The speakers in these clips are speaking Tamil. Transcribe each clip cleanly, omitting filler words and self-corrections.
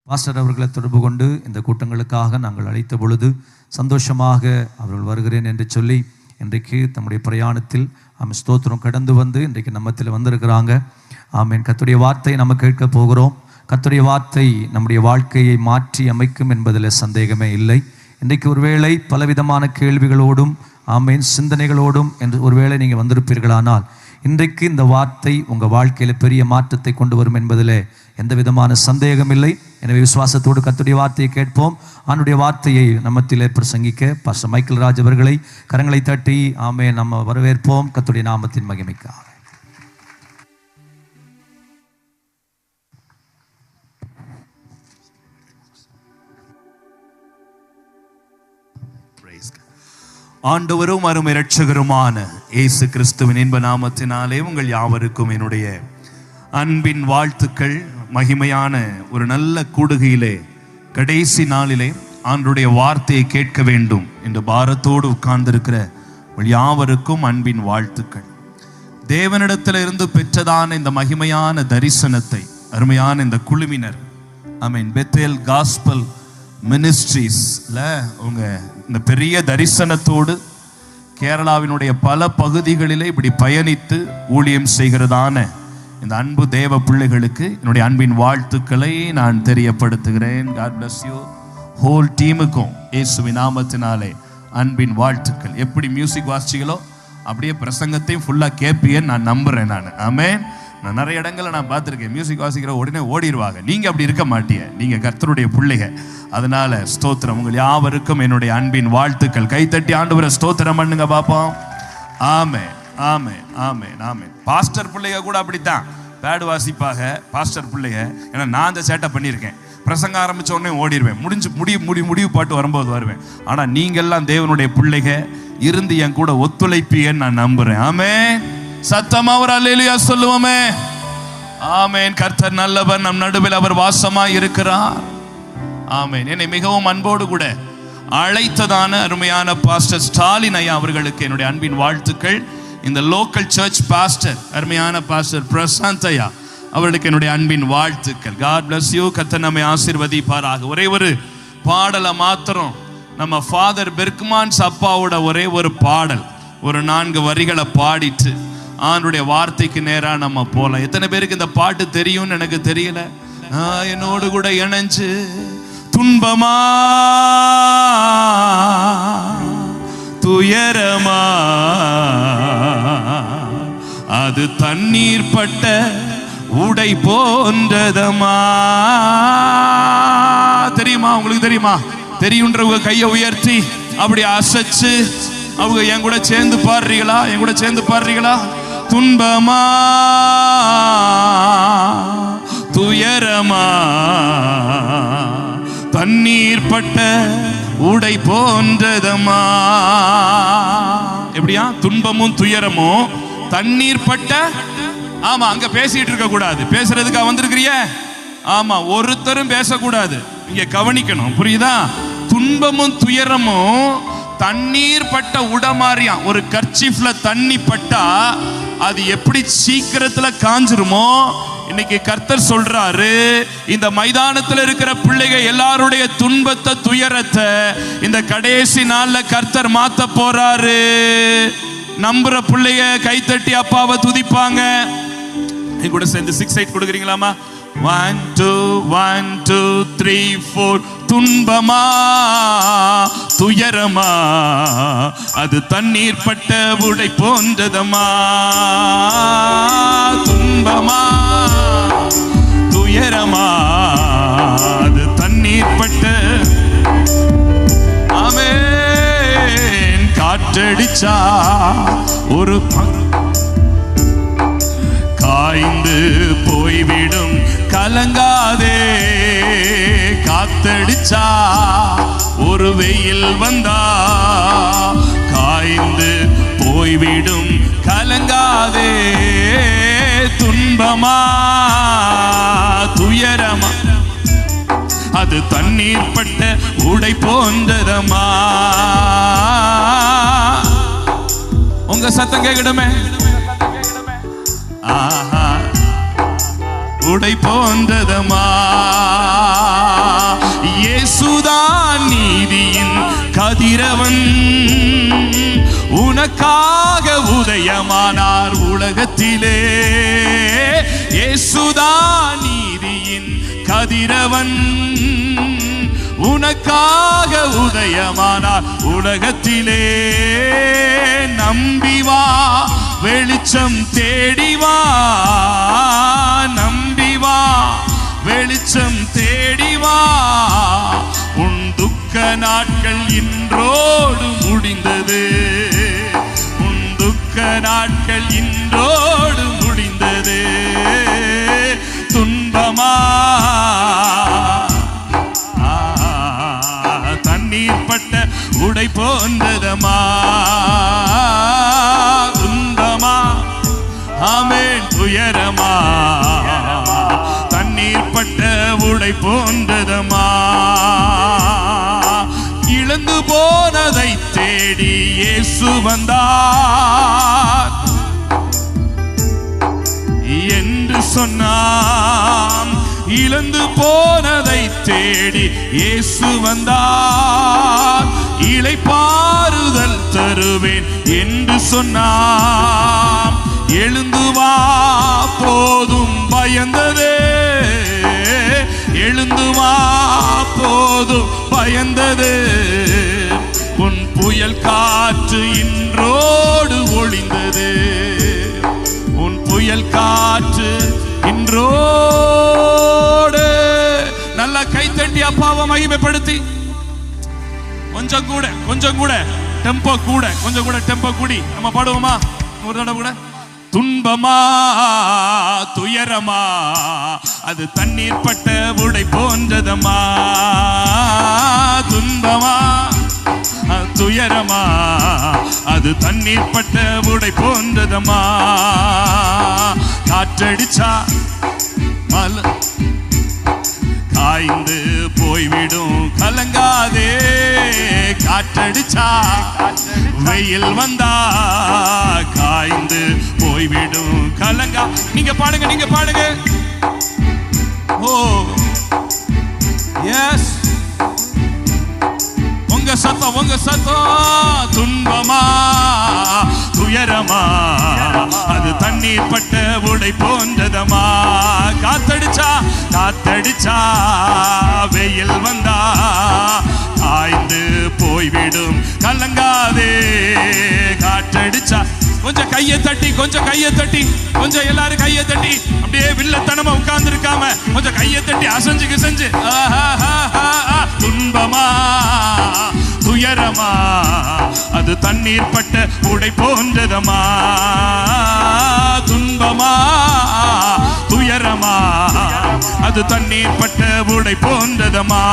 பாஸ்டர் அவர்களை தொடர்பு கொண்டு இந்த கூட்டங்களுக்காக நாங்கள் அழைத்த பொழுது சந்தோஷமாக அவர்கள் வருகிறேன் என்று சொல்லி இன்றைக்கு தம்முடைய பிரயாணத்தில் ஸ்தோத்திரம் கடந்து வந்து இன்றைக்கு நம்மத்தில் வந்திருக்கிறாங்க. ஆமேன். கர்த்தருடைய வார்த்தை நம்ம கேட்க போகிறோம். கர்த்தருடைய வார்த்தை நம்முடைய வாழ்க்கையை மாற்றி அமைக்கும் என்பதில் சந்தேகமே இல்லை. இன்றைக்கு ஒருவேளை பலவிதமான கேள்விகளோடும் ஆமேன் சிந்தனைகளோடும் என்று ஒருவேளை நீங்கள் வந்திருப்பீர்களானால் இன்றைக்கு இந்த வார்த்தை உங்கள் வாழ்க்கையில் பெரிய மாற்றத்தை கொண்டு வரும் என்பதில் எந்த விதமான சந்தேகம் இல்லை. எனவே விசுவாசத்தோடு கர்த்தருடைய வார்த்தையை கேட்போம். அவனுடைய வார்த்தையை நம்மத்திலே பிரசங்கிக்க பாஸ்டர் மைக்கேல் ராஜ் அவர்களை கரங்களை தட்டி ஆமென் நம்ம வரவேற்போம். கர்த்தருடைய நாமத்தின் மகிமைக்காக. ஆண்டவரும் அருமை இரட்சகருமான இயேசு கிறிஸ்துவின் இன்ப நாமத்தினாலே உங்கள் யாவருக்கும் என்னுடைய அன்பின் வாழ்த்துக்கள். மகிமையான ஒரு நல்ல கூடுகையிலே கடைசி நாளிலே ஆண்டவருடைய வார்த்தையை கேட்க வேண்டும் என்று பாரத்தோடு உட்கார்ந்திருக்கிற உங்கள் யாவருக்கும் அன்பின் வாழ்த்துக்கள். தேவனிடத்தில் இருந்து பெற்றதான இந்த மகிமையான தரிசனத்தை அருமையான இந்த குழுவினர் ஆமென் பெத்தேல் காஸ்பல் மினிஸ்ட்ரீஸ்ல அவங்க இந்த பெரிய தரிசனத்தோடு கேரளாவினுடைய பல பகுதிகளிலே இப்படி பயணித்து ஊழியம் செய்கிறதான இந்த அன்பு தேவ பிள்ளைகளுக்கு என்னுடைய அன்பின் வாழ்த்துக்களை நான் தெரியப்படுத்துகிறேன். God bless you. ஹோல் டீமுக்கும் இயேசுவின் நாமத்தினாலே அன்பின் வாழ்த்துக்கள். எப்படி மியூசிக் வாசிச்சிங்களோ அப்படியே பிரசங்கத்தையும் ஃபுல்லாக கேட்பீன்னு நான் நம்புகிறேன். ஆமென். நான் நிறைய இடங்களில் நான் பார்த்துருக்கேன், மியூசிக் வாசிக்கிற உடனே ஓடிடுவாங்க. நீங்கள் அப்படி இருக்க மாட்டீங்க, நீங்கள் கர்த்தருடைய பிள்ளைக. அதனால ஸ்தோத்திரம். உங்கள் யாவருக்கும் என்னுடைய அன்பின் வாழ்த்துக்கள். கைத்தட்டி ஆண்டவரை ஸ்தோத்திரம் பண்ணுங்க பார்ப்போம். ஆமென் ஆமென் ஆமென் ஆமென். பாஸ்டர் பிள்ளைங்க கூட அப்படித்தான் பேடு வாசிப்பாக பாஸ்டர் பிள்ளைங்க. ஏன்னா நான் அந்த சேட்டை பண்ணியிருக்கேன். பிரசங்க ஆரம்பிச்ச உடனே ஓடிடுவேன், முடிவு பாட்டு வரும்போது வருவேன். ஆனால் நீங்கள்லாம் தேவனுடைய பிள்ளைக இருந்து என் கூட ஒத்துழைப்பீங்கன்னு நான் நம்புறேன். ஆமென். சத்தமா ஒரு அல்லேலூயா சொல்லுவோமே. ஆமென். கர்த்தர் நல்லவர், நம் நடுவில் அவர் வாசமாய் இருக்கிறார். ஆமென். என்னை மிகவும் அன்போடு கூட அழைத்ததான அருமையான பாஸ்டர் ஸ்டாலின் ஐயா அவர்களுக்கு என்னுடைய அன்பின் வாழ்த்துக்கள். இந்த லோக்கல் சர்ச் பாஸ்டர் அருமையான பாஸ்டர் பிரசாந்த் ஐயா அவர்களுக்கு என்னுடைய அன்பின் வாழ்த்துக்கள். God bless you. கர்த்தர் நம்மை ஆசீர்வதிப்பாராக. ஒரே ஒரு பாடலை மாத்திரம் நம்ம ஃபாதர் பெர்க்மான்ஸ் அப்பாவோட ஒரே ஒரு பாடல் ஒரு 4 வரிகளை பாடிட்டு ஆண்டுடைய வார்த்தைக்கு நேரா நம்ம போலாம். எத்தனை பேருக்கு இந்த பாட்டு தெரியும்னு எனக்கு தெரியல. என்னோடு கூட இணைஞ்சு துன்பமா துயரமா அது தண்ணீர் பட்ட உடை போன்றதமா. தெரியுமா? உங்களுக்கு தெரியுமா? தெரியுன்றவங்க கையை உயர்த்தி அப்படி அசைச்சு அவங்க என் கூட சேர்ந்து பாடுறீங்களா? என் கூட சேர்ந்து பாடுறீங்களா? துன்பமா துயரமா தண்ணீர் பட்ட உடை போன்றதமா. எப்படியா? துன்பமும் துயரமும் தண்ணீர் பட்ட. ஆமா, அங்க பேசிட்டு இருக்க கூடாது. பேசுறதுக்கா வந்திருக்கிறிய? ஆமா, ஒருத்தரும் பேசக்கூடாது. இங்க கவனிக்கணும், புரியுதா? துன்பமும் துயரமும் தண்ணீர் பட்ட உடமாரியா. ஒரு கர்ச்சீஃப்ல தண்ணி பட்டா அது எப்படி சீக்கிரத்துல காஞ்சிருமோ, இன்னைக்கு கர்த்தர் சொல்றாரு, இந்த மைதானத்தில் இருக்கிற பிள்ளைகள் எல்லாருடைய துன்பத்தை துயரத்தை இந்த கடைசி நாள்ல கர்த்தர் மாத்த போறாரு. நம்புற பிள்ளைங்க கைத்தட்டி அப்பாவை துதிப்பாங்க. நீ கூட சேர்ந்து 6-8 கொடுக்குறீங்களாமா? 1 2 1 2 3 4. துன்பமா துயரமா அது தண்ணீர் பட்ட உடை போன்றதமா. துன்பமா துயரமா அது தண்ணீர் பட்ட. ஆமென். காற்றடிச்சா ஒரு காய்ந்து போய்விடும், கலங்காதே. காத்தடிச்சா ஒரு வெயில் வந்தா காய்ந்து போய்விடும், கலங்காதே. துன்பமா துயரமா அது தண்ணீர் பட்ட உடை போன்றதமா. உங்க சத்தம் கேட்கணுமே. ஆஹா உடை போன்றதமா. உனக்காக உதயமானார் உலகத்திலே. இயேசுதான் நீதியின் கதிரவன், உனக்காக உதயமானார் உலகத்திலே. நம்பி வா, வெளிச்சம் தேடி வா, நம்பி வா, வெளிச்சம் தேடி வா. உன் துக்க நாட்கள் இன்றோடு முடிந்தது, உன் துக்க நாட்கள் இன்றோடு முடிந்தது. துன்பமா தண்ணீர் பட்ட உடை போன்றதமா, துன்பமா ஆமென் துயரமா தண்ணீர் பட்ட உடை போன்றதமா. இழந்து போனதை தேடி இயேசு வந்தார் என்று சொன்னான். இழந்து போனதை தேடி இயேசு வந்தார். இளைப்பாறுதல் தருவேன் என்று சொன்னான். எழுந்து வா, போதும் பயந்ததே, எழுந்து வா, போதும் பயந்தது. உன் புயல் காற்று இன்றோடு ஒளிந்தது, உன் புயல் காற்று இன்றோடு. நல்லா கைத்தட்டி அப்பாவை மகிமைப்படுத்தி கொஞ்சம் கூட டெம்போ கூட கொஞ்சம் கூட டெம்போ கூடி நம்ம பாடுவோமா ஒரு தடவை கூட. துன்பமா துயரமா அது தண்ணீர் பட்ட உடை போன்றதமா, துன்பமா துயரமா அது தண்ணீர் பட்ட உடை போன்றதமா. காற்றடிச்சா காய்ந்து போய்விடும் கலங்காதே, காற்றடிச்சா வெயில் வந்தா காய்ந்து போய்விடும் கலங்கா. நீங்க பாடுங்க, நீங்க பாடுங்க. ஓ எஸ், உங்க சத்தம், உங்க சத்தம். துன்பமா துயரமா அது தண்ணீர் பட்ட உடை போன்றதமா. காத்தடிச்சா வெயில் வந்தா ஆய்ந்து போய்விடும் கலங்காதே. காற்றடிச்சா கொஞ்சம் கையை தட்டி, கொஞ்சம் எல்லாரும் கையை தட்டி, அப்படியே வில்லத்தனமா உட்கார்ந்து இருக்காம கொஞ்சம் கையை தட்டி அசைஞ்சு செஞ்சு. துன்பமா துயரமா அது தண்ணீர் பட்ட உடை போன்றதமா, துன்பமா துயரமா அது தண்ணீர் பட்ட உடை போன்றதமா.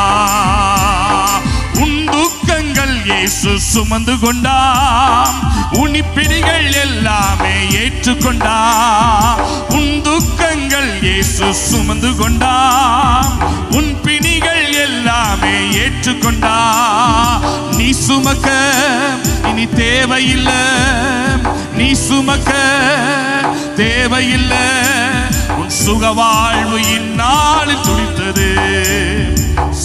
உன் துக்கங்கள் இயேசு சுமந்து கொண்டாம், உன் பிணிகள் எல்லாமே ஏற்றுக்கொண்டா. உன் துக்கங்கள் இயேசு சுமந்து கொண்டாம், உன் பிணிகள் எல்லாமே ஏற்றுக்கொண்டா. நீ சுமக்க இனி தேவையில்லை, நீ சுமக்க தேவையில்லை. உன் சுகவாழ்வு இந்நாளில் துடித்தது,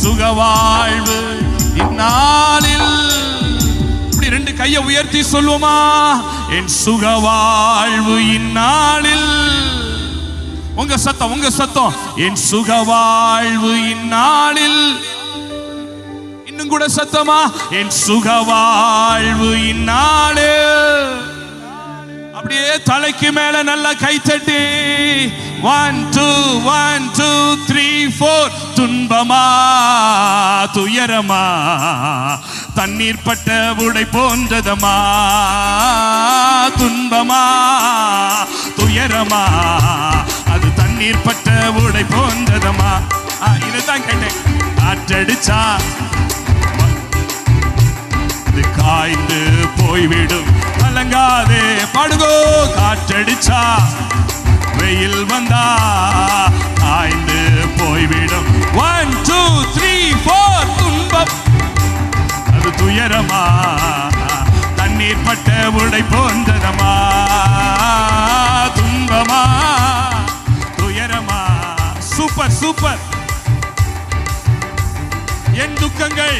சுகவாழ்வு இந்நாளில். இப்படி ரெண்டு கையை உயர்த்தி சொல்லுமா, என் சுகவாழ்வு இந்நாளில். உங்க சத்தம், என் சுகவாழ்வு இந்நாளில். இன்னும் கூட சத்தமா, என் சுகவாழ்வு இந்நாளில். அப்படியே தலைக்கு மேல நல்லா கைத்தட்டி 1 2 1 2 3 4. துன்பமா துயரமா தண்ணீர் பட்ட உடை போன்றதமா, துன்பமா துயரமா அது தண்ணீர் பட்ட உடை போன்றதமா. இதுதான் கேட்டேன். காற்றடிச்சா அது காய்ந்து போய்விடும் கலங்காதே. பாடுகோ. காற்றடிச்சா வெயில் வந்தா காய்ந்து போய்விடும். 1 2 3 4. துன்பம் அது துயரமா தண்ணீர் பட்ட உடை போன்றதமா, துன்பமா துயரமா. சூப்பர். என் துக்கங்கள்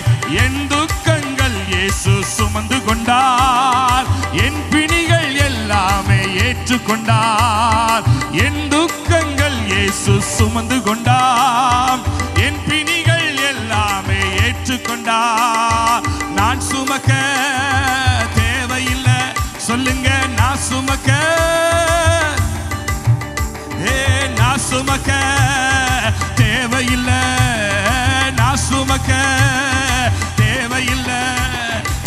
இயேசு சுமந்து கொண்டார், என் பிணிகள் எல்லாமே ஏற்றுக்கொண்டார். என் துக்கங்கள் இயேசு சுமந்து கொண்டார். என் பிணிகள் எல்லாமே ஏற்றுக்கொண்டார். நான் சுமக்க தேவையில்லை. சொல்லுங்க, நான் சுமக்க, நான் சுமக்க தேவையில்லை. நான் சுமக்க தேவையில்லை.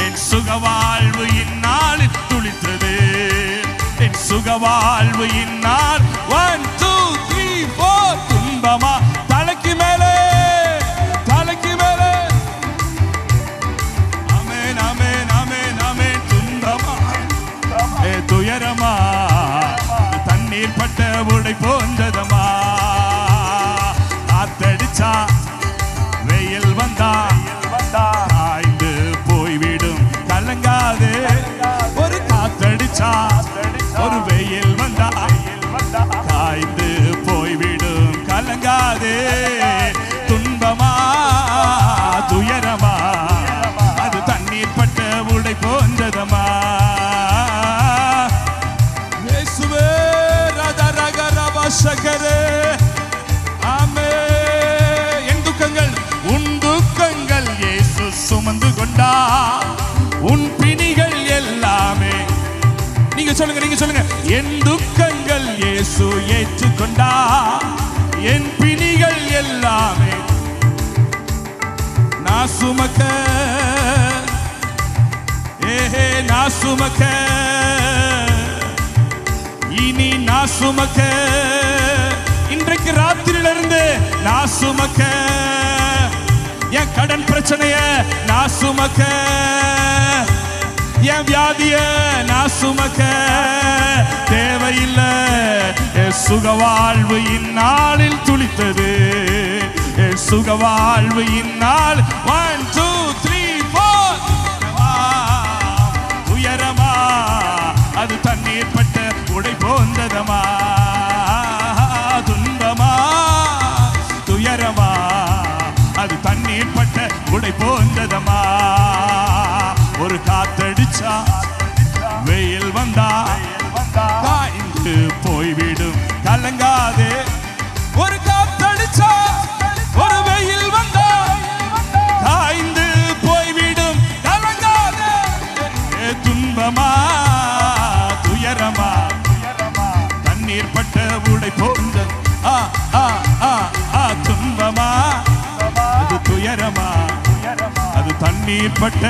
என் சுகவாழ்வு இந்நாளில் துளித்தது. என் சுகவாழ்வு இந்நாள் 1 2 3 4 துன்பமா தலைக்கு மேலே, தலைக்கு மேலே. ஆமென் ஆமென் ஆமென் ஆமென். துன்பமா துயரமா தண்ணீர் பட்ட உடை போன்றதமா. காத்தடிச்சா வெயில் வந்தா காய்ந்து போய்விடும், கலங்காதே. ஒரு காத்தடிச்சா ஒரு வெயில் வந்தா காய்ந்து போய்விடும், கலங்காதே. துன்பமா துயரமா அது தண்ணீர் பட்ட உடை போன்றதமா. இயேசுவே ரதரகரவசகரே. ஆமென். என் துக்கங்கள், உன் துக்கங்கள் இயேசு சுமந்து கொண்டார். உன் பிணிகள் எல்லாமே, நீங்க சொல்லுங்க, நீங்க சொல்லுங்க. என் துக்கங்கள் இயேசு ஏற்றுக்கொண்டார். என் பிணிகள் எல்லாமே நான் சுமக்க, நான் சுமக்க, இனி நான் சுமக்க. இன்றைக்கு ராத்திரியிலிருந்து நான் சுமக்க. என் கடன் பிரச்சனைய நான் சுமக்க. என் வியாதிய நான் சுமக்க தேவையில்லை. என் சுகவாழ்வு இந்நாளில் துளித்தது. என் சுகவாழ்வு இந்நாள் 1 2 3 4 துயரமா அது தண்ணீர் பட்ட உடை போன்றதமா. துன்பமா துயரமா அது தண்ணீர் பட்ட உடை போன்றதமா. ஒரு காத்தடிச்சா வெயில் வந்தா காய்ந்து போய்விடும், கலங்காதே. ஒரு காத்தடிச்சா ஒரு வெயில் வந்தா காய்ந்து போய்விடும், கலங்காதே. துன்பமா துயரமா தண்ணீர் பட்ட உடை போன்ற துன்பமா அது துயரமா அது தண்ணீர் பட்ட.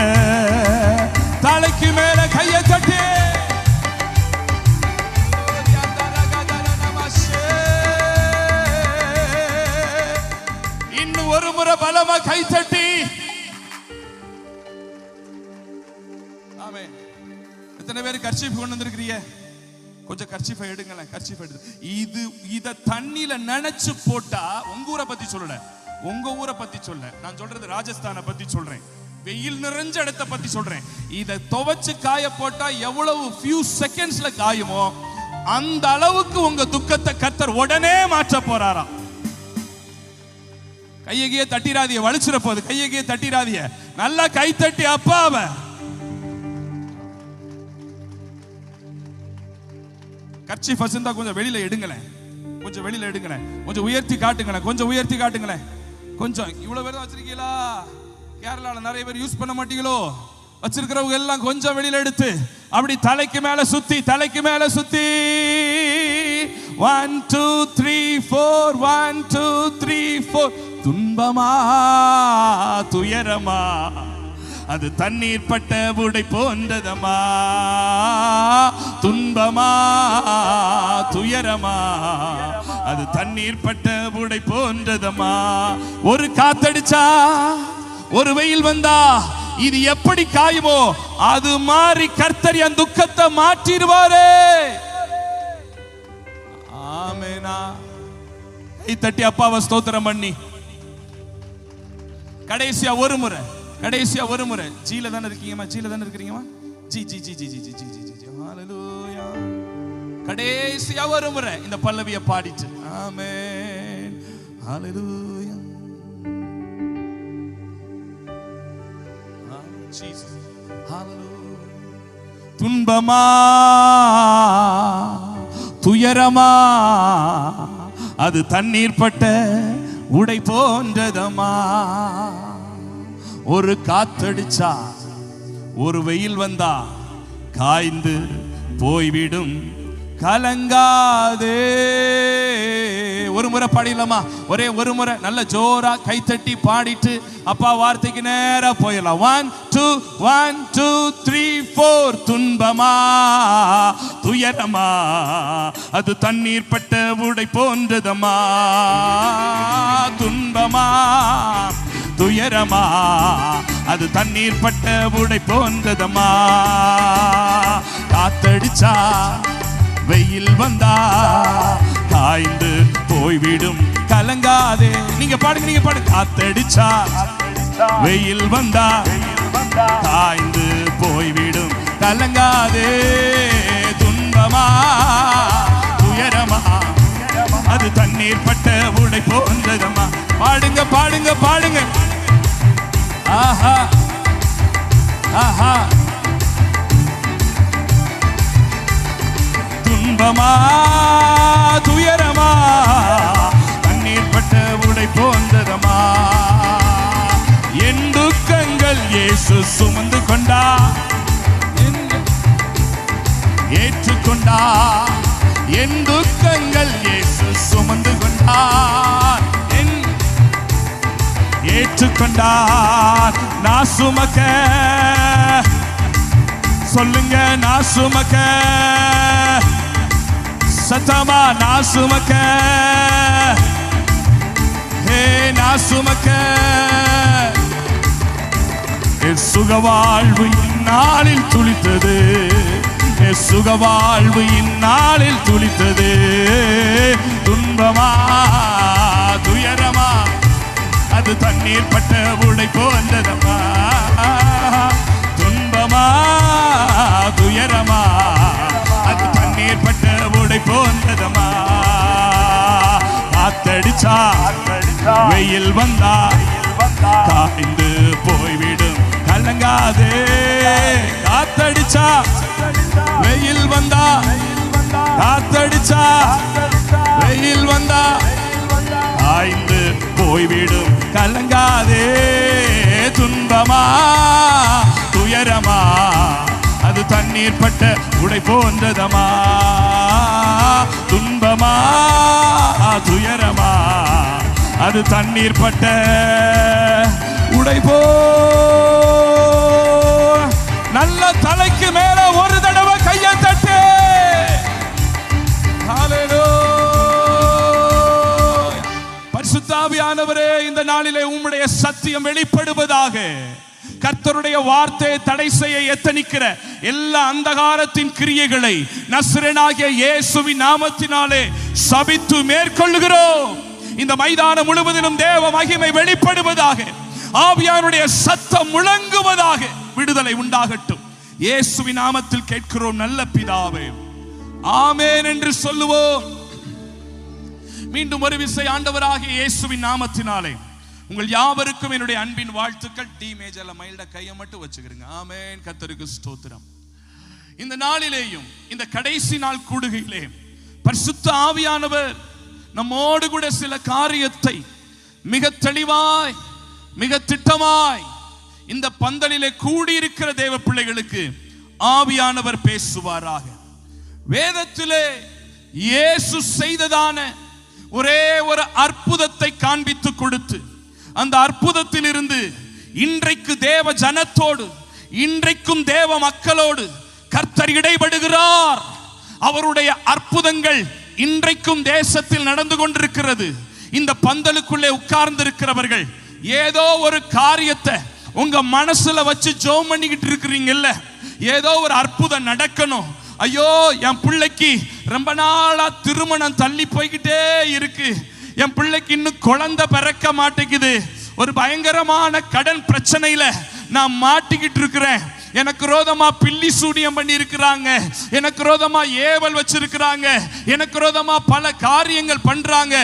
தலைக்கு மேல கையை தட்டி இன்னும் ஒரு முறை பலமா கை தட்டி. ஆமென். எத்தனை பேர் கர்ச்சீஃப் கொண்டு வந்திருக்கிறீங்க? கொஞ்சம் கர்ச்சீஃபை எடுங்களேன். கர்ச்சீஃப் எடுத்து இத தண்ணியில நினைச்சு போட்டா, உங்க ஊரை பத்தி சொல்லல, உங்க ஊரை பத்தி சொல்ல, நான் சொல்றது ராஜஸ்தானை பத்தி சொல்றேன். வெயில் நிறைஞ்ச இடத்தை பத்தி சொல்றேன். இத துவைச்சு காய போட்டா எவ்வளவு few செகண்ட்ஸ்ல காயுமோ அந்த அளவுக்கு உங்க துக்கத்தை கர்த்தர் உடனே மாற்ற போறாராம். கையகையே தட்டிராதிய, வலிச்சிட போகுது. கையகையே தட்டிராதிய, நல்லா கை தட்டி அப்பாவ. கர்ச்சீஃப் வச்சிருந்தா கொஞ்சம் வெளியில எடுங்களேன், கொஞ்சம் வெளியில எடுங்களேன், கொஞ்சம் உயர்த்தி காட்டுங்களேன், கொஞ்சம் உயர்த்தி காட்டுங்களேன். கொஞ்சம் இவ்வளவு பேர் வச்சிருக்கீங்களா? கேரளால நிறைய பேர் யூஸ் பண்ண மாட்டீங்களோ? வச்சிருக்கிறவங்க எல்லாம் கொஞ்சம் வெளியில எடுத்து அப்படி தலைக்கு மேல சுத்தி, தலைக்கு மேல சுத்தி 1 2 3 4 1 2 3 4. துன்பமா துயரமா அது தண்ணீர் பட்ட உடை போன்றதமா. துன்பமா துயரமா அது தண்ணீர் பட்ட உடை போன்றதமா. ஒரு காத்தடிச்சா ஒரு வெயில் வந்தா இது எப்படி காயுமோ அது மாறி கர்த்தர் என் துக்கத்தை மாற்றிடுவாரே. ஆமெனா. கை தட்டி அப்பாவை ஸ்தோத்திரம் பண்ணி கடைசியா ஒரு முறை, கடைசியா ஒரு முறை. ஜீல தானே இருக்கீங்கம்மா, ஜீல தானே இருக்கிறீங்கம்மா. ஜி ஜி ஜி ஜி ஜி ஜி ஜி ஜி ஜி. ஹalleluya. கடைசியா ஒரு முறை இந்த பல்லவியை பாடிட்டு ஆமென். ஹalleluya. Jesus. Hallelujah. துன்பமா துயரமா அது தண்ணீர் பட்ட உடை போன்றதமா. ஒரு காத்தடிச்சா ஒரு வெயில் வந்தா காய்ந்து போய்விடும், கலங்காதே. ஒரு முறை பாடிடலாமா? ஒரே ஒரு முறை நல்ல ஜோரா கைத்தட்டி பாடிட்டு அப்பா வார்த்தைக்கு நேரா போயிடலாம். 1 2 1 2 3 4. துன்பமா துயரமா அது தண்ணீர் பட்ட உடை போன்றதமா. துன்பமா துயரமா அது தண்ணீர் பட்ட உடை போன்றதமா. காத்தடிச்சா வெயில் வந்தா காய்ந்து போய்விடும், கலங்காதே. நீங்க பாடுங்க, நீங்க பாடுங்க. காத்தடிச்சா வெயில் வந்தா காய்ந்து போய்விடும், கலங்காதே. துன்பமா துயரமா அது தண்ணீர் பட்ட உடை போன்றதமா. பாடுங்க பாடுங்க பாடுங்க. ஆஹா ஆஹா. துன்பமா துயரமா தண்ணீர் பட்ட உடை போன்றதமா. என் துக்கங்கள் இயேசு சுமந்து கொண்டா, ஏற்றுக்கொண்டா. என் துக்கங்கள் இயேசு சுமந்து கொண்டார், ஏற்றுக்கொண்டார். நான் சுமக்க சொல்லுங்க, நான் சுமக்க சத்தமா, நான் சுமக்க நான் சுமக்க. சுகவாழ்வு இந்நாளில் துளித்தது, சுகவாழ்வு இந்நாளில் துளித்தது. துன்பமா துயரமா அது தண்ணீர் பட்ட உடை போன்றதமா. துன்பமா துயரமா அது தண்ணீர் பட்ட உடை போன்றதமா. காத்தடிச்சா வெயில் வந்தா காய்ந்து போய்விடும், கலங்காதே. காத்தடிச்சா வெயில் வந்தா, காத்தடிச்சா வெயில் வந்தா காய்ந்து போய்விடும், கலங்காதே. துன்பமா துயரமா அது தண்ணீர் பட்ட உடை போன்றதமா. துன்பமா துயரமா அது தண்ணீர் பட்ட உடை போ. நல்ல தலைக்கு மேல ஒரு தடவை கையை தட்டு. பரிசுத்த ஆவியானவரே, இந்த நாளிலே உம்முடைய சத்தியம் வெளிப்படுவதாக. கர்த்தருடைய வார்த்தையை தடை செய்ய எத்தனிக்கிற எல்லா அந்தகாரத்தின் கிரியைகளை நசரேயனாகிய இயேசுவின் நாமத்தினாலே சபித்து மேற்கொள்ளுகிறோம். இந்த மைதானம் முழுவதிலும் தேவ மகிமை வெளிப்படுவதாக, ஆவியானுடைய சத்தம் முழங்குவதாக. விடுதலை உண்டாகட்டும். இயேசுவின் நாமத்தில் கேட்கிறோம் நல்ல பிதாவே, ஆமென் என்று சொல்லுவோம். மீண்டும் ஒரு விசை ஆண்டவராகிய இயேசுவின் நாமத்தினாலே உங்கள் யாவருக்கும் என்னுடைய அன்பின் வாழ்த்துக்கள். டி மேஜர்ல மைல்ட கையை மட்டும் வச்சுக்கிறீங்க. ஆமென். கர்த்தருக்கு ஸ்தோத்திரம். இந்த நாளிலேயும் இந்த கடைசி நாள் கூடுகையிலே பரிசுத்த ஆவியானவர் நம்மோடு கூட சில காரியத்தை மிக தெளிவாய் மிக திட்டமாய் இந்த பந்தலிலே கூடியிருக்கிற தேவ பிள்ளைகளுக்கு ஆவியானவர் பேசுவாராக. வேதத்திலே இயேசு செய்ததான ஒரே ஒரு அற்புதத்தை காண்பித்து கொடுத்து, அந்த அற்புதத்தில் இருந்து இன்றைக்கு தேவ ஜனத்தோடு, இன்றைக்கும் தேவ மக்களோடு கர்த்தர் இடைபடுகிறார். அவருடைய அற்புதங்கள் இன்றைக்கும் தேசத்தில் நடந்து கொண்டிருக்கிறது. இந்த பந்தலுக்குள்ளே உட்கார்ந்து இருக்கிறவர்கள் ஏதோ ஒரு காரியத்தை உங்க மனசுல வச்சு ஜெபம் பண்ணிக்கிட்டு இருக்கிறீங்கல்ல, ஏதோ ஒரு அற்புதம் நடக்கணும். ஐயோ, என் பிள்ளைக்கு ரொம்ப நாளா திருமணம் தள்ளி போய்கிட்டே இருக்கு, என் பிள்ளைக்கு இன்னும் குழந்தை பிறக்க மாட்டேங்குது, ஒரு பயங்கரமான கடன் பிரச்சனையில நான் மாட்டிக்கிட்டு இருக்கிறேன், எனக்கு ரோதமா பில்லி சூனியம் பண்ணி இருக்கிறாங்க, எனக்கு ரோதமா ஏவல் வச்சிருக்கிறாங்க, எனக்கு ரோதமா பல காரியங்கள் பண்றாங்க.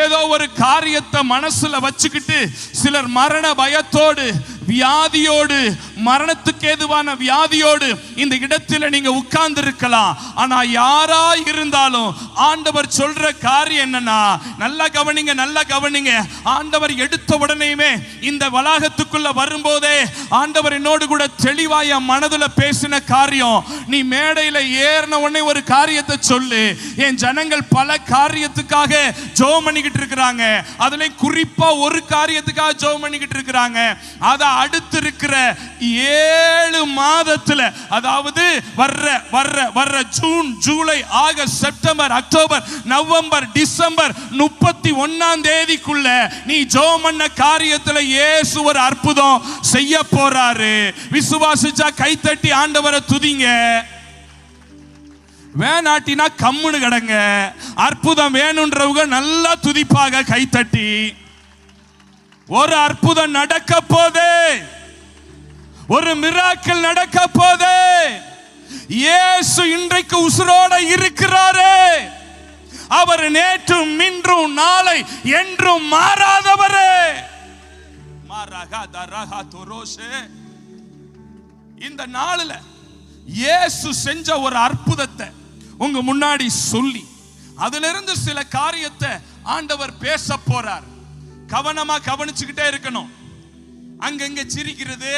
ஏதோ ஒரு காரியத்தை மனசுல வச்சுக்கிட்டு சிலர் மரண பயத்தோடு, வியாதியோடு, மரணத்துக்கு ஏதுவான வியாதியோடு இந்த இடத்துல நீங்க உட்கார்ந்து இருக்கலாம். ஆனா யாரா இருந்தாலும் ஆண்டவர் சொல்ற காரியம் என்னன்னா, நல்லா கவனிங்க, நல்லா கவனிங்க. ஆண்டவர் எடுத்த உடனேயுமே இந்த வளாகத்துக்குள்ள வரும்போதே ஆண்டவர் என்னோடு கூட தெளிவாய் மனதுல பேசின காரியம், நீ மேடையில ஏறின உடனே ஒரு காரியத்தை சொல்லு. என் ஜனங்கள் பல காரியத்துக்காக ஜெபம் பண்ணிக்கிட்டு இருக்கிறாங்க, அதுல குறிப்பா ஒரு காரியத்துக்காக ஜெபம் பண்ணிக்கிட்டு இருக்கிறாங்க. அத அடுத்து இருக்கிற 7 மாதத்துல, அதாவது வர்ற June, July, August, September, October, November, December 31ஆம் தேதிக்குள்ள நீ ஜெபம் பண்ண காரியத்துல இயேசு ஒரு அற்புதம் செய்ய போறாரு. விசுவாசிச்சா கைத்தட்டி ஆண்டவரை துதிங்க. வேணாட்டினா கம்முன்னு கடங்க. அற்புதம் வேணும்ன்றவங்க நல்லா துதிப்பாக கைத்தட்டி. ஒரு அற்புதம் நடக்க போதே, ஒரு மிராக்கிள் நடக்க போதே. இயேசு இன்றைக்கு உசுரோட இருக்கிறாரே. அவர் நேற்றும் இன்றும் நாளை என்றும் மாறாதவரே. இந்த நாளில் இயேசு செஞ்ச ஒரு அற்புதத்தை உங்க முன்னாடி சொல்லி அதிலிருந்து சில காரியத்தை ஆண்டவர் பேச போறார். கவனமா கவனிச்சுக்கிட்டே இருக்கணும். அங்கங்க சிரிக்கிறது,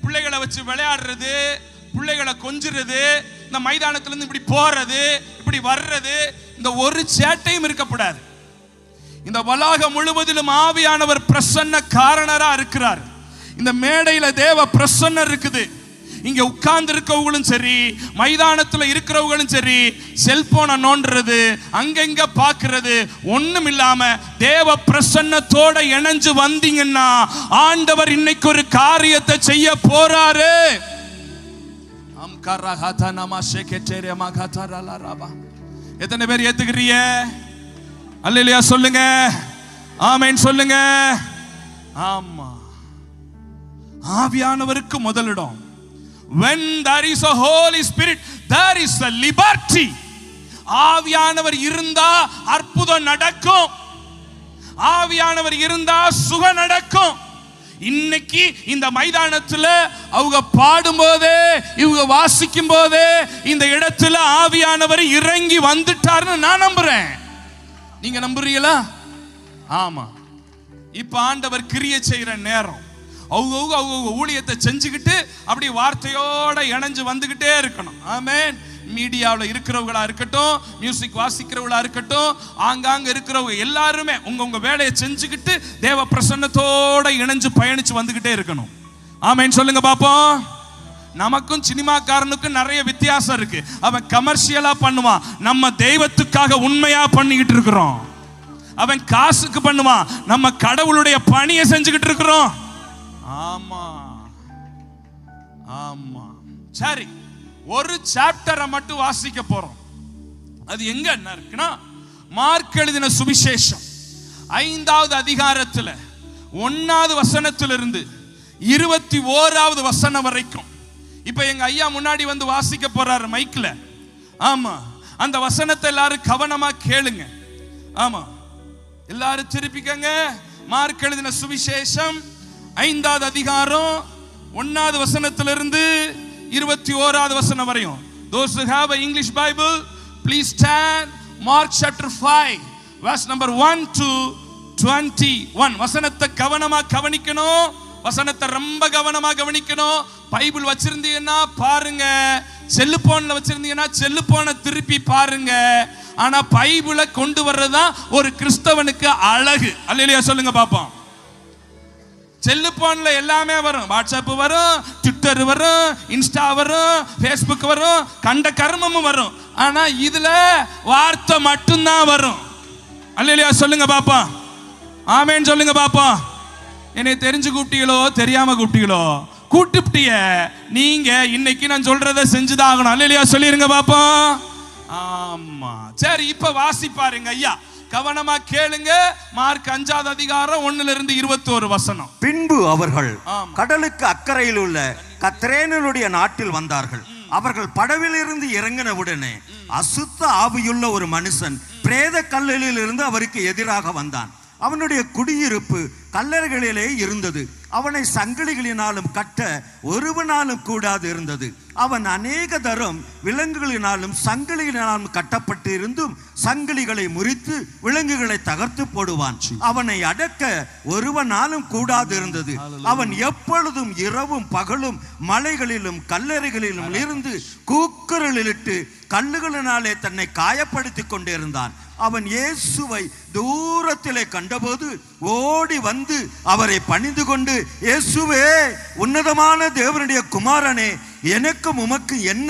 பிள்ளைகளை வச்சு விளையாடுறது, பிள்ளைகளை கொஞ்சுறது, இந்த மைதானத்துல இருந்து இப்படி போறது, இப்படி வர்றது, இந்த ஒரு சேட்டையும் இருக்கப்படாது. இந்த வளாகம் முழுவதிலும் ஆவியானவர் பிரசன்ன காரணரா இருக்கிறார். இந்த மேடையில தேவ பிரசன்னர் இருக்குது. இங்க உட்கார்ந்து இருக்கவங்களும் சரி, மைதானத்துல இருக்கிறவங்களும் சரி, செல்போனை நோண்டுறது, அங்கங்க பாக்குறது ஒண்ணும் இல்லாம தேவ பிரசன்னத்தோட இணைஞ்சு வந்தீங்கன்னா ஆண்டவர் இன்னைக்கு ஒரு காரியத்தை செய்ய போறாரு. எத்தனை பேர் ஏத்துக்கிறீங்க? அல்லேலூயா சொல்லுங்க, ஆமென் சொல்லுங்க. ஆமா, ஆவியானவருக்கு முதலிடம். When there is a Holy Spirit, there is a liberty. ஆவியானவர் இருந்தா அற்புதம் நடக்கும். ஆவியானவர் இருந்தா சுகம் நடக்கும். இன்னைக்கு இந்த மைதானத்துல அவங்க பாடும்போதே, இவங்க வாசிக்கும் போதே இந்த இடத்துல ஆவியானவர் இறங்கி வந்துட்டாருன்னு நான் நம்புறேன். நீங்க நம்புறீங்களா? ஆமா. இப்ப ஆண்டவர் கிரியை செய்யற நேரம். அவங்க ஊழியத்தை செஞ்சுக்கிட்டு அப்படி வார்த்தையோட இணைஞ்சு வந்துகிட்டே இருக்கணும். ஆமென். மீடியாவில் இருக்கிறவங்களா இருக்கட்டும், மியூசிக் வாசிக்கிறவங்களா இருக்கட்டும், ஆங்காங்க இருக்கிறவங்க எல்லாருமே உங்க வேலையை செஞ்சுக்கிட்டு தேவ பிரசன்னத்தோட இணைஞ்சு பயணிச்சு வந்துகிட்டே இருக்கணும். ஆமென் சொல்லுங்க பாப்போம். நமக்கும் சினிமாக்காரனுக்கும் நிறைய வித்தியாசம் இருக்கு. அவன் கமர்ஷியலா பண்ணுவான், நம்ம தெய்வத்துக்காக உண்மையா பண்ணிக்கிட்டு இருக்கிறோம். அவன் காசுக்கு பண்ணுவான், நம்ம கடவுளுடைய பணியை செஞ்சுக்கிட்டு இருக்கிறோம். ஆமா ஆமா. சரி, ஒரு சாப்டரை மட்டும் வாசிக்க போறோம். அது எங்க இருக்குன்னா, மார்க் எழுதின சுவிசேஷம் 5வது அதிகாரத்துல 1வது வசனத்திலிருந்து 21வது வசனம் வரைக்கும். இப்ப எங்க ஐயா முன்னாடி வந்து வாசிக்க போறாரு மைக்ல. ஆமா, அந்த வசனத்தை எல்லாரும் கவனமா கேளுங்க. ஆமா, எல்லாரும் திருப்பிக்கங்க. மார்க் எழுதின சுவிசேஷம் 5வது அதிகாரம் 1வது வசனத்திலிருந்து 21வது வசனம் வரையும். Those who have an English Bible, please stand. Mark chapter 5 verse number 1 to 21. வசனத்தை கவனமா கவனிக்கணும். வசனத்தை ரொம்ப கவனமா கவனிக்கணும். பைபிள் வச்சிருந்தீங்கன்னா பாருங்க, செல்லுபோன்ல வச்சிருந்தீங்கன்னா செல்லுபோனை திருப்பி பாருங்க. ஆனா பைபிளை கொண்டு வர்றதுதான் ஒரு கிறிஸ்தவனுக்கு அழகு. அல்லேலூயா சொல்லுங்க பாப்போம். செல்லுபோன்ல எல்லாமே வரும். வாட்ஸ்அப் வரும், ட்விட்டர் வரும், இன்ஸ்டா வரும், ஃபேஸ்புக் வரும், கண்ட கர்மமும் வரும். ஆனா இதுல வார்த்தை மட்டும்தான் வரும். அல்லேலூயா சொல்லுங்க பாப்போம். ஆமென் சொல்லுங்க பாப்போம். என்னை தெரிஞ்சு கூப்பிட்டீங்களோ தெரியாம கூப்பிட்டீங்களோ, கூட்டுப்டிய நீங்க இன்னைக்கு நான் சொல்றதை செஞ்சுதான் ஆகணும். அல்லேலூயா சொல்லிருங்க பாப்போம். ஆமா. சரி, இப்ப வாசிப்பாருங்க ஐயா, கவனமா கேளுங்க. மார்க் 5வது அதிகாரம் 1லிருந்து 21 வசனம். பின்பு அவர்கள் கடலுக்கு அக்கறையில் உள்ள கத்ரேனுடைய நாட்டில் வந்தார்கள். அவர்கள் படவில் இருந்து இறங்கின உடனே அசுத்த ஆவியுள்ள ஒரு மனுஷன் பிரேத கல்லலில் இருந்து அவருக்கு எதிராக வந்தான். அவனுடைய குடியிருப்பு கல்லறைகளிலே இருந்தது. அவனை சங்கிலிகளினாலும் கட்ட ஒருவனாலும் கூடாது இருந்தது. அவன் அநேக தரம் விலங்குகளினாலும் சங்கிலிகளினாலும் கட்டப்பட்டு இருந்தும் சங்கிலிகளை முறித்து விலங்குகளை தகர்த்து போடுவான். அவனை அடக்க ஒருவனாலும் கூடாது இருந்தது. அவன் எப்பொழுதும் இரவும் பகலும் மலைகளிலும் கல்லறைகளிலும் இருந்து கூக்குரலிட்டு கல்லுகளினாலே தன்னை காயப்படுத்தி கொண்டிருந்தான். அவன் இயேசுவை தூரத்திலே கண்டபோது ஓடி வந்து அவரை பணிந்து கொண்டு, இயேசுவே, உன்னதமான தேவனுடைய குமாரனே, எனக்கும் உமக்கு என்ன?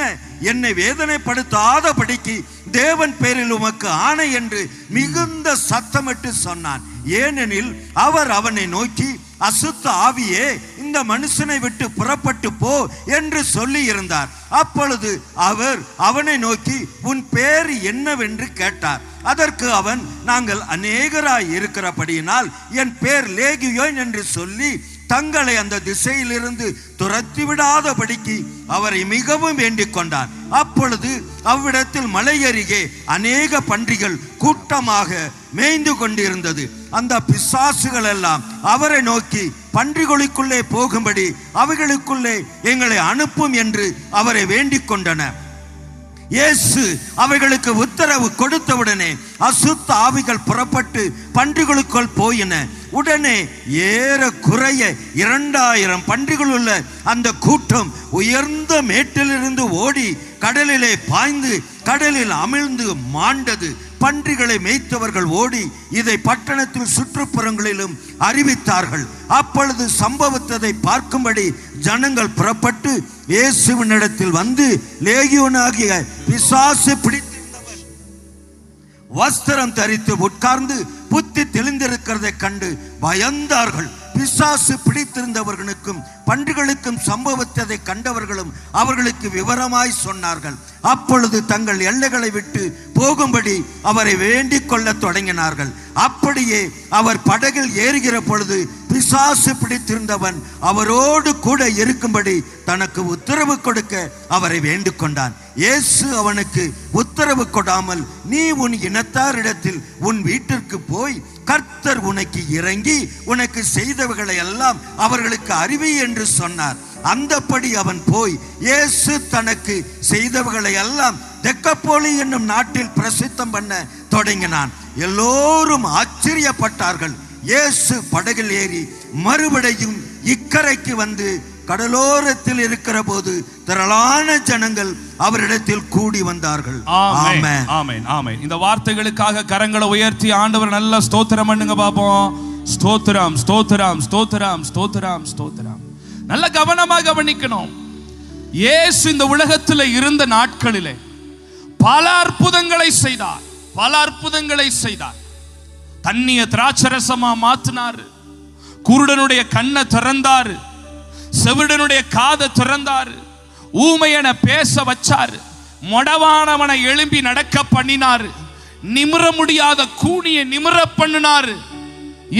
என்னை வேதனைப்படுத்தாதபடிக்கு தேவன் பேரில் உமக்கு ஆணை என்று மிகுந்த சத்தமிட்டு சொன்னான். ஏனெனில் அவர் அவனை நோக்கி, அசுத்த ஆவியே, இந்த மனுஷனை விட்டு புறப்பட்டு போ என்று சொல்லி இருந்தார். அப்பொழுது அவர் அவனை நோக்கி, உன் பேர் என்னவென்று கேட்டார். அதற்கு அவன், நாங்கள் அநேகராய் இருக்கிறபடியினால் என் பேர் லேகியோன் என்று சொல்லி தங்களை அந்த திசையிலிருந்து துரத்தி விடாதபடிக்கு அவரை மிகவும் வேண்டிக் கொண்டான். அப்பொழுது அவ்விடத்தில் மலை அருகே அநேக பன்றிகள் கூட்டமாக மேய்ந்து கொண்டிருந்தது. அந்த பிசாசுகள் எல்லாம் அவரை நோக்கி, பன்றிகளுக்குள்ளே போகும்படி அவைகளுக்குள்ளே எங்களை அனுப்பும் என்று அவரை வேண்டிக் கொண்டன. இயேசு அவைகளுக்கு உத்தரவு கொடுத்தவுடனே அசுத்த ஆவிகள் புறப்பட்டு பன்றிகளுக்குள் போயின. உடனே ஏறக்குறைய 2000 பன்றிகள் உள்ள அந்த கூட்டம் உயர்ந்த மேட்டிலிருந்து ஓடி கடலிலே பாய்ந்து கடலில் அமிழ்ந்து மாண்டது. பன்றிகளை மேய்த்தவர்கள் ஓடி இதை பட்டணத்தில் சுற்றுப்புறங்களிலும் அறிவித்தார்கள். அப்பொழுது சம்பவித்ததை பார்க்கும்படி ஜனங்கள் புறப்பட்டு இயேசுவினிடத்தில் வந்து, லேகியோனாகிய பிசாசு பிடித்திருந்தவர் வஸ்திரம் தரித்து உட்கார்ந்து புத்தி தெளிந்திருக்கிறதை கண்டு பயந்தார்கள். பிசாசு பிடித்திருந்தவர்களுக்கும் பன்றிகளுக்கும் சம்பவித்ததை கண்டவர்களும் அவர்களுக்கு விவரமாய் சொன்னார்கள். அப்பொழுது தங்கள் எல்லைகளை விட்டு போகும்படி அவரை வேண்டிக் கொள்ள தொடங்கினார்கள். அப்படியே அவர் படகில் ஏறுகிற பொழுது பிசாசு பிடித்திருந்தவன் அவரோடு கூட இருக்கும்படி தனக்கு உத்தரவு கொடுக்க அவரை வேண்டிக் கொண்டான். இயேசு அவனுக்கு உத்தரவு கொடாமல், நீ உன் இனத்தாரிடத்தில் உன் வீட்டிற்கு போய் கர்த்தர் உனக்கு இறங்கி உனக்கு செய்தவைகளை எல்லாம் அவர்களுக்கு அறிவி என்று சொன்னார். அந்தப்படி அவன் போய் இயேசு தனக்கு செய்தவைகளை எல்லாம் தெக்கப்போலி என்னும் நாட்டில் பிரசித்தம் பண்ண தொடங்கினான். எல்லோரும் ஆச்சரியப்பட்டார்கள். இயேசு படகில் ஏறி மறுபடியும் இக்கரைக்கு வந்து கடலோரத்தில் இருக்கிற போது திரளான ஜனங்கள் அவரிடத்தில் கூடி வந்தார்கள். ஆமென், ஆமென், ஆமென். இந்த வார்த்தைகளுக்காக கரங்களை உயர்த்தி ஆண்டவர் நல்ல ஸ்தோத்திரம் பண்ணுங்க பாப்போம். ஸ்தோத்திரம், ஸ்தோத்திரம், ஸ்தோத்திரம், ஸ்தோத்திரம், ஸ்தோத்திரம். நல்ல கவனமா கவனிக்கணும். இயேசு இந்த உலகத்தில் இருந்த நாட்களிலே பல அற்புதங்களை செய்தார். பல அற்புதங்களை செய்தார். தண்ணிய திராட்சரசமா மாத்தினாரு. குருடனுடைய கண்ணை திறந்தாரு. செவிடனுடைய காதை திறந்தாரு. ஊமையன பேச வச்சாரு. மொடவானவனை எழும்பி நடக்க பண்ணினாரு. நிமிர முடியாத கூனிய நிமிர பண்ணினாரு.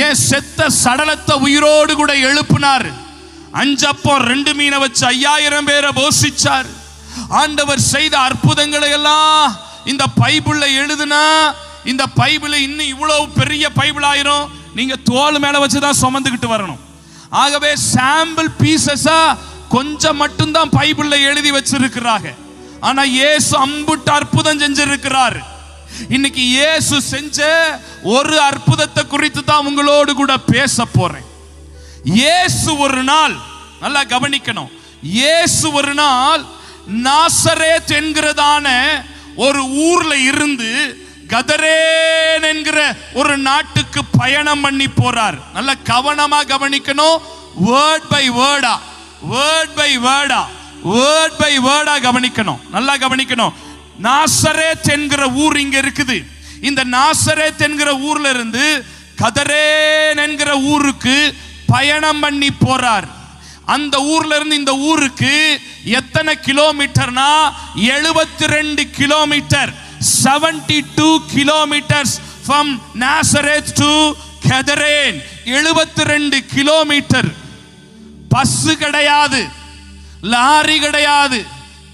ஏன் செத்த சடலத்தை உயிரோடு கூட எழுப்பினாரு. 5 அப்பம் 2 மீனை வச்சு 5000 பேரை போஷிச்சார். ஆண்டவர் செய்த அற்புதங்களை எல்லாம் இந்த பைபிள்ல எழுதுனா இந்த பைபிள் இன்னும் இவ்வளவு பெரிய பைபிள் ஆயிரும். நீங்க தோல் மேல வச்சுதான் சுமந்துக்கிட்டு வரணும். ஆகவே சாம்பிள் பீசஸா கொஞ்சம் மட்டும்தான் பைபிள்ல எழுதி வச்சிருக்கிறாங்க. ஆனா இயேசு அம்புட்டு அற்புதம் செஞ்சிருக்கிறார். இன்னைக்கு இயேசு செஞ்ச ஒரு அற்புதத்தை குறித்து தான் உங்களோடு கூட பேச போறேன். இயேசு ஒரு நாள், நல்லா கவனிக்கணும், இயேசு ஒரு நாள் நாசரேத் என்கிறதான ஒரு ஊர்ல இருந்து கதரேன் என்கிற ஒரு நாட்டுக்கு பயணம் பண்ணி போறார். நல்ல கவனமா கவனிக்கணும். வேர்ட் பை வேர்டா, வேர்ட் பை வேர்டா, வேர்ட் பை வேர்டா கவனிக்கணும். நல்லா கவனிக்கணும். நாசரேத் என்கிற ஊர் இங்க இருக்குது. இந்த நாசரேத் என்கிற ஊர்ல இருந்து கதரேன் என்கிற ஊருக்கு பயணம் பண்ணி போறார். அந்த ஊர்ல இருந்து இந்த ஊருக்கு எத்தனை கிலோமீட்டர்னா 72 kilometre. 72 kilometers from Nazareth to Gadarene. 72 kilometre. Bus கிடையாது, லாரி கிடையாது,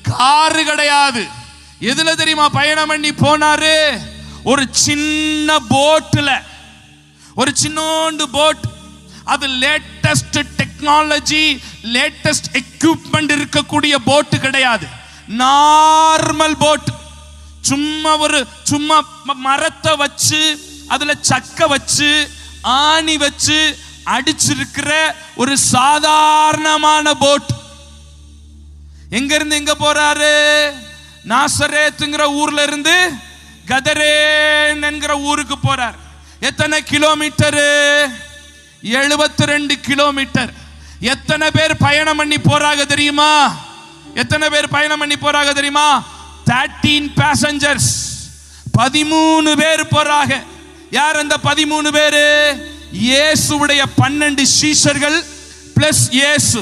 காரு கிடையாது. எதுல தெரியுமா பயணம் பண்ணி போனாரு? ஒரு சின்ன போட்ல, ஒரு சின்னோண்டு போட், அது லேட்டஸ்ட் டெக்னாலஜி, லேட்டஸ்ட் எக்யூப்மெண்ட் இருக்கக்கூடிய போட்டு கிடையாது. நார்மல் போட், சும்மா மரத்தை வச்சு அதுல சக்க வச்சு ஆணி வச்சு அடிச்சிருக்கிற ஒரு சாதாரணமான போட். எங்க இருந்து எங்க போறாரு? நாசரேத்துங்கிற ஊர்ல இருந்து கதரேன் என்கிற ஊருக்கு போறார். எத்தனை கிலோமீட்டர்? 72 கிலோமீட்டர். எத்தனை பேர் பயணம் பண்ணி போறாங்க தெரியுமா? எத்தனை பேர் பயணம் பண்ணி போறாங்க தெரியுமா? 13 பேசஞ்சர்ஸ், 13 பேர் போறாங்க. யார் அந்த 13 பேரு? இயேசுவுடைய 12 சீஷர்கள் பிளஸ் இயேசு.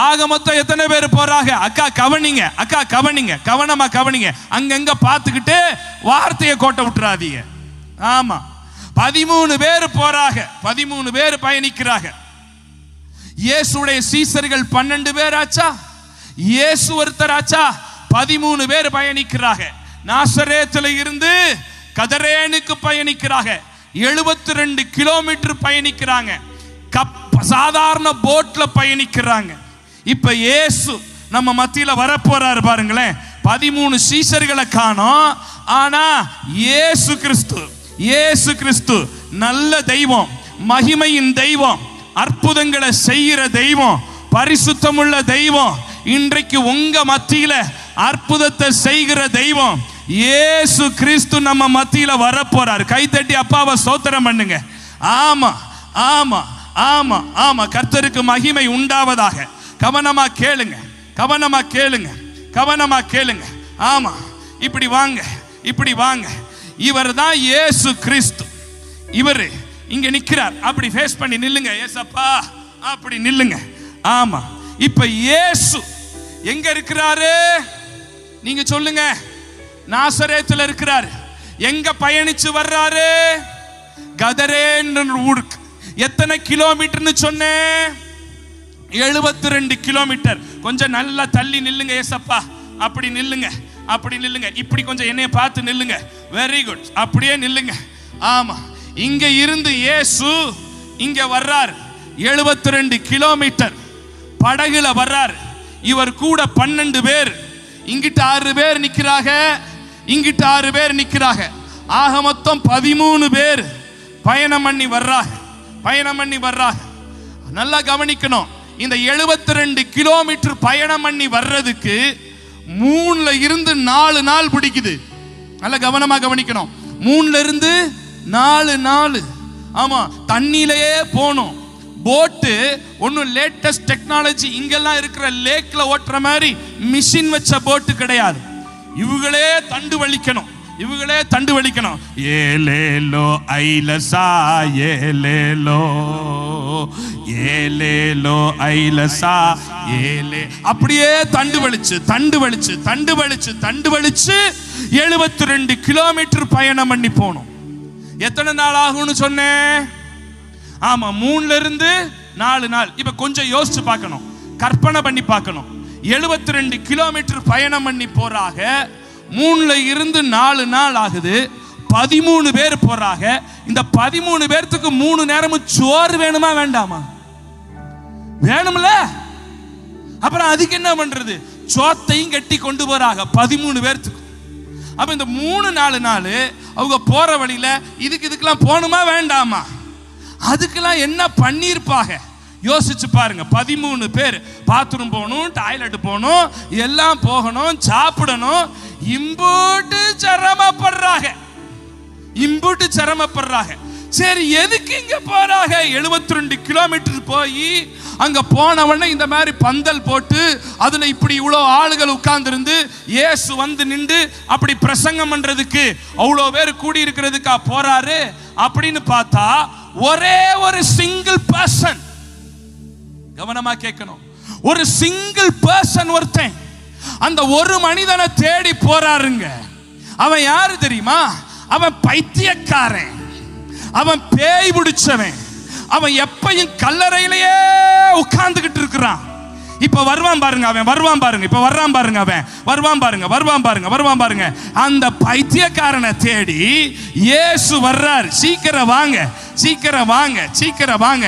ஆக மொத்தம் எத்தனை பேர் போறாங்க? அக்கா கவனிங்க, அக்கா கவனிங்க, கவனமா கவனிங்க. அங்கங்க பார்த்துக்கிட்டு வார்த்தையை கோட்டை விட்டுறாதீங்க. ஆமா, 13 பேர் போறாங்க, 13 பேர் பயணிக்கிறாங்க. இயேசுடைய சீஷர்கள் 12 பேர் ஆச்சா? இயேசு ஒருத்தர் ஆச்சா? 13 பேர் பயணிக்கிறாங்க. நாசரேத்துல இருந்து கதரேனுக்கு பயணிக்கிறாங்க. 72 கிலோமீட்டர் பயணிக்கிறாங்க. சாதாரண போட்ல பயணிக்கிறாங்க. இப்ப இயேசு நம்ம மத்தியில வரப்போறாரு பாருங்களேன். 13 சீஷர்களை காணோம். ஆனா இயேசு கிறிஸ்து நல்ல தெய்வம், மகிமையின் தெய்வம், அற்புதங்களை செய்கிற தெய்வம், பரிசுத்தமுள்ள தெய்வம். இன்றைக்கு உங்க மத்தியில அற்புதத்தை செய்கிற தெய்வம் இயேசு கிறிஸ்து நம்ம மத்தியில வரப்போறார். கைத்தட்டி அப்பாவை ஸ்தோத்திரம் பண்ணுங்க. ஆமா ஆமா ஆமா ஆமா, கர்த்தருக்கு மகிமை உண்டாவதாக. கவனமா கேளுங்க, கவனமா கேளுங்க, கவனமா கேளுங்க. ஆமா, இப்படி வாங்க, இப்படி வாங்க. இவர் தான் இயேசு கிறிஸ்து. இவர் இங்க நிக்கிறார். அப்படி ஃபேஸ் பண்ணி நில்லுங்க. ஏசப்பா அப்படி நில்லுங்க. ஆமா, இப்ப இயேசு எங்க இருக்கிறாரு? நீங்க சொல்லுங்க. நாசரேத்துல இருக்கிறாரு. எங்க பயணிச்சு வர்றாரு? கதரேன் ஊருக்கு. எத்தனை கிலோமீட்டர்னு சொன்னேன்? 72 கிலோமீட்டர். கொஞ்சம் நல்லா தள்ளி நில்லுங்க. ஏசப்பா அப்படி நில்லுங்க, அப்படி நில்லுங்க. இப்படி கொஞ்சம் என்னைய பார்த்து நில்லுங்க. வெரி குட், அப்படியே நில்லுங்க. ஆமா, இங்க இருந்து இயேசு இங்க வர்றார். 72 கிலோமீட்டர் படகுல வர்றார். இவர் கூட 12 பேர். இங்கிட்ட 6 பேர் நிக்கிறாங்க, இங்கிட்ட 6 பேர் நிக்கிறாங்க. ஆக மொத்தம் 13 பேர் பயணம் பண்ணி வர்றாங்க, பயணம் பண்ணி வர்றாங்க. நல்லா கவனிக்கணும். இந்த 72 கிலோமீட்டர் பயணம் பண்ணி வர்றதுக்கு 3ல இருந்து 4 நாள் பிடிக்குது. நல்லா கவனமா கவனிக்கணும். 3ல இருந்து 4 நாள். ஆமா, தண்ணியிலேயே போகணும். போட்டு ஒன்னும் லேட்டஸ்ட் டெக்னாலஜி இங்கெல்லாம் இருக்கிற லேக்ல ஓட்டுற மாதிரி மிஷின் வச்ச போட்டு கிடையாது. இவங்களே தண்டு வலிக்கணும், இவங்களே தண்டு வலிக்கணும். ஏலேலோ ஐலசா ஏலேலோ ஏலேலோ ஐலசா ஏலே, அப்படியே தண்டு வலிச்சு தண்டு வலிச்சு தண்டு வலிச்சு தண்டு வலிச்சு 72 கிலோமீட்டர் பயணம் பண்ணி போகணும். எத்தனை நாள் ஆகும்னு சொன்னேன்? ஆமா, 3ல இருந்து 4 நாள். இப்ப கொஞ்சம் யோசிச்சு பார்க்கணும், கற்பனை பண்ணி பார்க்கணும். 72 கிலோமீட்டர் பயணம் பண்ணி போறாங்க. 3ல இருந்து 4 நாள் ஆகுது. 13 பேர் போறாங்க. இந்த 13 பேர்த்துக்கு 3 நேரமும் சோறு வேணுமா வேண்டாமா? வேணும்ல. அப்புறம் அதுக்கு என்ன பண்றது? சோத்தையும் கட்டி கொண்டு போறாங்க 13 பேர்த்துக்கு. அப்ப இந்த 3-4 நாள் அவங்க போற வழியில இதுக்கெல்லாம் போகணுமா வேண்டாமா? அதுக்கெல்லாம் என்ன பண்ணிருப்பாங்க யோசிச்சு பாருங்க. 13 பேர் பாத்ரூம் போகணும், டாய்லெட் போகணும், எல்லாம் போகணும், சாப்பிடணும். இம்புட்டு சிரமப்படுறாங்க, இம்புட்டு சிரமப்படுறாங்க. சரி, எதுக்கு இங்க போறாங்க? 72 கிலோமீட்டர் போய் அங்க போனவொடனே இந்த மாதிரி பந்தல் போட்டு அதுல இப்படி இவ்வளோ ஆளுகள் உட்கார்ந்து இருந்து இயேசு வந்து நின்று அப்படி பிரசங்கம் பண்றதுக்கு அவ்வளோ பேர் கூடி இருக்கிறதுக்கா போறாரு அப்படின்னு பார்த்தா ஒரே ஒரு சிங்கிள் பர்சன். கவனமா கேட்கணும். ஒரு சிங்கிள் பர்சன், ஒருத்தன் அந்த ஒரு மனிதனை தேடி போறாருங்க. அவன் யாரு தெரியுமா? அவன் பைத்தியக்காரன், அவன் பேய் பிடிச்சவன், அவன் எப்பயும் கல்லறையிலேயே உட்கார்ந்துகிட்டு இருக்கிறான். இப்ப வருவான் பாருங்க, அவன் வருவான் பாருங்க, இப்ப வர்றான் பாருங்க, அவன் வருவான் பாருங்க, வருவான் பாருங்க, வருவான் பாருங்க. அந்த பைத்தியக்காரனை தேடி இயேசு வர்றார். சீக்கிரம் வாங்க, சீக்கிரம் வாங்க, சீக்கிரம் வாங்க.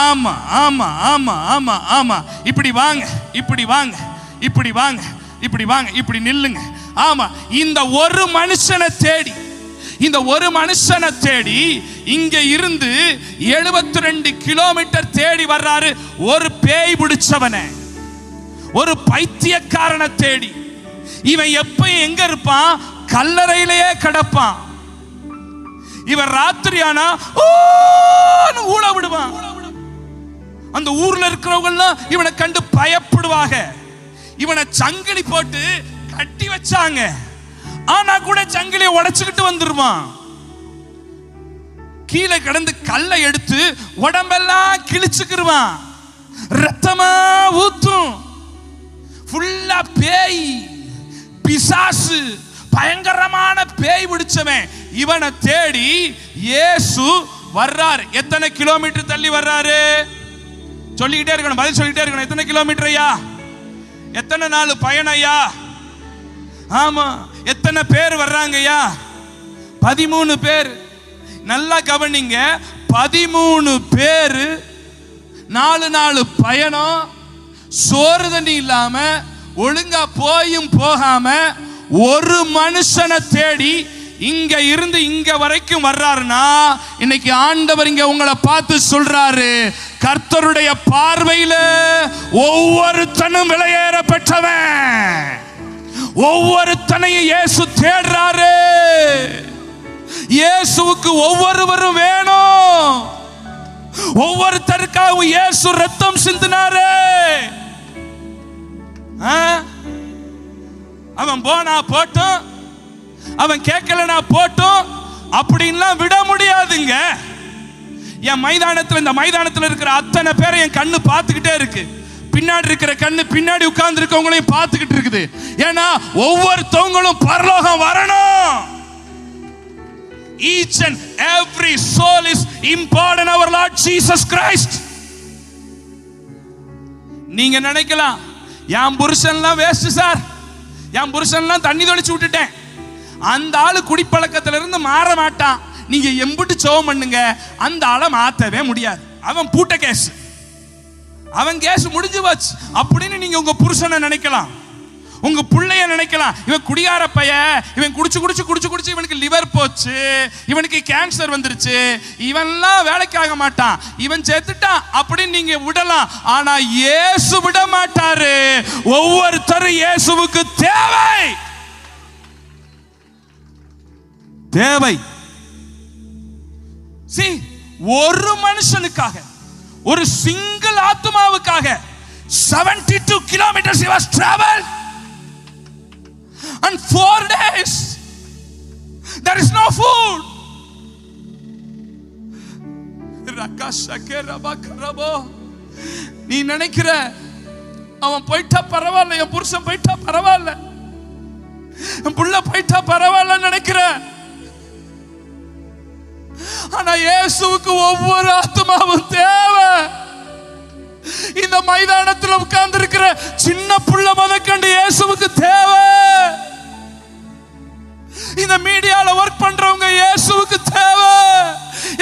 ஆமா ஆமா ஆமா ஆமா ஆமா, இப்படி வாங்க, இப்படி வாங்க, இப்படி வாங்க, இப்படி வாங்க, இப்படி நில்லுங்க. ஆமா, இந்த ஒரு மனுஷனை தேடி, இந்த ஒரு மனுஷனை தேடி இங்க இருந்து 72 கிலோமீட்டர் தேடி வர்றாரு. ஒரு பேய் பிடிச்சவனை, ஒரு பைத்தியக்காரனை தேடி. இவன் எப்ப எங்க இருப்பான்? கல்லறையிலேயே கிடப்பான். இவன் ராத்திரியானா ஊழ விடுவான். அந்த ஊர்ல இருக்கிறவங்க இவனை கண்டு பயப்படுவாங்க. இவனை சங்கிலி போட்டு கட்டி வச்சாங்க. ஆனா கூட சங்கிலியை உடைச்சுக்கிட்டு வந்துருவான். கீழே கிடந்து கல்லை எடுத்து உடம்பெல்லாம் கிழிச்சுக்கிருவான். ரத்தமா ஊத்தும். ஃபுல்லா பேய், பிசாசு, பயங்கரமான பேய் பிடிச்சவன். இவனை தேடி இயேசு வர்றாரு. எத்தனை கிலோமீட்டர் தள்ளி வர்றாரு? சொல்லிக்கிட்டே இருக்கணும், பதில் சொல்லிக்கிட்டே இருக்கணும். எத்தனை கிலோமீட்டர் ஐயா? எத்தனை நாள் பயணம் ஐயா? ஆமா. எத்தனை பேர் வர்றாங்க ஐயா? 13 பேர். நல்லா கவனிங்க, 13 பேர், 4 நாள் பயணம், சோறு தண்ணி இல்லாம, ஒழுங்கா போயும் போகாம, ஒரு மனுஷனை தேடி இங்க இருந்து இங்க வரைக்கும் வர்றாருன்னா, இன்னைக்கு ஆண்டவர் இங்க உங்களை பார்த்து சொல்றாரு, கர்த்தருடைய பார்வையில ஒவ்வொருத்தனும் விலையேற பெற்றவன். ஒவ்வொருத்தனையும் இயேசு தேடுறாரு. இயேசுவுக்கு ஒவ்வொருவரும் வேணும். ஒவ்வொருத்தருக்காக இயேசு ரத்தம் சிந்தினாரு. அவன் போனா போட்டும், அவன் கேட்கலனா போட்டும், அப்படின்லாம் விட முடியாதுங்க. என் மைதானத்தில், இந்த மைதானத்தில் இருக்கிற அத்தனை பேரை என் கண்ணு பார்த்துக்கிட்டே இருக்கு. பின்னாடி இருக்கிற கண்ணு பின்னாடி உட்கார்ந்து இருக்கவங்களையும் பார்த்துக்கிட்டு இருக்குது. ஏன்னா ஒவ்வொருத்தவங்களும் பரலோகம் வரணும். Each and every soul is important in our Lord Jesus Christ. நீங்க நினைக்கலாம், என் புருஷன்லாம் வேஸ்ட் சார், என் புருஷன்லாம் தண்ணி தொளிச்சு விட்டுட்டேன், அந்த ஆளு குடிப்பழக்கத்துல இருந்து மாற மாட்டான், நீங்க எம்பிட்டு சோகம் பண்ணுங்க, அந்த ஆளை மாத்தவே முடியாது, அவன் பூட்ட கேஸ், அவன் கேஸ் முடிஞ்சு போச்சு அப்படின்னு நீங்க உங்க புருஷனை நினைக்கலாம், உங்க பிள்ளைய நினைக்கலாம். இவன் குடியார பைய, இவன் குடிச்சு குடிச்சு குடிச்சு குடிச்சு இவனுக்கு லிவர் போச்சு, இவனுக்கு கேன்சர் வந்துருச்சு, இவன்லாம் வேலைக்கு ஆக மாட்டான், இவன் செத்துட்டான் அப்படின்னு நீங்க விடலாம். ஆனா இயேசு விட மாட்டாரு. ஒவ்வொருத்தரும் இயேசுவுக்கு தேவை, தேவை. ஒரு மனுஷனுக்காக, ஒரு single ஆத்மாவுக்காக 72 kilometers he was traveled and 4 days there is no food. நீ நினைக்கிற அவன் போயிட்டா பரவாயில்ல, என் புருஷன் போயிட்டா பரவாயில்ல, என் புள்ள போயிட்டா பரவாயில்ல நினைக்கிற. ஆனா இயேசுவுக்கு ஒவ்வொரு ஆத்மாவும் தேவை. இந்த மைதானத்தில் உட்கார்ந்து இருக்கிற சின்ன புள்ள முதற்கண்டு இயேசுவுக்கு தேவை. இந்த மீடியால ஒர்க் பண்றவங்க இயேசுவுக்கு தேவை.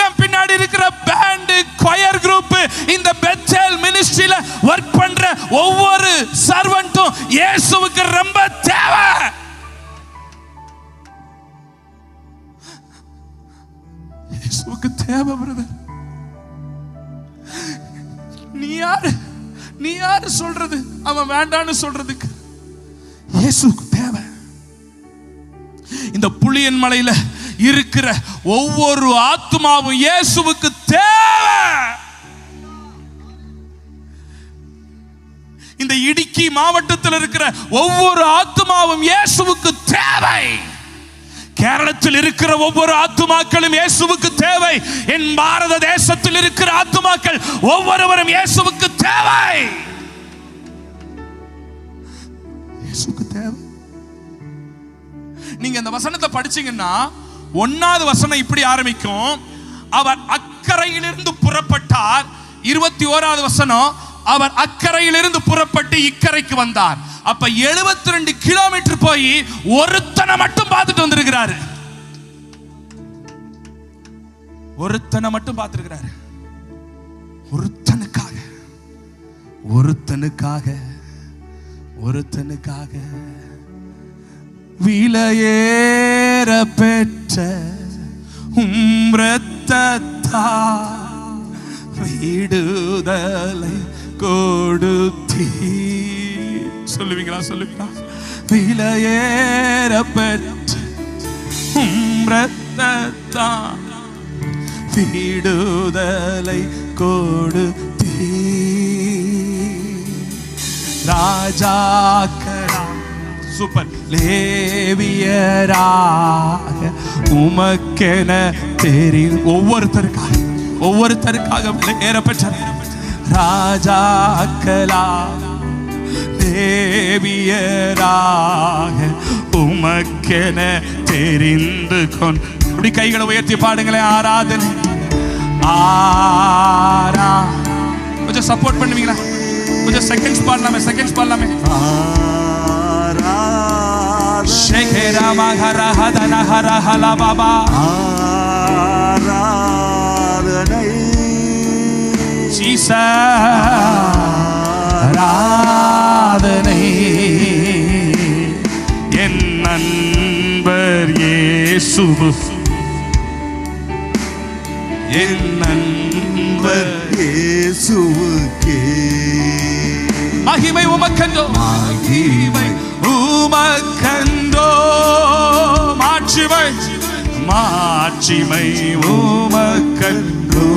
என் பின்னாடி இருக்கிற பேண்ட், கொயர் குரூப், இந்த பெத்தேல் மினிஸ்ட்ரியில ஒர்க் பண்ற ஒவ்வொரு சர்வன்ட்டும் இயேசுவுக்கு ரொம்ப தேவை. இயேசுவுக்கு தேவை பிரதர். நீ யாரு சொல்றது அவன் வேண்டான்னு சொல்றதுக்கு? இயேசுவுக்கு தேவை. இந்த புளியன் மலையில இருக்கிற ஒவ்வொரு ஆத்மாவும் இயேசுவுக்கு தேவை. இந்த இடுக்கி மாவட்டத்தில் இருக்கிற ஒவ்வொரு ஆத்மாவும் இயேசுவுக்கு தேவை. கேரளத்தில் இருக்கிற ஒவ்வொரு ஆத்துமாக்களும் இயேசுவுக்கு தேவை. என் பாரத தேசத்தில் இருக்கிற ஆத்துமாக்கள் ஒவ்வொருவரும் இயேசுவுக்கு தேவை. இயேசுவுக்கு தேவை. நீங்க இந்த வசனத்தை படிச்சீங்கன்னா 1வது வசனம் இப்படி ஆரம்பிக்கும், அவர் அக்கறையிலிருந்து புறப்பட்டார். 21வது வசனம், அவர் அக்கறையிலிருந்து புறப்பட்டு இக்கரைக்கு வந்தார். அப்ப 72 கிலோமீட்டர் போய் ஒருத்தனை மட்டும் பார்த்துட்டு வந்திருக்கிறாரு. ஒருத்தனை மட்டும் பார்த்திருக்கிறாரு. ஒருத்தனுக்காக ஒருத்தனுக்காக ஒருத்தனுக்காக விலையேற பெற்ற இரத்தத்தா விடுதலை கொடுத்தீ. சொல்லுவீங்களா? சொல்லுவீங்களா? விலையேற பெற்ற இரத்தத்தா விடுதலை கொடுத்தீ. ராஜாக்களா சூப்பர் லேவியராக உமக்கென தெரியும். ஒவ்வொருத்தருக்காக ஏறப்பட்ட ராஜாக்களா லேவியராக உமக்கென தெரிந்து கொண்டு. அப்படி கைகளை உயர்த்தி பாடுங்களேன். ஆராதனை கொஞ்சம் சப்போர்ட் பண்ணுவீங்களா? கொஞ்சம் செகண்ட்ஸ் பாடலாமே. ஷேகேரா மகர ஹதன ஹர ஹல பாபா. ஆராதனை ஜீசஸ். ஆராதனை என் நண்பர் இயேசுவே. என் நண்பர் இயேசுவுக்கே மகிமை உமக்கன்றோ. மகிமை உமக்கன்றோ. மாட்சிமை உமக்கன்றோ.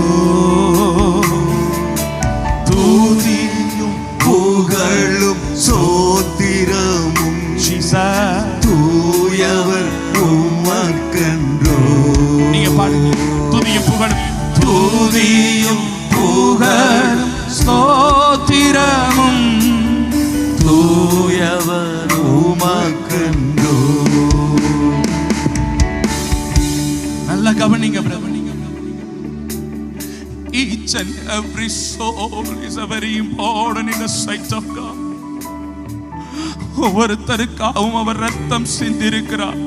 துதியும் புகழும் சோத்திரமும் தூயவர் உமக்கன்றோ. நீங்க பாடுங்க. துதியும் புகழும் ஸ்தோத்திரமும் தூயவர் உமக்கன்றோ. நல்ல கவனிங்க பிரபு. Each and every soul is a very important in the sight of God. ஒவ்வொருத்தருக்காகவும் அவர் ரத்தம் சிந்திருக்கிறார்.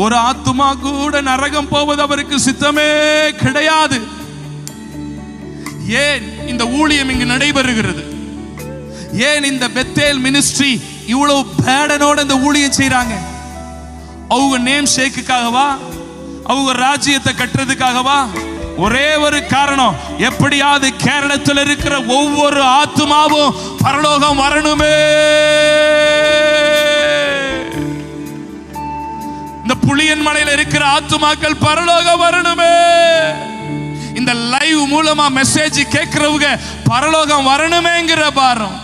ஒரு ஆத்துமா கூட நரகம் போவது அவருக்கு சித்தமே கிடையாது. ஏன் இந்த ஊழியம் இங்கு நடைபெறுகிறது? ஏன் இந்த பெத்தேல் மினிஸ்ட்ரி இவ்வளவு பேடனோட இந்த ஊழியம் செய்றாங்க? அவங்க நேம் ஷேக்குக்காகவா? அவங்க ராஜ்யத்தை கட்டுறதுக்காகவா? ஒரே ஒரு காரணம், எப்படியாவது கேரளத்தில் இருக்கிற ஒவ்வொரு ஆத்துமாவும் பரலோகம் வரணுமே. இந்த புளியன் மலையில இருக்கிற ஆத்துமாக்கள் பரலோகம் வரணுமே. இந்த லைவ் மூலமா மெசேஜ் கேட்கிறவங்க பரலோகம் வரணுமேங்கிற பாரம்.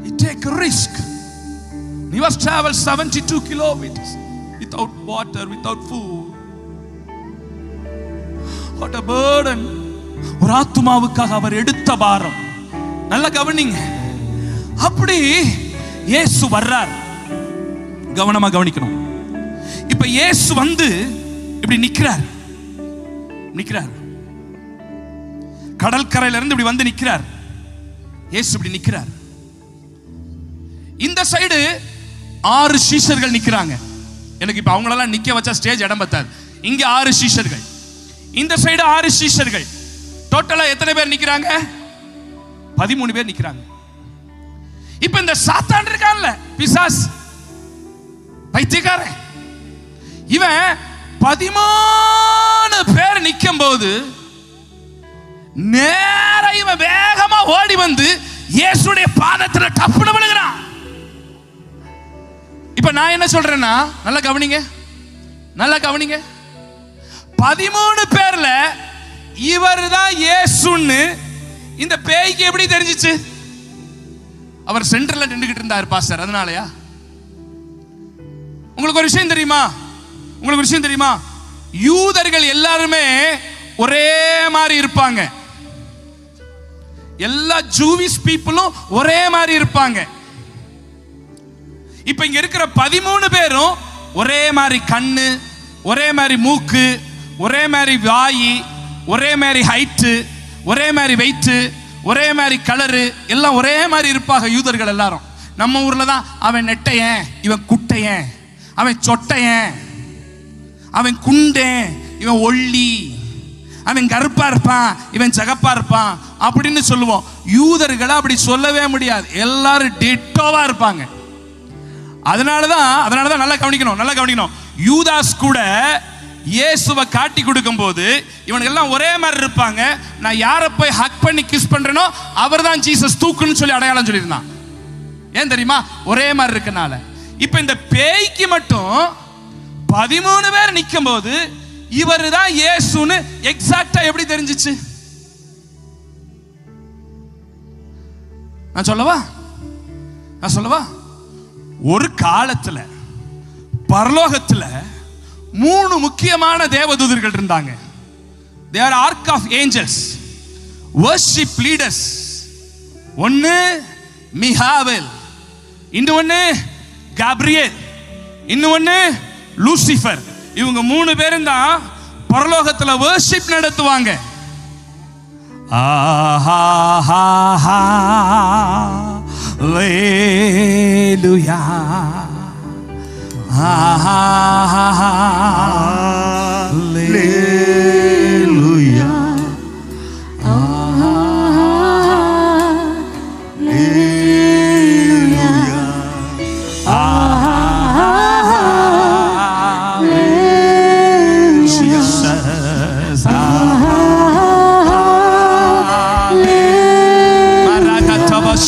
You take a risk. You must travel 72 kilometers without water, without food. What a burden. ஒரு ஆத்துமாவுக்காக அவர் எடுத்த பாரம். நல்லா கவனிங்க. அப்படி இயேசு வர்றார். கவனமா கவனிக்கணும். இப்ப இயேசு வந்து இப்படி நிக்கிறார். கடற்கரையில இருந்து இப்படி வந்து நிக்கிறார். இயேசு இப்படி நிக்கிறார். இந்த சைடு 6 சீஷர்கள் நிக்கிறாங்க. எனக்கு இப்ப அவங்களெல்லாம் நிக்க வச்சா ஸ்டேஜ் இடம் பத்தாது. இங்க 6 சீஷர்கள், இந்த சைடு 6 சீஷர்கள். டோட்டலா எத்தனை பேர் நிக்கிறாங்க? 13 பேர் நிக்கிறாங்க. இப்ப இந்த சாத்தான் இருக்கான்ல, பிசாஸ், பைத்தியக்காரன், இவன் 13 பேர் நிக்கும் போது நேர இவன் வேகமா ஓடி வந்து இயேசுடைய பாதத்துல டப்புன்னு விழுகிறான். இப்ப நான் என்ன சொல்றேன்னா, நல்லா கவனிங்க. 13 பேர்ல இவர் தான் இயேசுன்னு இந்த பேய்க்கு எப்படி தெரிஞ்சிச்சு? அவர் சென்டர்ல நின்றுகிட்டு இருந்தார் பாஸ்டர், அதனாலயா? உங்களுக்கு ஒரு விஷயம் தெரியுமா? யூதர்கள் எல்லாருமே ஒரே மாதிரி இருப்பாங்க. எல்லா ஜூவிஷ் பீப்புளும் ஒரே மாதிரி இருப்பாங்க. இப்ப இங்க இருக்கிற 13 பேரும் ஒரே மாதிரி கண்ணு, ஒரே மாதிரி மூக்கு, ஒரே மாதிரி வாயி, ஒரே மாதிரி ஹைட்டு, ஒரே மாதிரி வெயிட், ஒரே மாதிரி கலரு, எல்லாம் ஒரே மாதிரி இருப்பாங்க யூதர்கள் எல்லாரும். நம்ம ஊர்ல தான் அவன் நெட்டையன், இவன் குட்டையன், அவன் சொட்டையன், அவன் குண்டேன், இவன் ஒல்லி, அவன் கருப்பா இருப்பான், இவன் சகப்பா இருப்பான் அப்படின்னு சொல்லுவோம். யூதர்களை அப்படி சொல்லவே முடியாது. எல்லாரும் டிட்டோவா இருப்பாங்க. அதனாலதான் நல்லா கவனிக்கணும். யூதாஸ் கூட இயேசுவை காட்டி கொடுக்கும் போது இவனுக்கு எல்லாம் ஒரே மாதிரி இருப்பாங்க. நான் யாரை போய் ஹக் பண்ணி கிஸ் பண்றேனோ அவர் தான் ஜீசஸ் தூக்குன்னு சொல்லி அடையாளம் சொல்லியிருந்தான். ஏன் தெரியுமா? ஒரே மாதிரி இருக்கனால. இப்ப இந்த பேய்க்கு மட்டும் 13 பேர் நிற்கும் போது இவர் தான் இயேசுன்னு எக்ஸாக்டா எப்படி தெரிஞ்சிச்சு? நான் சொல்லவா? ஒரு காலத்துல பரலோகத்துல 3 முக்கியமான தேவதூதர்கள் இருந்தாங்க. they are ark of angels, worship leaders. ஒன்னு மிகாவேல், இன்னொன்னு காப்ரியேல், இன்னொன்னு லூசிஃபர். இவங்க 3 பேரும் தான் பரலோகத்துல worship நடத்துவாங்க. ஹalleluya, ஹalleluya,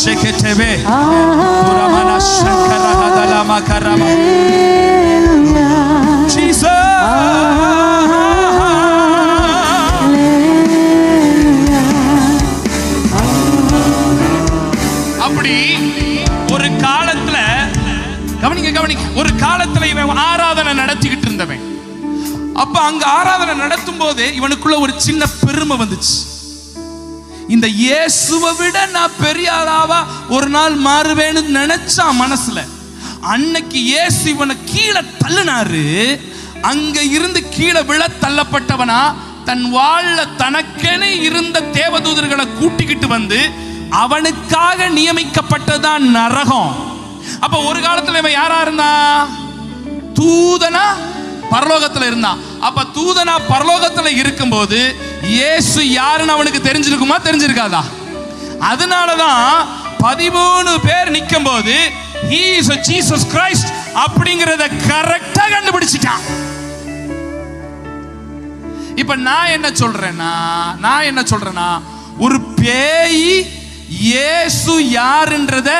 Sheketebe Puramana Shankara Hadalama Karama Jesus. அப்படி ஒரு காலத்துல கவனிங்க, ஒரு காலத்துல இவன் ஆராதனை நடத்திக்கிட்டு இருந்தவன். அப்ப அங்க ஆராதனை நடத்தும் போது இவனுக்குள்ள ஒரு சின்ன பெருமை வந்துச்சு. இந்த இயேசுவை விட நான் பெரிய ஆளாவா ஒரு நாள் மாறுவேன்னு நினைச்சான் மனசுல. அன்னைக்கு இயேசு இவனை கீழே தள்ளினாரு. அங்க இருந்து கீழே விழ தள்ளப்பட்டவனா தன் வாழ தனக்கென இருந்த தேவதூதர்களை கூட்டிக்கிட்டு வந்து அவனுக்காக நியமிக்கப்பட்டதான் நரகம். அப்ப ஒரு காலத்துல இவன் யாரா இருந்தான்? தூதனா பரலோகத்துல இருந்தான். அப்ப தூதனா பரலோகத்துல இருக்கும்போது இயேசு யாருன்னு அவனுக்கு தெரிஞ்சிருக்குமா? தெரிஞ்சிருக்காதா? அதனாலதான் 13 பேர் நிக்கும் போது he is a Jesus Christ அப்படிங்கறத கரெக்டா கண்டுபிடிச்சிட்டான். இப்ப நான் என்ன சொல்றேன்னா ஒரு பேய் இயேசு யாருன்றத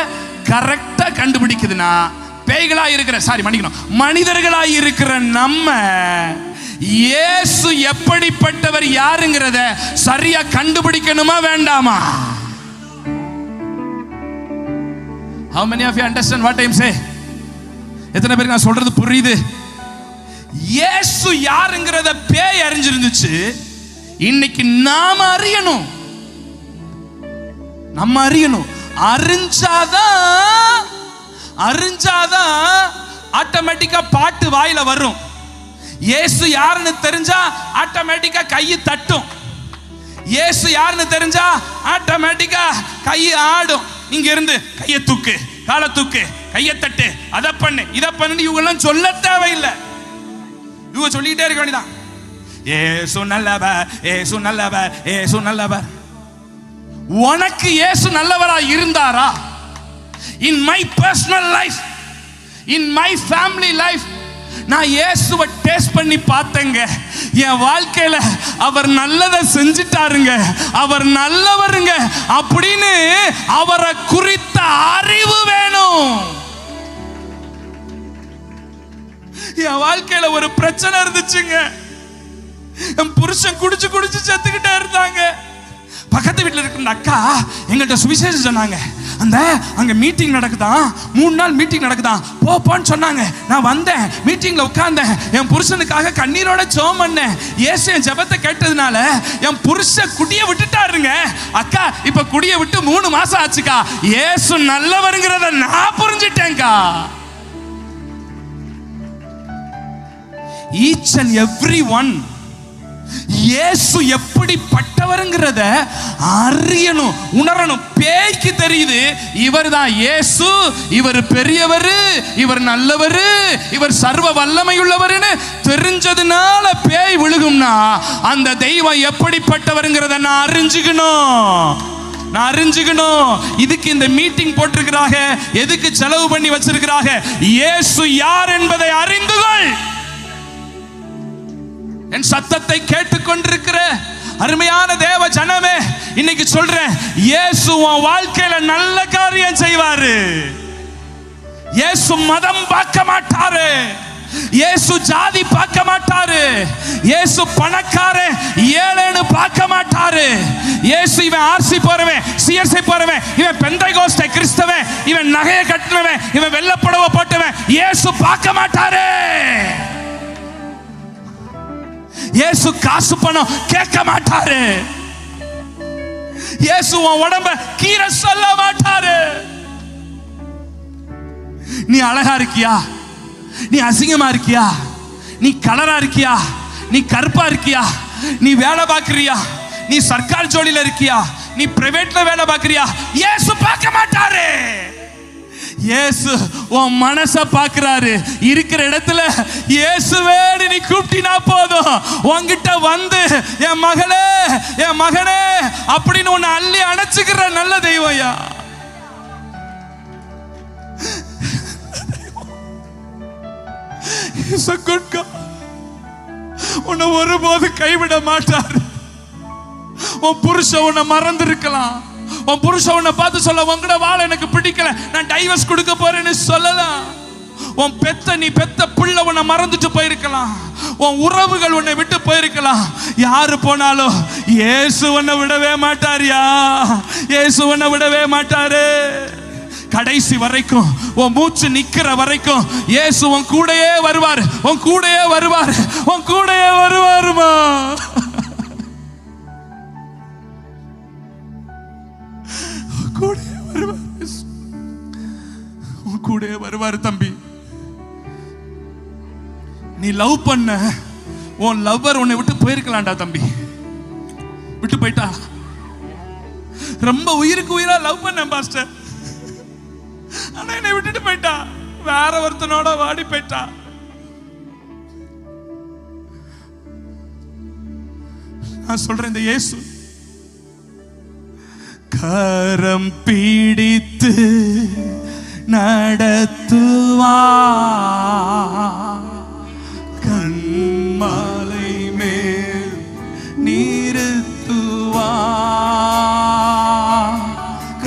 கரெக்டா கண்டுபிடிக்குதுன்னா மனிதர்களா இருக்கிற நம்ம இயேசு எப்படிப்பட்டவர் யாருங்கிறத சரியா கண்டுபிடிக்கணுமா வேண்டாமா? How many of you understand what I am saying? எத்தனை பேருக்கு நான் சொல்றது புரியுது? இயேசு யாருங்கிறத பேய் அறிஞ்சிருந்துச்சு. இன்னைக்கு நாம அறியணும். அறிஞ்சாதான் ஆட்டோமேட்டிக்கா பாட்டு வாயில வரும். இயேசு யாருன்னு தெரிஞ்சா ஆட்டோமேட்டிக்கா கையை தட்டும். இயேசு யாருன்னு தெரிஞ்சா ஆட்டோமேட்டிக்கா கை ஆடும். இங்க இருந்து கையை தூக்கு, காலை தூக்கு, கையை தட்டு, அதை பண்ணு, இதை பண்ணு இவங்க எல்லாம் சொல்ல தேவையில்லை. இவங்க சொல்லிட்டே இருக்க வேண்டியதான். ஏசு நல்லவர், ஏசு நல்லவர், ஏசு நல்லவர். உனக்கு இயேசு நல்லவரா இருந்தாரா? In my personal life, in my family life, நான் இயேசுவை டேஸ்ட் பண்ணி பார்த்தேங்க. என் வாழ்க்கையில அவர் நல்லதை செஞ்சிட்டாருங்க, அவர் நல்லவருங்க அப்படின்னு அவரை குறித்த அறிவு வேணும். என் வாழ்க்கையில ஒரு பிரச்சனை இருந்துச்சுங்க. என் புருஷன் குடிச்சு செத்துக்கிட்டே இருந்தாங்க. பக்கத்து வீட்டில் இருக்கிற அக்கா எங்கள்கிட்ட சுவிசேஷம் சொன்னாங்க. அங்க மீட்டிங் நடக்குதான், 3 நாள் மீட்டிங் நடக்குதான், போப்பான்னு சொன்னாங்க. நான் வந்தேன், மீட்டிங்ல உட்கார்ந்தேன், என் புருஷனுக்காக கண்ணீரோட ஜெபம் பண்ணேன். இயேசு என் ஜெபத்தை கேட்டதுனால என் புருஷன் குடியை விட்டுட்டாருங்க. அக்கா இப்ப குடியை விட்டு 3 மாசம் ஆச்சுக்கா. இயேசு நல்லவருங்கிறத நான் புரிஞ்சிட்டேன்க்கா. Each and every one இயேசு எப்படிப்பட்டவர்ங்கிறத அறியணும், உணரணும். பேய்க்கு தெரியுது இவர் தான் இயேசு, இவர் பெரியவர், இவர் நல்லவர், இவர் சர்வ வல்லமை உள்ளவர்னு தெரிஞ்சதுனால பேய் விழுகும்னா அந்த தெய்வம் எப்படிப்பட்டவர்ங்கிறத நான் அறிஞ்சுக்கணும். இதுக்கு இந்த மீட்டிங் போட்டிருக்கிறாங்க, எதுக்கு செலவு பண்ணி வச்சிருக்கிறாங்க? இயேசு யார் என்பதை அறிந்து கொள். என் சத்தத்தை கேட்டுக்கொண்டிருக்கிற அருமையான தேவ ஜனமே, இன்னைக்கு சொல்றேன், இயேசு உன் வாழ்க்கையில நல்ல காரியம் செய்வாரு. இயேசு மதம் பார்க்க மாட்டாரு, இயேசு ஜாதி பார்க்க மாட்டாரு, இயேசு பணக்காரன் ஏழைன்னு பார்க்க மாட்டாரு. இயேசு இவன் ஆர்சி போறவன், சிஎஸ்ஐ போறவன், இவன் பெந்தைகோஸ்தே கிறிஸ்தவன், இவன் நகையை கட்டினவன், இவன் வெள்ளப்புடவை போட்டவன், இயேசு பார்க்க மாட்டாரு. இயேசு காசு பணம் கேட்க மாட்டாரு. இயேசு உன் உடம்ப கீரை சொல்ல மாட்டாரு. நீ அழகா இருக்கியா, நீ அசிங்கமா இருக்கியா, நீ கலரா இருக்கியா, நீ கருப்பா இருக்கியா, நீ வேலை பார்க்கறியா, நீ சர்க்கார் ஜோலியில இருக்கியா, நீ பிரைவேட்ல வேலை பார்க்கறியா, இயேசு பார்க்க மாட்டாரு. இயேசு உன் மனச பார்க்கிறாரு. இருக்கிற இடத்துல இயேசுவே நீ கூப்பிட்டினா போதும், உன்கிட்ட வந்து என் மகளே என் மகனே அப்படின்னு உன்னை அள்ளி அணைச்சுக்கிற நல்ல தெய்வம்யா. உன்னை ஒருபோது கைவிட மாட்டார். உன் புருஷன் உன்னை மறந்து இருக்கலாம், உன் புருஷன் உன்னை பார்த்து சொல்ல உங்கட வாழ எனக்கு பிடிக்கல, நான் டைவர்ஸ் கொடுக்க போறேன்னு சொல்லலாம். உன் நீ பெத்த பிள்ளை உன்னை மறந்துட்டு போயிருக்கலாம், உன் உறவுகள் உன்னை விட்டு போயிருக்கலாம். யாரு போனாலும் இயேசு உன்னை விடவே மாட்டாரியா, இயேசு உன்னை விடவே மாட்டாரு. கடைசி வரைக்கும், உன் மூச்சு நிக்கிற வரைக்கும் இயேசு உன் கூடயே வருவார், உன் கூடயே வருவார், உன் கூடயே வருவாருமா. கூடயே வருவாரு தம்பி. நீ லவ் பண்ண உன் லவ்வர் உன்னை விட்டு போயிருக்கலாம்டா தம்பி, விட்டு போயிட்டா. ரொம்ப உயிருக்கு உயிரா லவ் பண்ண பாஸ்டர், ஆனா என்னை விட்டுட்டு போயிட்டா, வேற ஒருத்தனோட வாடி போயிட்டா. நான் சொல்றேன், இந்த இயேசு கரம் பிடித்து நடத்துவா, கண்மாலை மேல் நிறுத்துவா,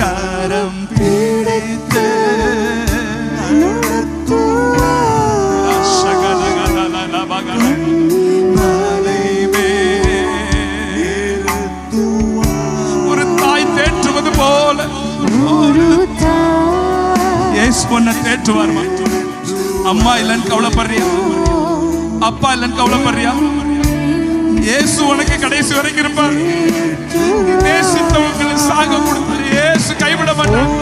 கரம் பிடித்து நடத்துவா, மலை மேல் ஒரு தாய் தேற்றுவது போல பொண்ணை தேற்றுவார். அம்மா இல்லைன்னு கவலைப்படுறியா, அப்பா இல்லைன்னு கவலைப்படுறியா, இயேசு உனக்கு கடைசி வரைக்கும் இருப்பார். நேசித்தவங்களுக்கு சாக கொடுத்தார், இயேசு கைவிட மாட்டார்.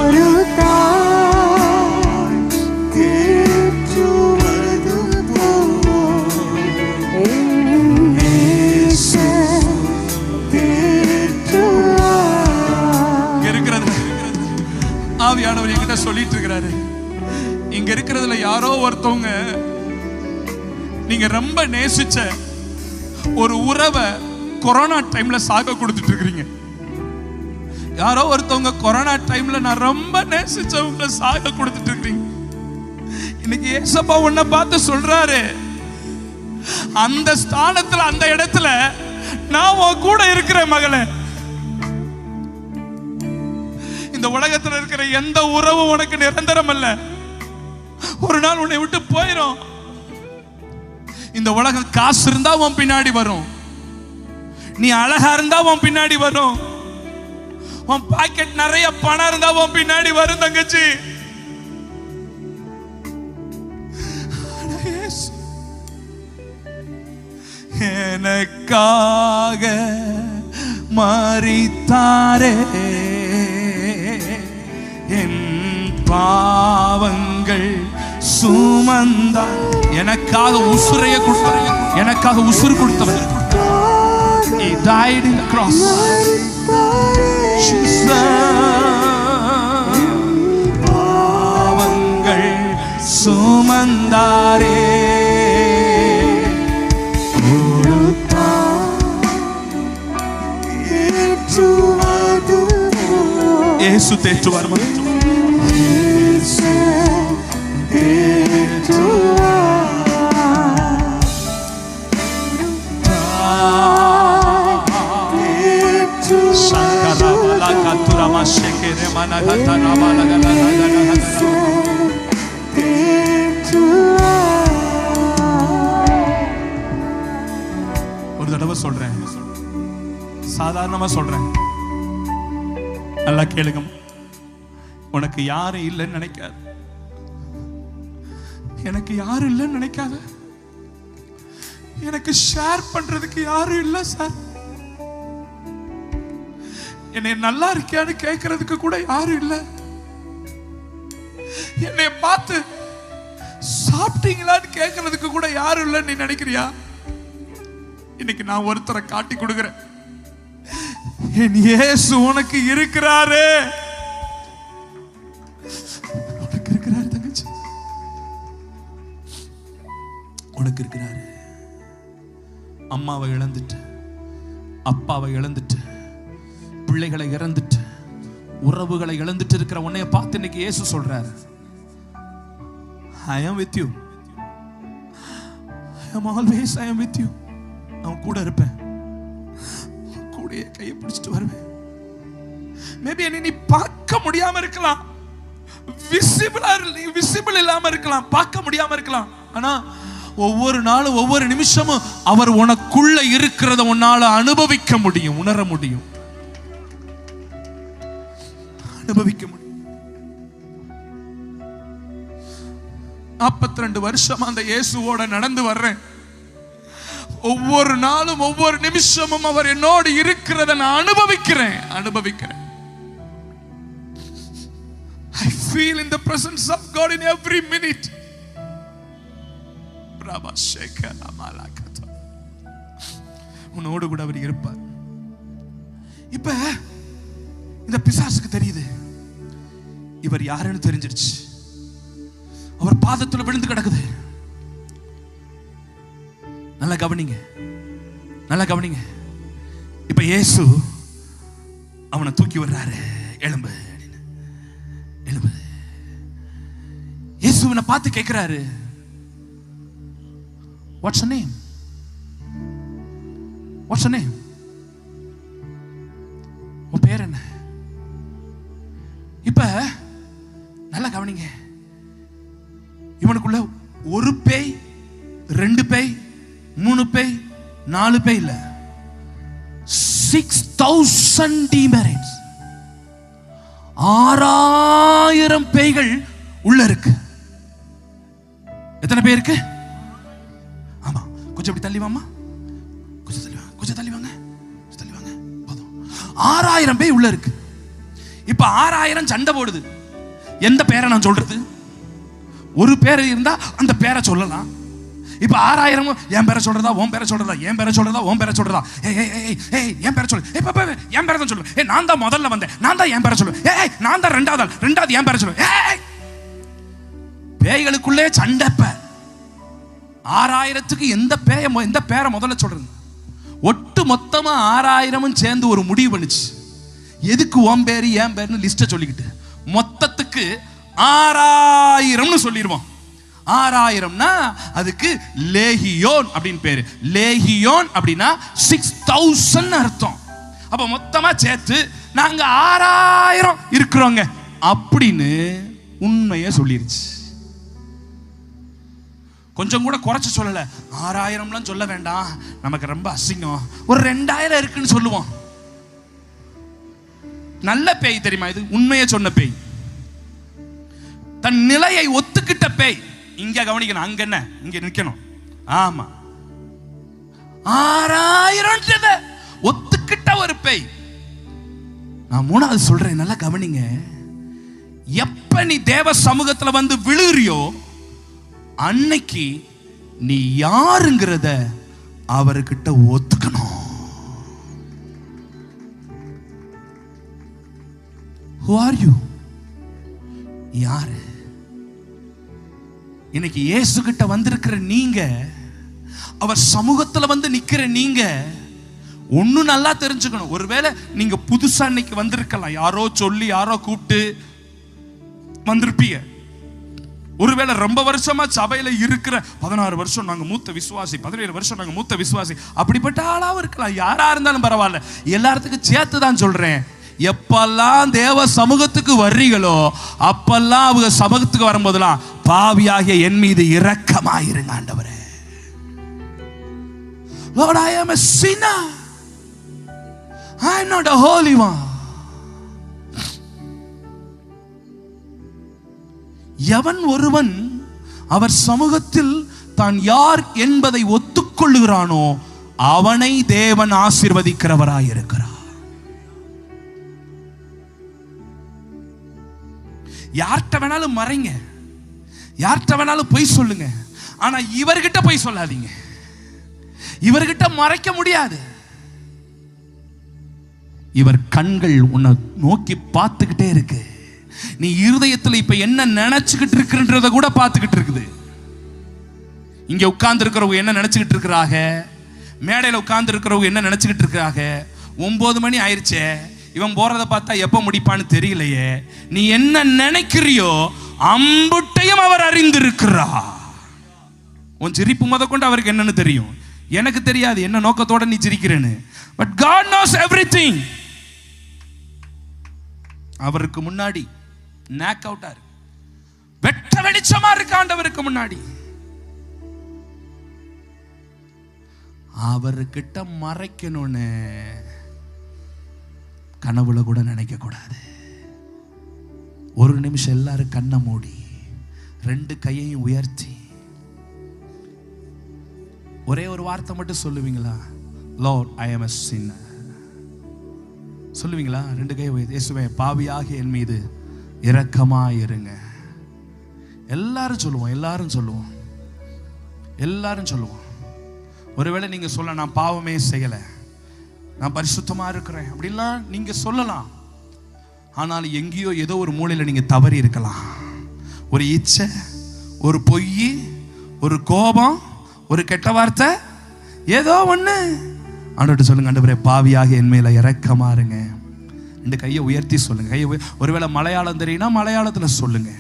ஆவியானவர் என்கிட்ட சொல்லிட்டு இருக்கிறாரு, இங்க இருக்கிறதுல யாரோ ஒருத்தவங்க நீங்க ரொம்ப நேசிச்ச ஒரு உறவை கொரோனா டைம்ல சாக கொடுத்துட்டு இருக்கிறீங்க. யாரோ ஒருத்தவங்க கொரோனா டைம்ல நான் ரொம்ப நேசிச்சவங்க சாக கொடுத்துட்டு இருக்கிறீங்க. இன்னைக்கு ஏசப்பா உன்னை பார்த்து சொல்றாரு, அந்த ஸ்தானத்துல அந்த இடத்துல நான் உன் கூட இருக்கிறேன் மகளே. இந்த உலகத்துல இருக்கிற எந்த உறவும் உனக்கு நிரந்தரம் அல்ல, ஒரு நாள் உன்னை விட்டு போயிடும். இந்த உலகம் காசு இருந்தா உன் பின்னாடி வரும், நீ அழகா இருந்தா உன் பின்னாடி வரும், உன் பாக்கெட் நிறைய பணம் இருந்தா உன் பின்னாடி வரும் தங்கச்சி. எனக்காக மரித்தாரே, என் பாவங்கள் சுமந்தார். எனக்காக உசுரைய கொடுத்தார், எனக்காக உசுறு கொடுத்தவர். died in the cross. பாவங்கள் சுமந்தாரே, இயேசு தேற்றுவார். ஒரு தடவை சொல்றேன், சாதாரணமா சொல்றேன், நல்லா கேளுங்க. உனக்கு யாரும் இல்லைன்னு நினைக்காது, எனக்கு யாரும் இல்லைன்னு நினைக்காத, எனக்கு ஷேர் பண்றதுக்கு யாரும் இல்லை சார், என்னை நல்லா இருக்கியான்னு கேட்கறதுக்கு கூட யாரும் இல்லை, என்னை பார்த்து சாப்பிட்டீங்களான்னு கேட்கறதுக்கு கூட யாரும் இல்லைன்னு நீ நினைக்கிறியா? இன்னைக்கு நான் ஒருத்தரை காட்டி கொடுக்கிறேன். என் இயேசு உனக்கு இருக்கிறாரு, உனக்கு இருக்கிறாரு தங்கச்சி, உனக்கு இருக்கிறாரு. அம்மாவை இழந்துட்டு, அப்பாவை இழந்துட்டு, பிள்ளைகளை இழந்துட்டு, உறவுகளை இழந்துட்டு இருக்கிற உன்னைய பார்த்து இன்னைக்கு இயேசு சொல்றாரு, I am with you. I am always I am with you. நான் கூட இருப்பேன், கூடயே கையை பிடிச்சிட்டு வருவேன். மேபி நீ பார்க்க முடியாம இருக்கலாம், விசிபிள் இல்லாம இருக்கலாம், பார்க்க முடியாம இருக்கலாம், ஆனா ஒவ்வொரு நாளும் ஒவ்வொரு நிமிஷமும் அவர் உனக்குள்ள இருக்கிறத உன்னால அனுபவிக்க முடியும், உணர முடியும், அனுபவிக்க முடியும். 42 வருஷமா அந்த இயேசுவோட நடந்து வர்றேன். ஒவ்வொரு நாளும் ஒவ்வொரு நிமிஷமும் அவர் என்னோடு இருக்கிறத நான் அனுபவிக்கிறேன். I feel in the presence of God in every minute. உன்னோடு கூட அவர் இருப்பார். இப்ப இந்த பிசாசுக்கு தெரியுது இவர் யாருன்னு தெரிஞ்சிருச்சு. அவர் பாதத்துல விழுந்து கிடக்குது. நல்லா கவனிங்க, நல்லா கவனிங்க. இப்ப இயேசு அவனை தூக்கி வர்றாரு. எழும்பு, எழும்பு. இயேசுவனை பார்த்து கேட்கிறாரு, What's your name? What's your name? உன் பேர் என்ன? இப்ப நல்லா கவனிங்க. இவனுக்குள்ள ஒரு பேய், 2 பேய், 3 பேய், 4 பேய் இல்ல, 6000 demons, 6000 பேய்கள் உள்ள இருக்கு. எத்தனை பேய் இருக்கு? ஆமா, கொஞ்சம் இப்படி தள்ளி வாமா, கொஞ்சம் தள்ளி வாங்க, கொஞ்சம் தள்ளி வாங்க, தள்ளி வாங்க, போதும். 6000 பேய் உள்ள இருக்கு. இப்ப 6000 சண்டை போடுது. எந்த பேரை நான் சொல்றது? ஒரு பேர் இருந்தா அந்த பேரை சொல்லலாம். இப்ப 6000 என் பேரை சொல்றதா, உன் பேரை சொல்றதா, என் பேரை சொல்றதா, உன் பேரை சொல்றதா, என் பேரை சொல்லு, என் பேரை தான் சொல்லு, நான் தான் முதல்ல வந்தேன், நான் தான் என் பேரை சொல்லு, நான் தான் ரெண்டாவது என் பேரை சொல்லு. பேய்களுக்குள்ளே சண்டைப்ப 6000க்கு எந்த பேரை முதல்ல சொல்றது? ஒட்டு மொத்தமா 6000 சேர்ந்து ஒரு முடிவு பண்ணுச்சு. எதுக்கு உன் பேரு என் பேருன்னு லிஸ்ட சொல்லிக்கிட்டு மொத்தத்துக்கு 6000 சொல்லிடுவோம். 6000னா அதுக்கு லேகியோன் அப்படின்னு பேரு. லேகியோன் அப்படின்னா 6000 அர்த்தம். அப்ப மொத்தமா சேர்த்து நாங்க 6000 இருக்கிறோங்க அப்படின்னு உண்மையை சொல்லிருச்சு. கொஞ்சம் கூட குறைச்சு சொல்லல. 6000லாம் சொல்ல வேண்டாம், நமக்கு ரொம்ப அசிங்கம், ஒரு 2000 இருக்குன்னு சொல்லுவோம். நல்ல பேய் தெரியுமா இது? உண்மையை சொன்ன பேய், தன் நிலையை ஒத்துக்கிட்ட பேய். இங்க கவனிக்கணும், அங்க என்ன, இங்க நிக்கணும். ஆமா, 6000 ஒத்துக்கிட்ட ஒரு பேய். நான் 3வது சொல்றேன், நல்லா கவனிங்க. எப்ப நீ தேவ சமூகத்துல வந்து விழுறியோ அன்னைக்கு நீ யாருங்கிறத அவர்கிட்ட ஒத்துக்கணும். Who are you? யாரு? இன்னைக்கு இயேசு கிட்ட வந்திருக்கிற நீங்க, அவர் சமூகத்துல வந்து நிக்கிற நீங்க ஒண்ணு நல்லா தெரிஞ்சுக்கணும். ஒருவேளை நீங்க புதுசா இன்னைக்கு வந்திருக்கலாம், யாரோ சொல்லி யாரோ கூப்பிட்டு வந்திருப்பீங்க. ஒருவேளை ரொம்ப வருஷமா சபையில இருக்கிற 16 வருஷம் நாங்க மூத்த விசுவாசி, 17 வருஷம் நாங்க மூத்த விசுவாசி, அப்படிப்பட்ட ஆளாவும் இருக்கலாம். யாரா இருந்தாலும் பரவாயில்ல, எல்லாத்துக்கும் சேர்த்து தான் சொல்றேன். எப்பெல்லாம் தேவ சமூகத்துக்கு வர்றீங்களோ அப்பெல்லாம் அவங்க சமூகத்துக்கு வரும்போதெல்லாம் பாவியாகிய என் மீது இரக்கமாயிருங்க ஆண்டவரே. Lord, I am a sinner. I am not a holy one. எவன் ஒருவன் அவர் சமூகத்தில் தான் யார் என்பதை ஒத்துக்கொள்ளுகிறானோ அவனை தேவன் ஆசீர்வதிக்கிறவராயிருக்கிறார். யார்கிட்ட வேணாலும் மறைங்க, யார்கிட்ட வேணாலும் பொய் சொல்லுங்க, ஆனா இவர்கிட்ட பொய் சொல்லாதீங்க. இவர்கிட்ட மறைக்க முடியாது. இவர் கண்கள் உன்னை நோக்கி பார்த்துக்கிட்டே இருக்கு. நீ இருதயத்தில் இப்ப என்ன நினைச்சுக்கிட்டு இருக்குன்றத கூட பார்த்துக்கிட்டு இருக்குது. இங்க உட்கார்ந்து இருக்கிறவங்க என்ன நினைச்சுக்கிட்டு இருக்கிறாங்க, மேடையில உட்கார்ந்து இருக்கிறவங்க என்ன நினைச்சுக்கிட்டு இருக்கிறாங்க. 9 மணி ஆயிடுச்சே, இவன் போறதை பார்த்தா எப்ப முடிப்பான்னு தெரியலையே. நீ என்ன நினைக்கிறியோ அம்புட்டையும் அவர் அறிந்திருக்கிறார். உன் சிரிப்பு முத கொண்டு அவருக்கு என்னன்னு தெரியும். எனக்கு தெரியாது என்ன நோக்கத்தோட நீ சிரிக்கிறேன்னு. But God knows everything. அவருக்கு முன்னாடி நாக் அவுட்டா இருக்கு, வெட்ட வெளிச்சமா இருக்கு ஆண்டவருக்கு முன்னாடி. அவர்கிட்ட மறைக்கணும்னு கனவுல கூட நினைக்க கூடாது. ஒரு நிமிஷம் எல்லாரும் கண்ணை மூடி 2 கையையும் உயர்த்தி ஒரே ஒரு வார்த்தை மட்டும் சொல்லுவீங்களா? Lord, I am a sinner. சொல்லுவீங்களா? 2 கையை உயர்த்தி, இயேசுவே பாவியாகிய என் மீது இரக்கமாயிருங்க. எல்லாரும் சொல்லுவோம், எல்லாரும் சொல்லுவோம், எல்லாரும் சொல்லுவோம். ஒருவேளை நீங்க சொல்ல, நான் பாவமே செய்யல, நான் பரிசுத்தமா இருக்கிறேன் அப்படிலாம் நீங்க சொல்லலாம். ஆனால் எங்கேயோ ஏதோ ஒரு மூலையில நீங்க தவறி இருக்கலாம். ஒரு இச்சை, ஒரு பொய், ஒரு கோபம், ஒரு கெட்ட வார்த்தை, ஏதோ ஒண்ணு. ஆண்டவர்கிட்ட சொல்லுங்க, ஆண்டவரே பாவியாக என் மேல இரக்கமா இருங்க. 2 கையை உயர்த்தி சொல்லுங்க. ஒருவேளை மலையாளம் தெரியும்னா மலையாளத்துல சொல்லுங்க,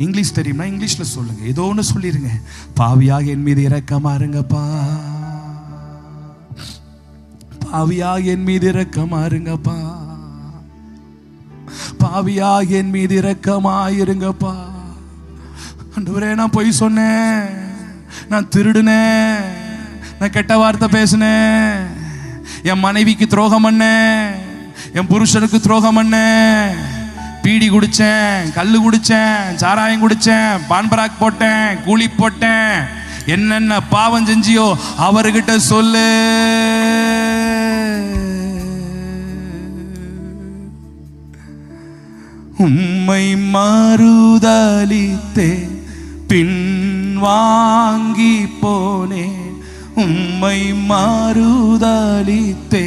இங்கிலீஷ் தெரியும்னா இங்கிலீஷ்ல சொல்லுங்க, ஏதோ ஒன்று சொல்லிருங்க. பாவியாக என் மீது இரக்கமா இருங்கப்பா, பாவியாக என் மீது இரக்கமா இருங்கப்பா, பாவியாக என் மீது இரக்கமா இருங்கப்பா. ஆண்டவரே நான் பொய் சொன்னேன், நான் திருடுனேன், நான் கெட்ட வார்த்தை பேசினேன், என் மனைவிக்கு துரோகம் பண்ணேன், என் புருஷனுக்கு துரோகம் பண்ணேன், பீடி குடிச்சேன், கல்லு குடிச்சேன், சாராயம் குடிச்சேன், பான்பராக் போட்டேன், கூலி போட்டேன், என்னென்ன பாவம் செஞ்சியோ அவர்கிட்ட சொல்லு. உம்மை மறுதலித்தே பின் வாங்கி போனேன், உம்மை மறுதலித்தே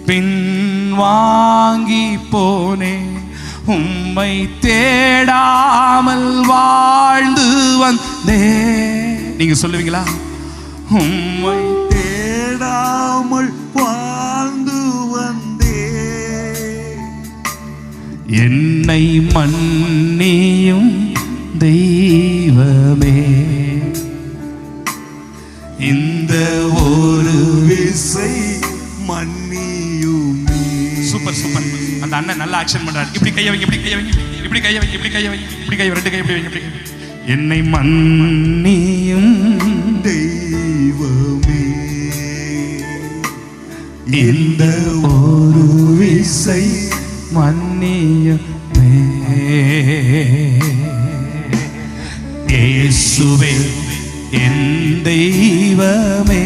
பின் வாங்கி போனேன், உம்மை தேடாமல் வாழ்ந்து வந்தே. நீங்க சொல்லுவீங்களா? உம்மை தேடாமல் வாழ்ந்து வந்தே, என்னை மன்னியும் தெய்வமே, இந்த ஒரு விசை மன்னியுமே. Super super. அந்த அண்ணன் நல்ல ஆக்ஷன் பண்றாரு. இப்படி கையை வைங்க, இப்படி கையை வைங்க, இப்படி கையை வைங்க, இப்படி கையை வைங்க, இப்படி கை 2 கை இப்படி வைங்க, இப்படி என்னை மன்னியும் தெய்வமே, இந்த ஒரு விசை மன்னியுமே. இயேசுவே என் தெய்வமே,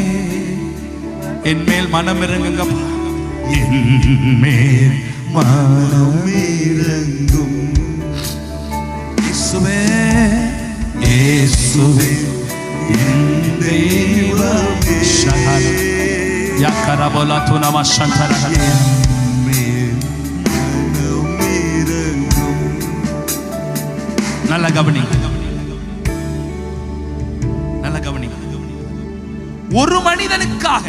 என் மேல் மனம் இறங்குங்கப்பா, என் மேல் மனம் இறங்கும். இயேசுவே இயேசுவே என் தெய்வமே, ஷஹானா யா கரபலா துனமா ஷந்தரா, மனம் நல்ல கவனிங்க, நல்ல கவனிங்க. ஒரு மனிதனுக்காக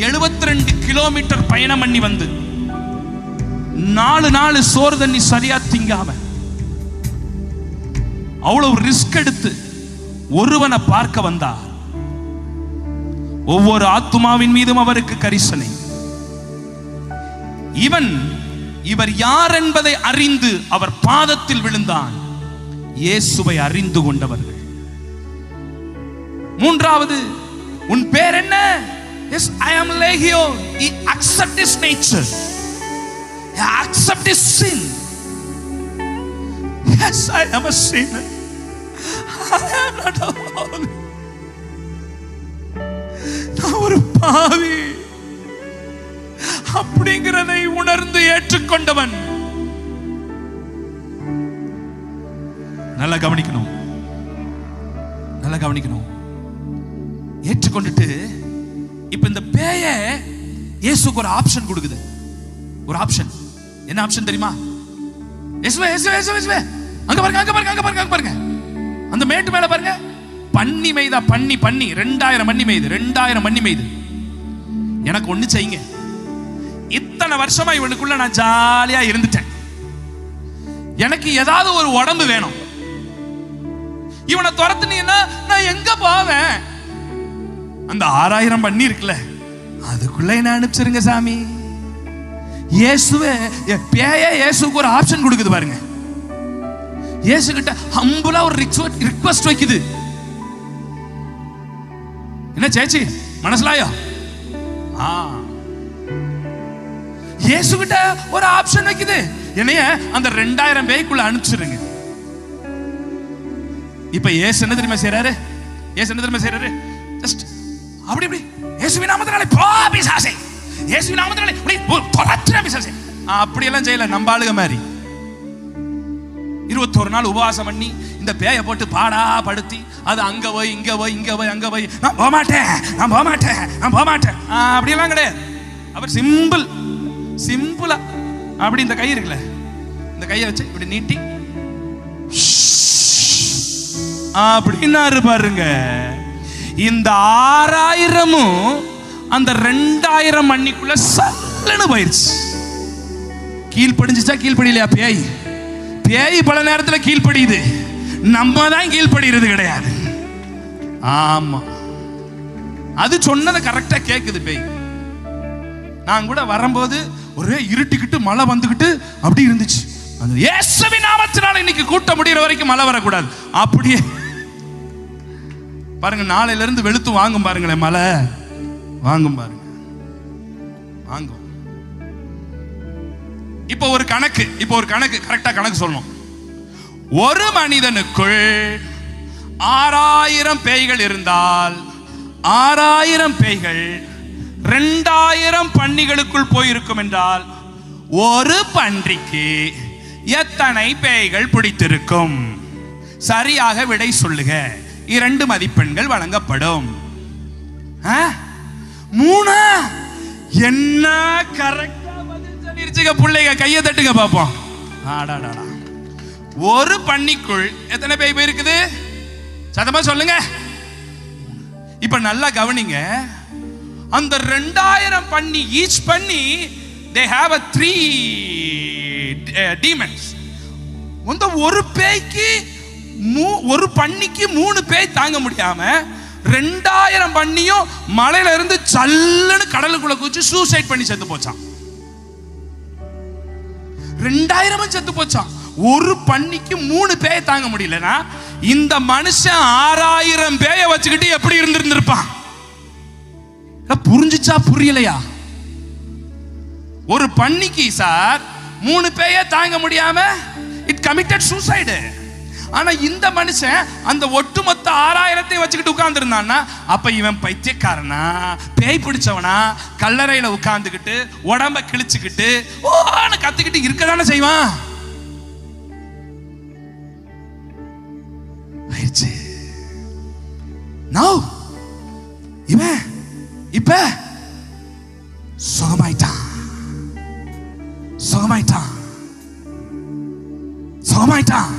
72 கிலோமீட்டர் பயணம் பண்ணி வந்து 4 நாள் சோறு தண்ணி சரியா திங்காம அவ்வளவு ரிஸ்க் எடுத்து ஒருவனை பார்க்க வந்தார். ஒவ்வொரு ஆத்துமாவின் மீதும் அவருக்கு கரிசனை. இவர் யார் என்பதை அறிந்து அவர் பாதத்தில் விழுந்தான். இயேசுவை அறிந்து கொண்டவர்கள். மூன்றாவது, உன் பேர் என்ன? Yes, I am Legio. He accept his nature. He accept his sin. Yes, I am a sinner. I am not holy. நான் ஒரு பாவி அப்படிங்கிறதை உணர்ந்து ஏற்றுக்கொண்டவன். நல்லா கவனிக்கணும், நல்லா கவனிக்கணும். ஏற்றுக்கொண்டுட்டு இப்ப இந்த பேய இயேசுக்கு ஒரு ஆப்ஷன் கொடுக்குது. ஒரு ஆப்ஷன். என்ன ஆப்ஷன் தெரியுமா? இயேசுவே, இயேசுவே, இயேசுவே, அங்க பாருங்க, அங்க பாருங்க, அங்க பாருங்க, அங்க பாருங்க, அந்த மேட்டு மேல பாருங்க. பன்னி மேய்தா, பன்னி 2000 மண்ணி மேய்து, 2000 மண்ணி மேய்து. எனக்கு ஒண்ணு செய்யுங்க. இத்தனை வருஷமா இவனுக்குள்ள நான் ஜாலியா இருந்துட்டேன். எனக்கு ஏதாவது ஒரு உடம்பு வேணும். இவனை துரத்துனீங்கன்னா நான் எங்க போவேன்? அந்த 6000 பண்ணி இருக்குல்ல, அதுக்குள்ள என்ன அனுப்பிச்சிருங்க சாமி. இயேசுவே, பேய இயேசுக்கு ஒரு ஆப்ஷன் கொடுக்குது பாருங்க. இயேசு கிட்ட ஹம்புலா ஒரு ரிக்வெஸ்ட் வைக்குது. என்ன சேச்சி, மனசுலாயோ? இயேசு கிட்ட ஒரு ஆப்ஷன் வைக்குது. என்னைய அந்த 2000 பேய்க்குள்ள அனுப்பிச்சிருங்க. இப்ப இயேசு என்ன தெரியுமா செய்றாரு? இயேசு என்ன தெரியுமா செய்றாரு? ஜஸ்ட் அப்படி இயேசுவின் நாமத்தினாலே போ பிசாசே, இயேசுவின் நாமத்தினாலே தொலைச்சிர பிசாசே. அப்படி எல்லாம் செய்யல. நம்ம ஆளுக மாதிரி 21 நாள் உபவாசம் பண்ணி இந்த பேயை போட்டு பாடா படுத்தி அது அங்க போய் இங்க போய் இங்க போய் அங்க போய் நான் போக மாட்டேன், நான் போக மாட்டேன், நான் போக மாட்டேன், அப்படியெல்லாம் கிடையாது. அவர் சிம்பிளா அப்படி இந்த கை இருக்குல்ல, இந்த கையை வச்சு இப்படி நீட்டி அப்படின்னாரு பாருங்க. இந்த 6000ம் அந்த 2000 மண்ணிக்குள்ள சல்லுன்னு போயிருச்சு. கீழ்ப்படிஞ்சுச்சா கீழ்ப்படியிலையா? பேய் பல நேரத்தில் கீழ்ப்படியுது, நம்ம தான் கீழ்ப்படிறது கிடையாது. ஆமா, அது சொன்னதை கரெக்டா கேக்குது பேய். நான் கூட வரும்போது ஒரே இருட்டிக்கிட்டு மழை வந்துகிட்டு அப்படி இருந்துச்சு. இயேசுவின் நாமத்தினால இன்னைக்கு கூட்ட முடிகிற வரைக்கும் மழை வரக்கூடாது. அப்படியே பாருங்க, நாளையில இருந்து வெளுத்து வாங்கும் பாருங்களேன், மழை வாங்கும் பாருங்க, வாங்கும். இப்போ ஒரு கணக்கு கரெக்டா கணக்கு சொல்லணும். ஒரு மனிதனுக்குள் 6000 பேய்கள் இருந்தால் 6000 பேய்கள் 2000 பன்னிகளுக்குள் போயிருக்கும் என்றால் ஒரு பன்றிக்கு எத்தனை பேய்கள் பிடித்திருக்கும்? சரியாக விடை சொல்லுக. 2 மதிப்பெண்கள் வழங்கப்படும். 3. என்ன கரெக்டா பதில் சொல்லிருச்சுங்க பிள்ளைங்க, கையை தட்டுங்க பாப்போம். ஒரு பன்னிக்குள் எத்தனை பேய் போயிருக்குது? சத்தமா சொல்லுங்க. இப்ப நல்லா கவனிங்க. அந்த 2000 பன்னி, ஈச் பன்னி they have a 3 demons. அந்த ஒரு பேய்க்கு ஒரு பன்னிக்கு 3 பேய் தாங்க முடியாம 2000 பன்னியும் மலையில இருந்து சல்லுன்னு கடலுக்குள்ள குதிச்சு சூசைட் பண்ணி செத்து போச்சான். 2000 செத்து போச்சான். ஒரு பன்னிக்கு 3 பேய் தாங்க முடியலனா இந்த மனுஷன் 6000 பேயை வச்சுக்கிட்டு எப்படி இருந்திருப்பான்? புரிஞ்சுச்சா புரியலையா? ஒரு பன்னிக்கு சார் 3 பேயை தாங்க முடியாம இட் கமிட்டட் சூசைடு. ஆனா இந்த மனுஷன் அந்த ஒட்டுமொத்த 6000 வச்சுக்கிட்டு உட்கார்ந்து இருந்தான்னா அப்ப இவன் பைத்தியக்காரனா, பேய் பிடிச்சவனா, கல்லறையில உட்கார்ந்துக்கிட்டு உடம்ப கிழிச்சுக்கிட்டு ஓன்னு கத்துக்கிட்டு இருக்கதானே செய்வான். இவன் இப்ப சுகமாயிட்டான். சுகமாயிட்டான்.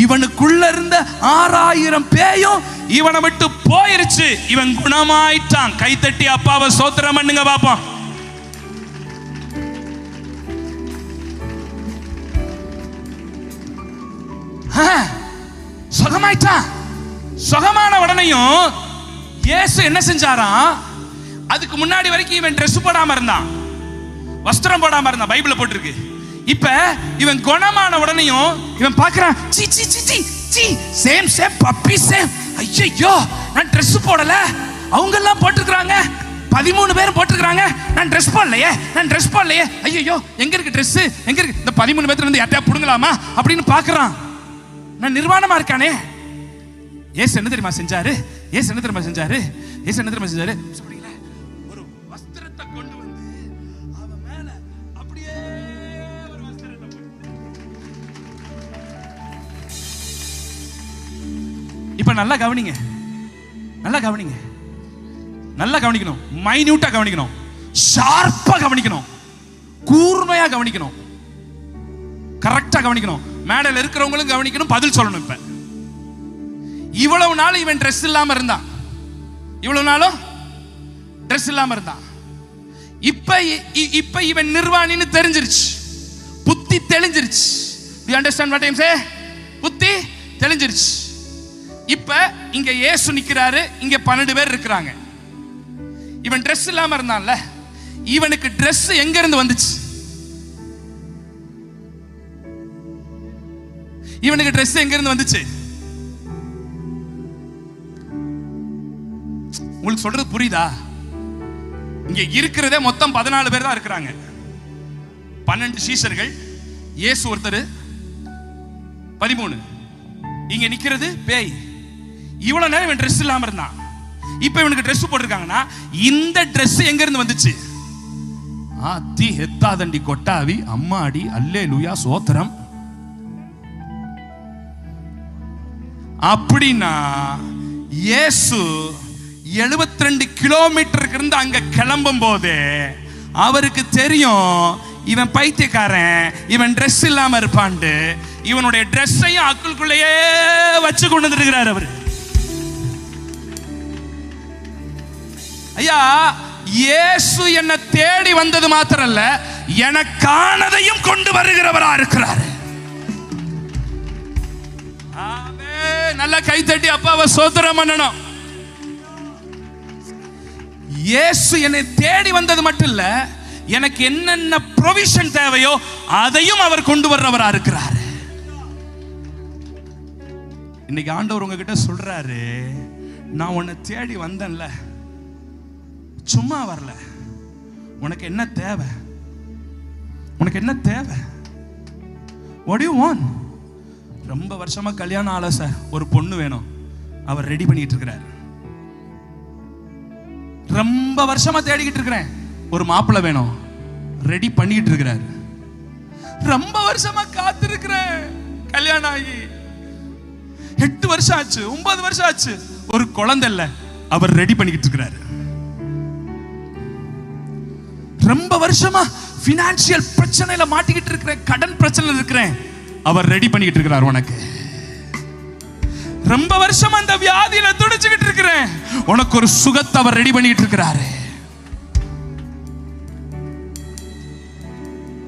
இவனுக்குள்ள இருந்த 6000 பேயும் இவனை விட்டு போயிருச்சு. இவன் குணமாயிட்டான். கைத்தட்டி அப்பாவை ஸ்தோத்திரம் பண்ணுங்க பாப்போம். சுகமாயிட்டான். சுகமான உடனேயும் இயேசு என்ன செஞ்சாராம்? அதுக்கு முன்னாடி வரைக்கும் இவன் ட்ரெஸ் போடாம இருந்தான், வஸ்திரம் போடாம இருந்தான், பைபிள்ல போட்டிருக்கு. இப்ப இவன் குணமான உடனேயும் இவன் பார்க்கறான், C C C C C same same puppy same. ஐயோ, நான் ட்ரெஸ் போடல, அவங்க எல்லாம் போட்டுக்கறாங்க, 13 பேரும் போட்டுக்கறாங்க, நான் ட்ரெஸ் போடலையே, நான் ட்ரெஸ் போடலையே. ஐயோ, எங்க இருக்கு ட்ரெஸ், எங்க இருக்கு? இந்த 13 பேர்ல இருந்து யார்ட்டயா புடுங்கலாமா அப்படின்னு பார்க்கறான். நான் நிர்வாணமா இருக்கானே. ஏசு என்ன தெரியுமா செஞ்சாரு? ஏசு என்ன தெரியுமா செஞ்சாரு? ஏசு என்ன தெரியுமா செஞ்சாரு? ஒரு வஸ்திரத்தை கொண்டு வந்து அவன் மேல அப்படியே ஒரு வஸ்திரத்தை போட்டு. இப்ப நல்லா கவனிங்க, நல்லா கவனிங்க, நல்லா கவனிக்கணும், மைன்யூட்டா கவனிக்கணும், ஷார்ப்பா கவனிக்கணும், கூர்மையா கவனிக்கணும், கரெக்டா கவனிக்கணும். மேடையில் இருக்கிறவங்களும் கவனிக்கணும், பதில் சொல்லணும். இப்ப இவ்வளவு நாள் இவன் ட்ரெஸ் இல்லாம இருந்தான், இவ்வளவு நாளும் ட்ரெஸ் இல்லாம இருந்தான். இப்ப இவன் நிர்வாணின்னு தெரிஞ்சிருச்சு, புத்தி தெளிஞ்சிருச்சு. Do you understand what I am saying? புத்தி தெளிஞ்சிருச்சு. இப்ப இங்க இயேசு நிக்கிறாரு, இங்க 12 பேர் இருக்கிறாங்க. இவன் ட்ரெஸ் இல்லாம இருந்தான்ல, இவனுக்கு ட்ரெஸ் எங்க இருந்து வந்துச்சு? இவனுக்கு ட்ரெஸ் எங்க இருந்து வந்துச்சு? உங்களுக்கு சொல்றது புரியுதா? இங்க இருக்கிறதே மொத்தம் 14 பேர் தான் இருக்கிறாங்க. 12 சீஷர்கள், இயேசு ஒருத்தர், 13. இங்க நிக்கிறது பேய். இவ்வளவு நேரம் இவன் ட்ரெஸ் இல்லாம இருந்தான். இப்ப இவனுக்கு ட்ரெஸ் போட்டிருக்காங்கன்னா இந்த ட்ரெஸ் எங்க இருந்து வந்துச்சு? ஆத்தி ஹெத்தாதண்டி கொட்டாவி அம்மாடி அல்லேலூயா சோத்திரம். அப்படின்னா இயேசு 72 கிலோமீட்டருக்கு இருந்து அங்க கிளம்பும் போது அவருக்கு தெரியும் இவன் பைத்தியக்காரன், இவன் ட்ரெஸ் இல்லாம இருப்பான்ட்டு. இவனுடைய ட்ரெஸ்ஸையும் அக்குள்குள்ளேயே வச்சு கொண்டு இருக்கிறார் அவர். ஐயா, இயேசு என்ன தேடி வந்தது மாத்திரம் இல்ல, எனக்கானதையும் கொண்டு வருகிறவரா இருக்கிறார். நல்ல கைத்தட்டி அப்பாவை ஸ்தோத்திரம் பண்ணணும். இயேசு என்னை தேடி வந்தது மட்டும் இல்ல, எனக்கு என்னென்ன ப்ரொவிஷன் தேவையோ அதையும் அவர் கொண்டு வர்றவரா இருக்கிறார். இன்னைக்கு ஆண்டவர் உங்ககிட்ட சொல்றாரு, நான் உன்னை தேடி வந்தேன்ல, சும்மா வரல. உனக்கு என்ன தேவை? உனக்கு என்ன தேவை? What do you want? ரொம்ப வருஷமா கல்யாணம் ஆல சார், ஒரு பொண்ணு வேணும், அவர் ரெடி பண்ணிட்டு இருக்கிறார். ரொம்ப வருஷமா தேடிக்கிட்டு இருக்கிறேன், ஒரு மாப்பிள்ளை வேணும், ரெடி பண்ணிட்டு இருக்கிறார். ரொம்ப வருஷமா காத்திருக்கிறேன், கல்யாணம் ஆகி 8 வருஷம் ஆச்சு, 9 வருஷம் ஆச்சு, ஒரு குழந்தை இல்ல, அவர் ரெடி பண்ணிக்கிட்டு இருக்கிறார். ரொம்ப வருஷமா பினான்சியல் பிரச்சனையில மாட்டிக்கிட்டு இருக்கிறேன், கடன் பிரச்சனையில இருக்கிறேன், அவர் ரெடி பண்ணிக்கிட்டு இருக்கிறார் உனக்கு. ரொம்ப வருஷமா அந்த வியாதியில துடிச்சுக்கிட்டு இருக்கிறேன், உனக்கு ஒரு சுகத்தை அவர் ரெடி பண்ணிக்கிட்டு இருக்கிறாரு.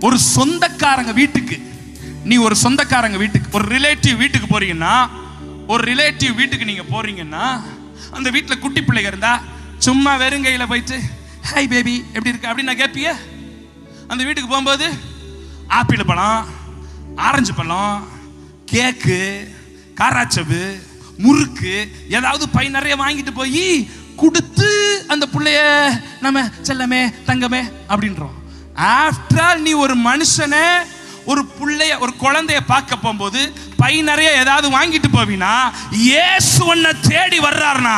ஒரு சொந்தக்காரங்க வீட்டுக்கு, நீ ஒரு சொந்தக்காரங்க வீட்டுக்கு, ஒரு ரிலேட்டிவ் வீட்டுக்கு போறீங்கன்னா, ஒரு ரிலேட்டிவ் வீட்டுக்கு நீங்க போறீங்கன்னா, அந்த வீட்டுல குட்டி பிள்ளைங்க இருந்தா சும்மா வெறுங்கையில போயிட்டு ஹாய் பேபி எப்படி இருக்கு அப்படின்னு நான் கேட்பிய. அந்த வீட்டுக்கு போகும்போது ஆப்பிள் பழம், ஆரஞ்சு பழம், கேக்கு, காராச்சவு, முறுக்கு ஏதாவது பை நிறைய வாங்கிட்டு போய் கொடுத்து அந்த பிள்ளைய நம்ம செல்லமே தங்கமே அப்படின்றோம். ஆஃப்டர் ஆல் நீ ஒரு மனுஷனை, ஒரு பிள்ளைய, ஒரு குழந்தைய பார்க்க போகும்போது பை நிறைய ஏதாவது வாங்கிட்டு போவினா, இயேசு உன்னை தேடி வர்றாருனா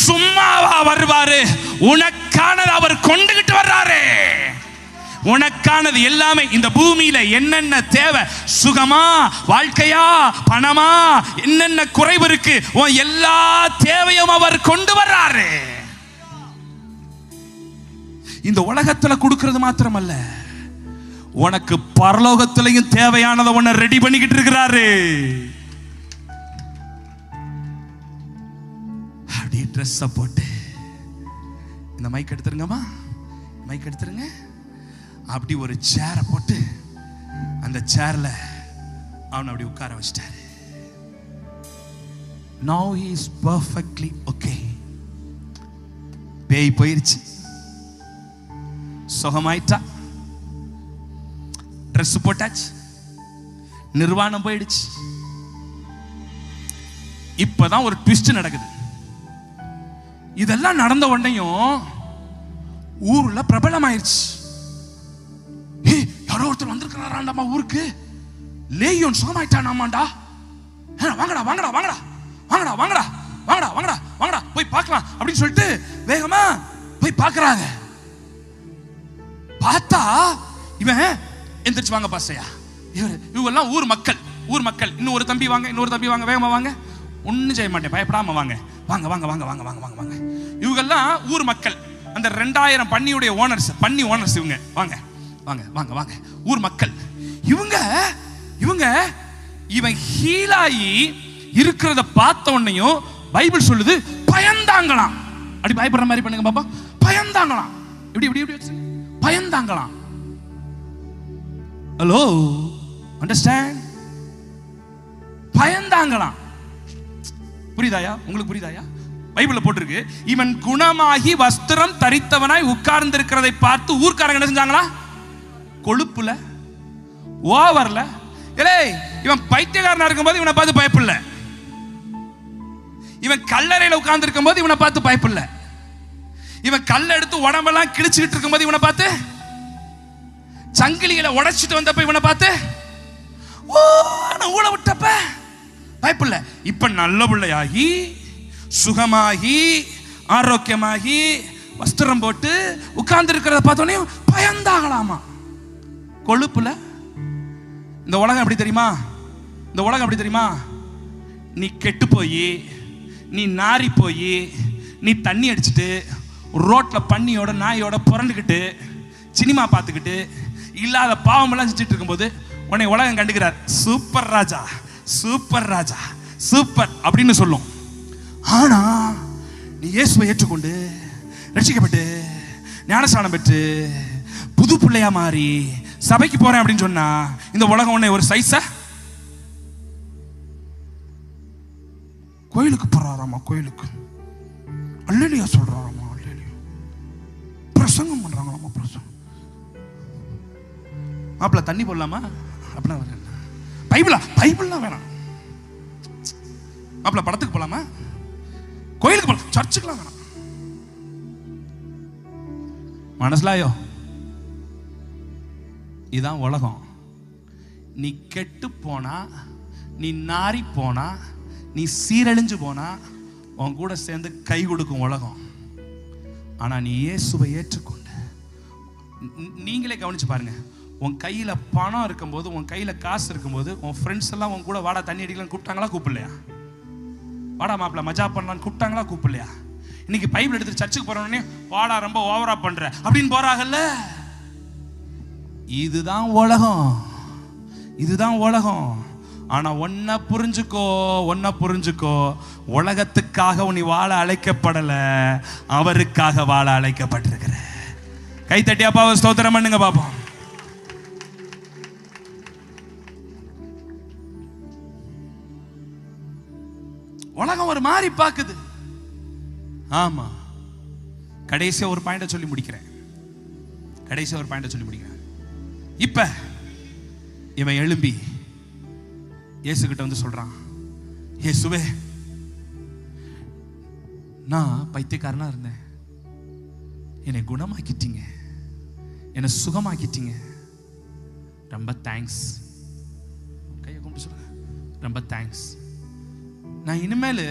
சும்மாவா வருவாரு? உனக்கானது அவர் கொண்டுகிட்டு வர்றாரு. உனக்கானது எல்லாமே இந்த பூமியில என்னென்ன தேவை, சுகமா, வாழ்க்கையா, பணமா, என்னென்ன குறைவு இருக்கு, எல்லா தேவையும் அவர் கொண்டு வர்றாரு. இந்த உலகத்துல கொடுக்கிறது மாத்திரமல்ல, உனக்கு பரலோகத்திலையும் தேவையானதை உன்னை ரெடி பண்ணிக்கிட்டு இருக்கிறாரு. அப்படியே ட்ரெஸ்ஸை போட்டு, இந்த மைக் எடுத்துருங்கம்மா, மைக் எடுத்துருங்க. அப்படி ஒரு சேரை போட்டு அந்த சேர்ல அவனை அப்படி உட்கார வச்சிட்டாரு. Now he is perfectly okay. பேய் போயிருச்சு, சுகமாயிட்டா, ட்ரெஸ் போட்டாச்சு, நிர்வாணம் போயிடுச்சு. இப்பதான் ஒரு ட்விஸ்ட் நடக்குது. இதெல்லாம் நடந்த உடனேயும் ஊர்ல பிரபலமாயிருச்சு. யாரோ ஒருத்தர் வந்திருக்கிறாராண்டாமா ஊருக்கு, லேயோன் சுகமாயிட்டானாமாண்டா, வாங்கடா வாங்கடா வாங்கடா வாங்கடா வாங்கடா வாங்கடா வாங்கடா வாங்கடா போய் பார்க்கலாம் அப்படின்னு சொல்லிட்டு வேகமா போய் பார்க்கறாங்க. பார்த்தா இவன் எந்திரிச்சு, வாங்க பாஸ்டையா, இவெல்லாம் ஊர் மக்கள், ஊர் மக்கள். இன்னும் ஒரு தம்பி வாங்க, இன்னொரு தம்பி வாங்க, வேகமா வாங்க, ஒன்னும் செய்ய மாட்டேன், பயப்படாம வாங்க, வாங்க வாங்க வாங்க வாங்க வாங்க வாங்க வாங்க. இவங்கெல்லாம் ஊர் மக்கள், அந்த 2000 பன்னியுடைய ஓனர்ஸ், பன்னி ஓனர்ஸ் இவங்க. வாங்க வாங்க வாங்க வாங்க, ஊர் மக்கள் இவங்க. இவன் ஹீலாயி இருக்கிறத பார்த்த உடனேயும் பைபிள் சொல்லுது பயந்தாங்களாம். அப்படி பயப்படுற மாதிரி பண்ணுங்க பாப்பா, பயந்தாங்களாம். இப்படி இப்படி இப்படி பயந்தாங்களாம். Hello, understand? பயந்தாங்களாம். புரியுதாயா? உங்களுக்கு புரியுதாயா? பைபிள்ல போட்டிருக்கு, இவன் குணமாகி வஸ்திரம் தரித்தவனாய் உட்கார்ந்து இருக்கிறதை பார்த்து ஊர்க்காரங்க என்ன செஞ்சாங்களா? கொழுப்புல, ஓவர்ல, இவன் பைத்தியக்காரனா இருக்கும்போது இவனை பார்த்து பயப்படல, இவன் கல்லறையில உட்கார்ந்து இருக்கும் போது இவனை பார்த்து பயப்படல, இவன் கல்ல எடுத்து உடம்பெல்லாம் கிழிச்சுக்கிட்டு இருக்கும் போது இவனை பார்த்து, சங்கிலிகளை உடைச்சிட்டு வந்தப்ப இவனை பார்த்து ஊழ விட்டப்ப பயப்படல. இப்ப நல்ல பிள்ளையாகி, சுகமாகி, ஆரோக்கியமாகி, வஸ்திரம் போட்டு உட்கார்ந்து இருக்கிறத பார்த்தோன்னே பயந்தாகலாமா? கொழுப்புல. இந்த உலகம் எப்படி தெரியுமா? இந்த உலகம் எப்படி தெரியுமா? நீ கெட்டு போய், நீ நாரி போய், நீ தண்ணி அடிச்சுட்டு ரோட்ல பன்னியோட நாயோட புரண்டுக்கிட்டு சினிமா பார்த்துக்கிட்டு இல்லாத பாவமெல்லாம் செஞ்சுட்டு இருக்கும்போது உன்னை உலகம் கண்டுக்கிறார். சூப்பர் ராஜா, சூப்பர் ராஜா, சூப்பர் அப்படின்னு சொல்லும். ஆனா நீ இயேசுவை ஏற்றுக்கொண்டு ரட்சிக்கப்பட்டு ஞானஸ்நானம் பெற்று புது பிள்ளையா மாறி சபைக்கு போறேன் அப்படின்னு சொன்னா இந்த உலகம் உன்னை ஒரு சைஸா கோயிலுக்கு போறாராமா, கோயிலுக்கு அல்லேலூயா சொல்றாராமா, அல்லேலூயா பிரசங்கம் பண்றாங்களாமா, பிரசங்கம். மாப்பிள்ள தண்ணி போடலாமா அப்படின்னா வரல, பைபிளா, பைபிள்லாம் வேணாம். மாப்பிள்ள படத்துக்கு போலாமா, கோயிலுக்கு போலாம், சர்ச்சுக்குலாம் வேணாம். மனசுலாயோ? இதான் உலகம். நீ கெட்டு போனா, நீ நாரி போனா, நீ சீரழிஞ்சு போனா உன் கூட சேர்ந்து கை கொடுக்கும் உலகம். ஆனா நீ இயேசுவை ஏற்றுக்கொண்டு, நீங்களே கவனிச்சு பாருங்க, உன் கையில பணம் இருக்கும்போது, உன் கையில காசு இருக்கும்போது, உன் ஃப்ரெண்ட்ஸ் எல்லாம் உன் கூட வாடா தண்ணி அடிக்கலான்னு கூப்பிட்டாங்களா, கூப்பிடலையா? வாடா மாப்பிள்ள மஜா பண்ணலான்னு கூப்பிட்டாங்களா, கூப்பிடலையா? இன்னைக்கு பைபிள் எடுத்து சர்ச்சுக்கு போறோன்னே வாடா ரொம்ப ஓவரா பண்ற அப்படின்னு போறாங்கல்ல. இதுதான் உலகம், இதுதான் உலகம். ஆனா ஒன்ன புரிஞ்சுக்கோ, ஒன்ன புரிஞ்சுக்கோ, உலகத்துக்காக நீ வாழ அழைக்கப்படல, அவருக்காக வாழ அழைக்கப்பட்டிருக்கிற. கை தட்டி அப்பாவை ஸ்தோத்திரம் பண்ணுங்க பாப்போம். உலகம் ஒரு மாதிரி பாக்குது. ஆமா, கடைசியா ஒரு பாயிண்ட சொல்லி முடிக்கிறேன், கடைசியா ஒரு பாயிண்ட சொல்லி முடிக்கிறேன். இப்ப இவன் எழும்பி இயேசு கிட்ட வந்து சொல்றான், இயேசுவே, நான் பைத்தியக்காரனா இருந்தேன், என்னை குணமாக்கிட்டீங்க, என்னை சுகமாக்கிட்டீங்க, ரொம்ப தேங்க்ஸ். கையை கும்பிட்டு சொல்லுங்க, ரொம்ப தேங்க்ஸ். நான் இனிமேல்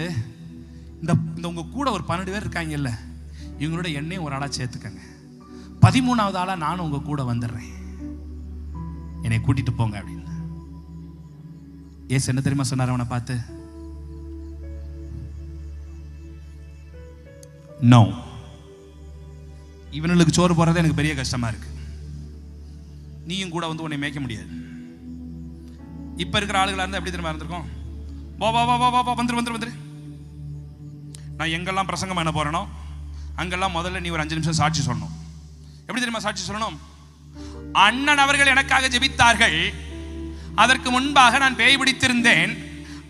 இந்த உங்க கூட ஒரு 12 பேர் இருக்காங்கல்ல, இவங்களோட என்னையும் ஒரு ஆளா சேர்த்துக்கங்க. 13வது ஆளா நானும் உங்க கூட வந்துடுறேன், என்னை கூட்டிட்டு போங்க அப்படின்னு. ஏசு என்ன தெரியுமா சொன்னார் அவனை பார்த்து? நோ, இவனுக்கு சோறு போடுறது எனக்கு பெரிய கஷ்டமா இருக்கு, நீயும் கூட வந்து உன்னை மேய்க்க முடியாது. இப்ப இருக்கிற ஆளுகளா இருந்தா எப்படி தெரியுமா இருந்திருக்கும்? வா வா வா வா வா வந்துரு. நான் எங்கெல்லாம் பிரசங்கம் பண்ண போறேனோ அங்கெல்லாம் முதல்ல நீ ஒரு 5 நிமிஷம் சாட்சி சொல்லணும். எப்படி தெரியுமா சாட்சி சொல்லணும்? அண்ணன் அவர்கள் எனக்காக ஜெபித்தார்கள், அதற்கு முன்பாக நான் பேய் பிடித்திருந்தேன்,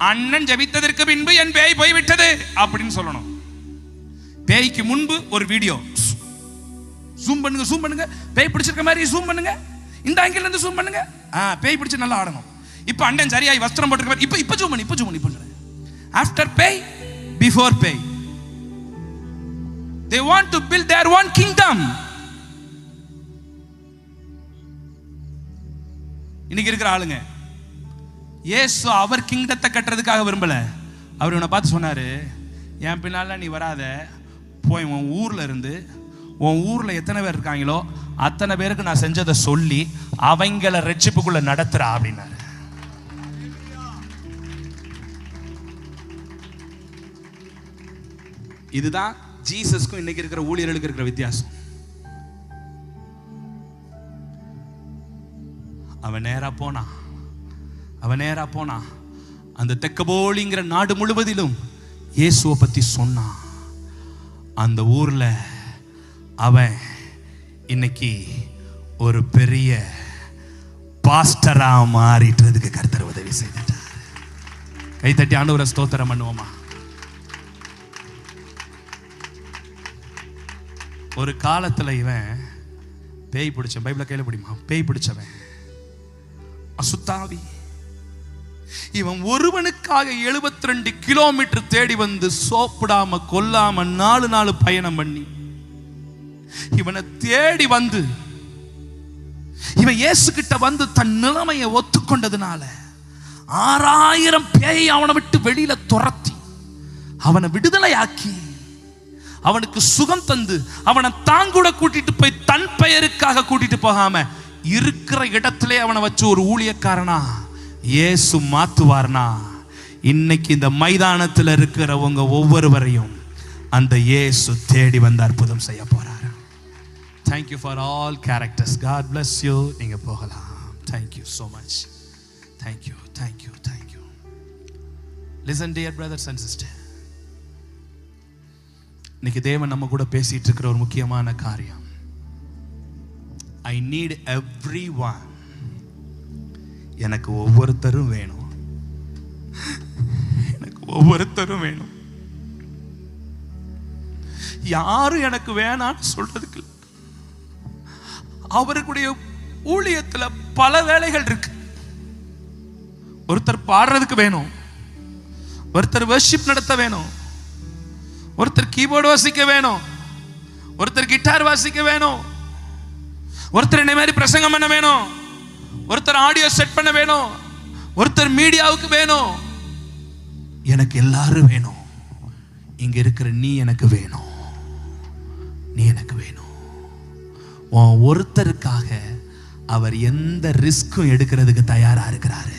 அண்ணன் ஜெபித்ததற்கு பின்பு என் பேய் போய்விட்டது அப்படின்னு சொல்லணும். பேய்க்கு முன்பு ஒரு வீடியோ ஜூம் பண்ணுங்க, பேய் பிடிச்சிருக்க மாதிரி ஜூம் பண்ணுங்க, இந்த ஆங்கிள் இருந்து ஜூம் பண்ணுங்க. பேய் பிடிச்சு நல்லா ஆடணும். இப்ப அண்ணன் சரியாய் வஸ்திரம் போட்டுருக்க, இப்ப ஜூம் பண்ணி ஆஃப்டர் பேய் பிஃபோர் பேய். They want to build their own kingdom. இன்னைக்கு இருக்கிற ஆளுங்க இயேசு அவர் கிங்டத்தை கட்டுறதுக்காக விரும்பல. அவர் இவனை பார்த்து சொன்னாரு, என் பின்னால நீ வராத, போய் உன் ஊர்ல இருந்து, உன் ஊர்ல எத்தனை பேர் இருக்காங்களோ அத்தனை பேருக்கு நான் செஞ்சதை சொல்லி அவங்கள ரட்சிப்புக்குள்ள நடத்துறா அப்படின்னாரு. இதுதான் ஜீசஸ்க்கும் இன்னைக்கு இருக்கிற ஊழியர்களுக்கு இருக்கிற வித்தியாசம். அவன் நேரா போனா அந்த தெக்கபோலிங்கிற நாடு முழுவதிலும் இயேசுவை பத்தி சொன்னான். அந்த ஊர்ல அவன் இன்னைக்கு ஒரு பெரிய பாஸ்டரா மாறிட்டதுக்கு கர்த்தர் உதவி செய்துட்டார். கைத்தட்டி ஆண்டவரை ஸ்தோத்திரம் பண்ணுவோமா? ஒரு காலத்துல இவன் பேய் பிடிச்ச, பைபிள கையில பிடிமா, பேய் பிடிச்சவன், அசுத்தாவி. இவன் ஒருவனுக்காக 72 கிலோமீட்டர் தேடி வந்து சோப்பிடாம கொல்லாம 4 நாள் பயணம் பண்ணி இவனை தேடி வந்து இவன் இயேசு கிட்ட வந்து தன் நிலைமையை ஒத்துக்கொண்டதுனால 6000 பேய் அவனை விட்டு வெளியில துரத்தி அவனை விடுதலையாக்கி அவனுக்கு சுகம் தந்து அவனை தாங்கூட கூட்டிட்டு போய் தன் பெயருக்காக கூட்டிட்டு போகாம இருக்கிற இடத்திலே அவனை வச்சு ஒரு ஊழியக்காரனா இயேசு மாத்துவார்னா, இன்னைக்கு இந்த மைதானத்தில் இருக்கிறவங்க ஒவ்வொருவரையும் அந்த இயேசு தேடி வந்து அற்புதம் செய்ய போறாரு. Thank you for all characters. God bless you. நீங்க போகலாம். Thank you so much. Thank you. Listen dear brothers and sisters. இன்னைக்கு தேவன் நம்ம கூட பேசிட்டு இருக்கிற ஒரு முக்கியமான காரியம், I need everyone. எனக்கு ஒவ்வொருத்தரும் வேணும். யாரும் எனக்கு வேணான்னு சொல்றதுக்கு அவருடைய ஊழியத்துல பல வேலைகள் இருக்கு. ஒருத்தர் பாடுறதுக்கு வேணும், ஒருத்தர் வர்ஷிப் நடத்த வேணும், ஒருத்தர் கீபோர்டு வாசிக்க வேணும், ஒருத்தர் கிட்டார் வாசிக்க வேணும், ஒருத்தர் என்ன மாதிரி பிரசங்கம் பண்ண வேணும், ஒருத்தர் ஆடியோ செட் பண்ண வேணும், ஒருத்தர் மீடியாவுக்கு வேணும். எனக்கு எல்லாரும் வேணும். இங்க இருக்கிற நீ எனக்கு வேணும். ஒருத்தருக்காக அவர் எந்த ரிஸ்க்கும் எடுக்கிறதுக்கு தயாரா இருக்கிறாரு.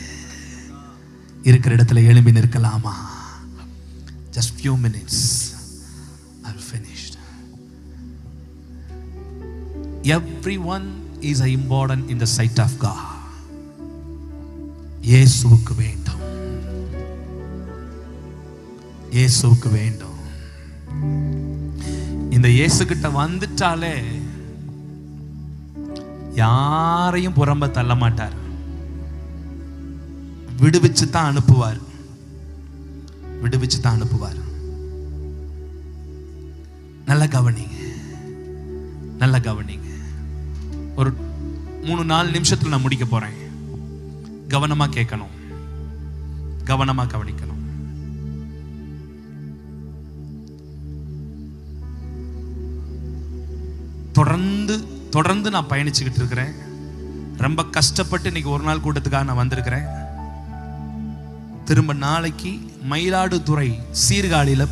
இருக்கிற இடத்துல எழும்பி நிற்கலாமா? Just few minutes. I'll finish. Everyone is important in the sight of God. இயேசுவுக்கு வேண்டும். இந்த இயேசு கிட்ட வந்துட்டாலே யாரையும் புறம்ப தள்ள மாட்டார். விடுவிச்சு தான் அனுப்புவார். நல்ல கவனிங்க. ஒரு 3-4 நிமிஷத்துல நான் முடிக்க போறேன். கவனமா கேட்கணும், கவனமா கவனிக்கணும். தொடர்ந்து நான் பயணிச்சுக்கிட்டு இருக்கிறேன். ரொம்ப கஷ்டப்பட்டு இன்னைக்கு ஒரு நாள் கூட்டத்துக்காக நான் வந்திருக்கிறேன். திரும்ப நாளைக்கு மயிலாடுதுறை சீர்காழியில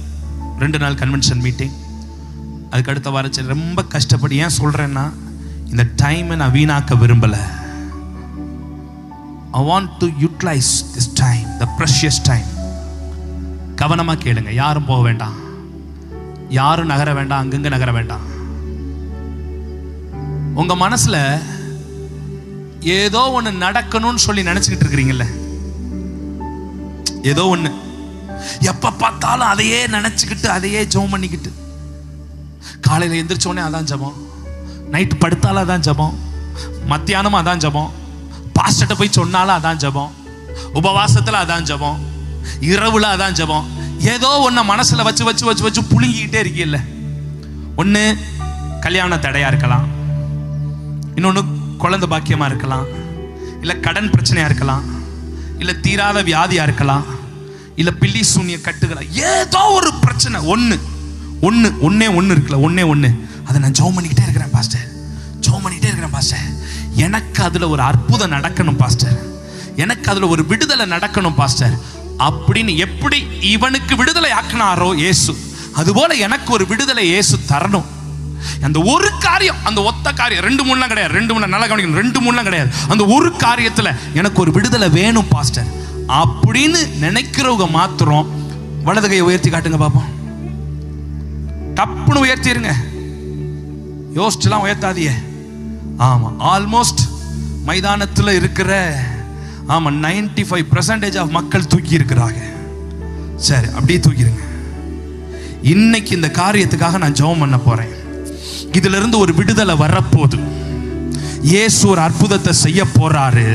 2 நாள் கன்வென்ஷன் மீட்டிங். அதுக்கு அடுத்த வாரம் ரொம்ப கஷ்டப்பட்டு, ஏன் சொல்றேன்னா இந்த டைமை நான் வீணாக்க விரும்பல. I want to utilize this time, the precious time. கவனமா கேளுங்க. யாரும் போக வேண்டாம், யாரும் நகர வேண்டாம், அங்கங்க நகர வேண்டாம். உங்க மனசுல ஏதோ ஒண்ணு நடக்கணும்னு சொல்லி நினைச்சுக்கிட்டு இருக்கிறீங்கல்ல, ஏதோ ஒண்ணு எப்ப பார்த்தாலும் அதையே நினைச்சுக்கிட்டு அதையே ஜெபம் பண்ணிக்கிட்டு, காலையில எந்திரிச்ச உடனே அதான் ஜெபம், நைட்டு படுத்தாலும் அதான் ஜெபம், மத்தியானமும் அதான் ஜெபம், பாஸ்டர்ட்ட போய் சொன்னாலும் அதான் ஜெபம், உபவாசத்துல அதான் ஜெபம், இரவுல அதான் ஜெபம். ஏதோ ஒன்ன மனசுல வச்சு வச்சு வச்சு வச்சு புழுங்கிக்கிட்டே இருக்கீல்ல. ஒண்ணு கல்யாண தடையா இருக்கலாம், இன்னொன்னு குழந்தை பாக்கியமா இருக்கலாம், இல்ல கடன் பிரச்சனையா இருக்கலாம், இல்ல தீராத வியாதியா இருக்கலாம், இல்ல பில்லி சூனிய கட்டுகளா, ஏதோ ஒரு பிரச்சனை. ஒண்ணே ஒண்ணு இருக்குல்ல, ஒண்ணு அதை நான் ஜெபம் பண்ணிக்கிட்டே இருக்கிறேன் பாஸ்டர், ஜெபம் பண்ணிக்கிட்டே இருக்கிறேன் பாஸ்டர், எனக்கு அதுல ஒரு அற்புதம் நடக்கணும் பாஸ்டர், எனக்கு அதுல ஒரு விடுதலை நடக்கணும் பாஸ்டர் அப்படின்னு எப்படி இவனுக்கு விடுதலை ஆக்கினாரோ இயேசு, அதுபோல எனக்கு ஒரு விடுதலை இயேசு தரணும். அந்த ஒரு காரியம், அந்த ஒத்த காரியம், 2-3 கிடையாது, 2-3 நல்லா கவனிக்கணும், 2-3 கிடையாது, அந்த ஒரு காரியத்துல எனக்கு ஒரு விடுதலை வேணும் பாஸ்டர் அப்படின்னு நினைக்கிறவங்க மாத்திரம் வலது கையை உயர்த்தி காட்டுங்க பாப்போம். டப்புன்னு உயர்த்திருங்க, யோசிச்சுலாம் உயர்த்தாதியே. ஆமா, ஆல்மோஸ்ட் மைதானத்துல இருக்கிற 95% ஆஃப் மக்கள் தூக்கி இருக்கிறாங்க. சரி, அப்படியே தூக்கிடுங்க. இன்னைக்கு இந்த காரியத்துக்காக நான் ஜெபம் பண்ண போறேன். இதுல இருந்து ஒரு விடுதலை வரப்போகுது. இயேசு ஒரு அற்புதத்தை செய்ய போறாரு.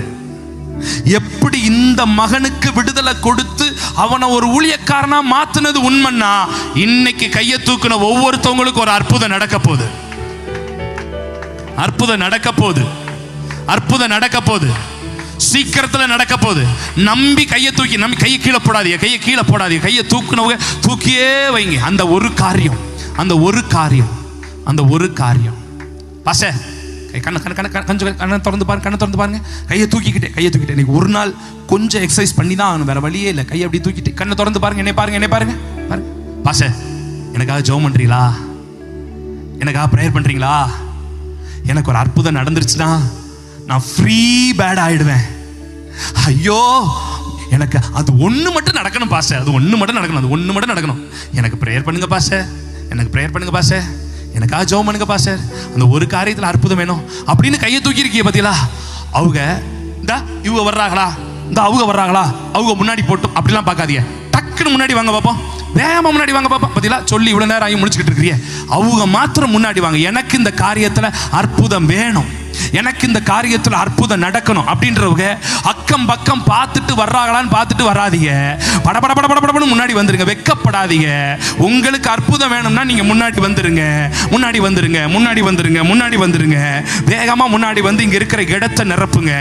எப்படி இந்த மகனுக்கு விடுதலை கொடுத்து அவனை ஒரு ஊழியக்காரனா மாத்தினது உண்மைன்னா, இன்னைக்கு கையை தூக்குன ஒவ்வொருத்தவங்களுக்கும் ஒரு அற்புதம் நடக்க போகுது. அற்புதம் நடக்க போகுது. அற்புதம் நடக்க போகுது. சீக்கிரத்துல நடக்க போகுது. நம்பி கையை தூக்கி, நம்பி கையை கீழே போடாதீங்க, கையை கீழே போடாதீங்க, கையை தூக்குனவங்க தூக்கியே வைங்க. அந்த ஒரு காரியம், அந்த ஒரு காரியம், அந்த ஒரு காரியம். பாச கண்ணை திறந்து பாருங்க, கண்ணை திறந்து பாருங்க. கையை தூக்கிக்கிட்டே இன்னைக்கு ஒரு நாள் கொஞ்சம் எக்ஸசைஸ் பண்ணி தான் ஆகணும், வேற வழியே இல்லை. கையை அப்படி தூக்கிட்டு கண்ணை திறந்து பாருங்க, என்னை பாருங்க, என்னை பாருங்க, பாருங்க. பாச எனக்காக ஜெபம் பண்றீங்களா? எனக்காக ப்ரேயர் பண்றீங்களா? எனக்கு ஒரு அற்புதம் நடந்துருச்சுன்னா நான் ஃப்ரீ பேட் ஆயிடுவேன். ஐயோ, எனக்கு அது ஒண்ணு மட்டும் நடக்கணும் பாச, அது ஒண்ணு மட்டும் நடக்கணும், அது ஒண்ணு மட்டும் நடக்கணும். எனக்கு ப்ரேயர் பண்ணுங்க பாச, எனக்கு ப்ரேயர் பண்ணுங்க பாச, எனக்காக ஜெபம் பண்ணுங்க பாச, அந்த ஒரு காரியத்துல அற்புதம் வேணும் அப்படின்னு கையை தூக்கி இருக்கீங்க பாத்தீங்களா? அவங்க இந்த இவங்க வர்றாங்களா, இந்த அவங்க வர்றாங்களா, அவங்க முன்னாடி போட்டு அப்படிலாம் பார்க்காதீங்க. டக்குன்னு முன்னாடி வாங்க பாப்போம், வேகமா முன்னாடி வாங்க பாப்பா. பாத்தீங்களா, சொல்லி இவ்வளவு நேரம் ஆகி முடிச்சுக்கிட்டு இருக்கிறீங்க. அவங்க மாத்திரம் முன்னாடி வாங்க. எனக்கு இந்த காரியத்துல அற்புதம் வேணும், எனக்கு இந்த காரியத்துல அற்புதம் நடக்கணும் அப்படின்றவங்க அக்கம் பக்கம் பார்த்துட்டு வர்றாங்களான்னு பார்த்துட்டு வராதீங்க. படபட படபடன்னு முன்னாடி வந்துருங்க, வெக்கப்படாதீங்க. உங்களுக்கு அற்புதம் வேணும்னா நீங்க முன்னாடி வந்துருங்க, முன்னாடி வந்துருங்க, முன்னாடி வந்துருங்க, முன்னாடி வந்துருங்க. வேகமா முன்னாடி வந்து இங்க இருக்கிற இடத்தை நிரப்புங்க.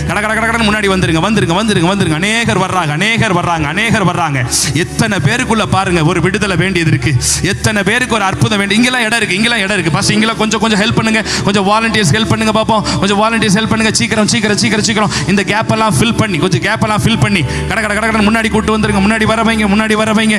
கட கட கடன்னு முன்னாடி வந்துருங்க, வந்துருங்க, வந்துருங்க, வந்துருங்க. அநேகர் வர்றாங்க, அநேகர் வர்றாங்க, அநேகர் வர்றாங்க. எத்தனை பேருக்குள்ள பாருங்க ஒரு விடுதலை வேண்டியது இருக்கு, எத்தனை பேருக்கு ஒரு அற்புதம் வேண்டிய. இங்கெல்லாம் இடம் இருக்கு, இங்கெல்லாம் இடம் இருக்கு. பஸ் இங்கெல்லாம் கொஞ்சம் ஹெல்ப் பண்ணுங்க, கொஞ்சம் வாலண்டியர்ஸ் ஹெல்ப் பண்ணுங்க பாப்போம், கொஞ்சம் வாலண்டியர்ஸ் ஹெல்ப் பண்ணுங்க. சீக்கிரம் சீக்கிரம் சீக்கிரம் சீக்கிரம் இந்த கேப் எல்லாம் ஃபில் பண்ணி, கொஞ்சம் கேப் எல்லாம் ஃபில் பண்ணி கட கட கட முன்னாடி கூட்டு வந்துருங்க. முன்னாடி வரவைங்க, முன்னாடி வரவைங்க.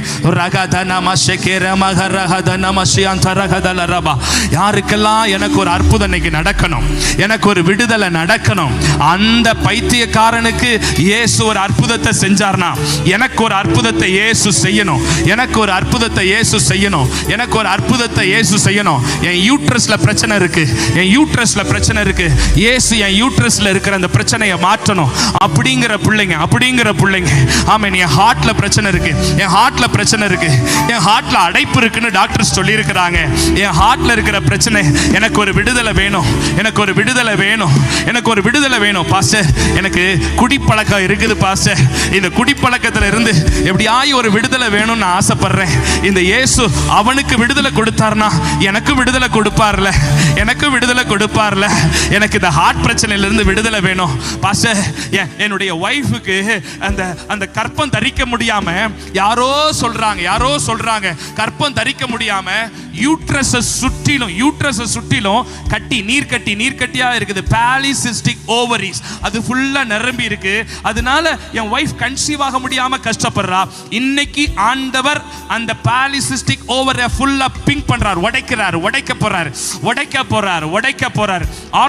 யாருக்கெல்லாம் எனக்கு ஒரு அற்புதம் இன்னைக்கு நடக்கணும், எனக்கு ஒரு விடுதலை நடக்கணும், அந்த பைத்தியக்காரனுக்கு இயேசு ஒரு அற்புதத்தை செஞ்சார்னா எனக்கு ஒரு அற்புதத்தை இயேசு செய்யணும், எனக்கு ஒரு அற்புதத்தை இயேசு செய்யணும், எனக்கு ஒரு அற்புதத்தை இயேசு செய்யணும். என் யூட்ரஸ்ல பிரச்சனை இருக்கு, என் யூட்ரஸ்ல பிரச்சனை இருக்கு, இயேசு என் யூட்ரஸ்ல இருக்கிற அந்த பிரச்சனையை மாற்றணும் அப்படிங்கிற பிள்ளைங்க, அப்படிங்கிற பிள்ளைங்க. ஆமென். என் ஹார்ட்ல பிரச்சனை இருக்கு, என் ஹார்ட்ல பிரச்சனை இருக்கு, என் ஹார்ட்ல அடைப்பு இருக்குன்னு டாக்டர்ஸ் சொல்லி இருக்கிறாங்க. என் ஹார்ட்ல இருக்கிற பிரச்சனை, எனக்கு ஒரு விடுதலை வேணும், எனக்கு ஒரு விடுதலை வேணும், எனக்கு ஒரு விடுதலை வேணும். பாஸ்டர், எனக்கு குடிப்பழக்கம் இருக்குது பாஸ்டர், இந்த குடிப்பழக்கத்துல இருந்து எப்படியாய் ஒரு விடுதலை வேணும்னு நான் ஆசைப்படுறேன். இந்த இயேசு அவனுக்கு விடுதலை கொடுத்தாருன்னா எனக்கு விடுதலை கொடுப்பார்ல, எனக்கு விடுதலை கொடுப்பார்ல. எனக்கு இந்த ஹார்ட் பிரச்சனையில இருந்து விடுதலை வேணும் பாஸ்டர். என்னுடைய வைஃபுக்கு அந்த கற்பம் தரிக்க முடியாம யாரோ சொல்றாங்க கற்பம் தரிக்க முடியாம யூட்ரஸ் சுற்றிலும் கட்டி, நீர் கட்டியா இருக்குது, பாலிசிஸ்டிக் ஓவரிஸ், அது ஃபுல்லா நிரம்பி இருக்கு. அதனால என் வைஃப் கன்சீவ் ஆக முடியாம கஷ்டப்படுறா. இன்னைக்கு ஆண்டவர் அந்த பாலிசிஸ்டிக் ஓவரை ஃபுல்லா பிங்க் பண்றார், உடைக்க போறார்.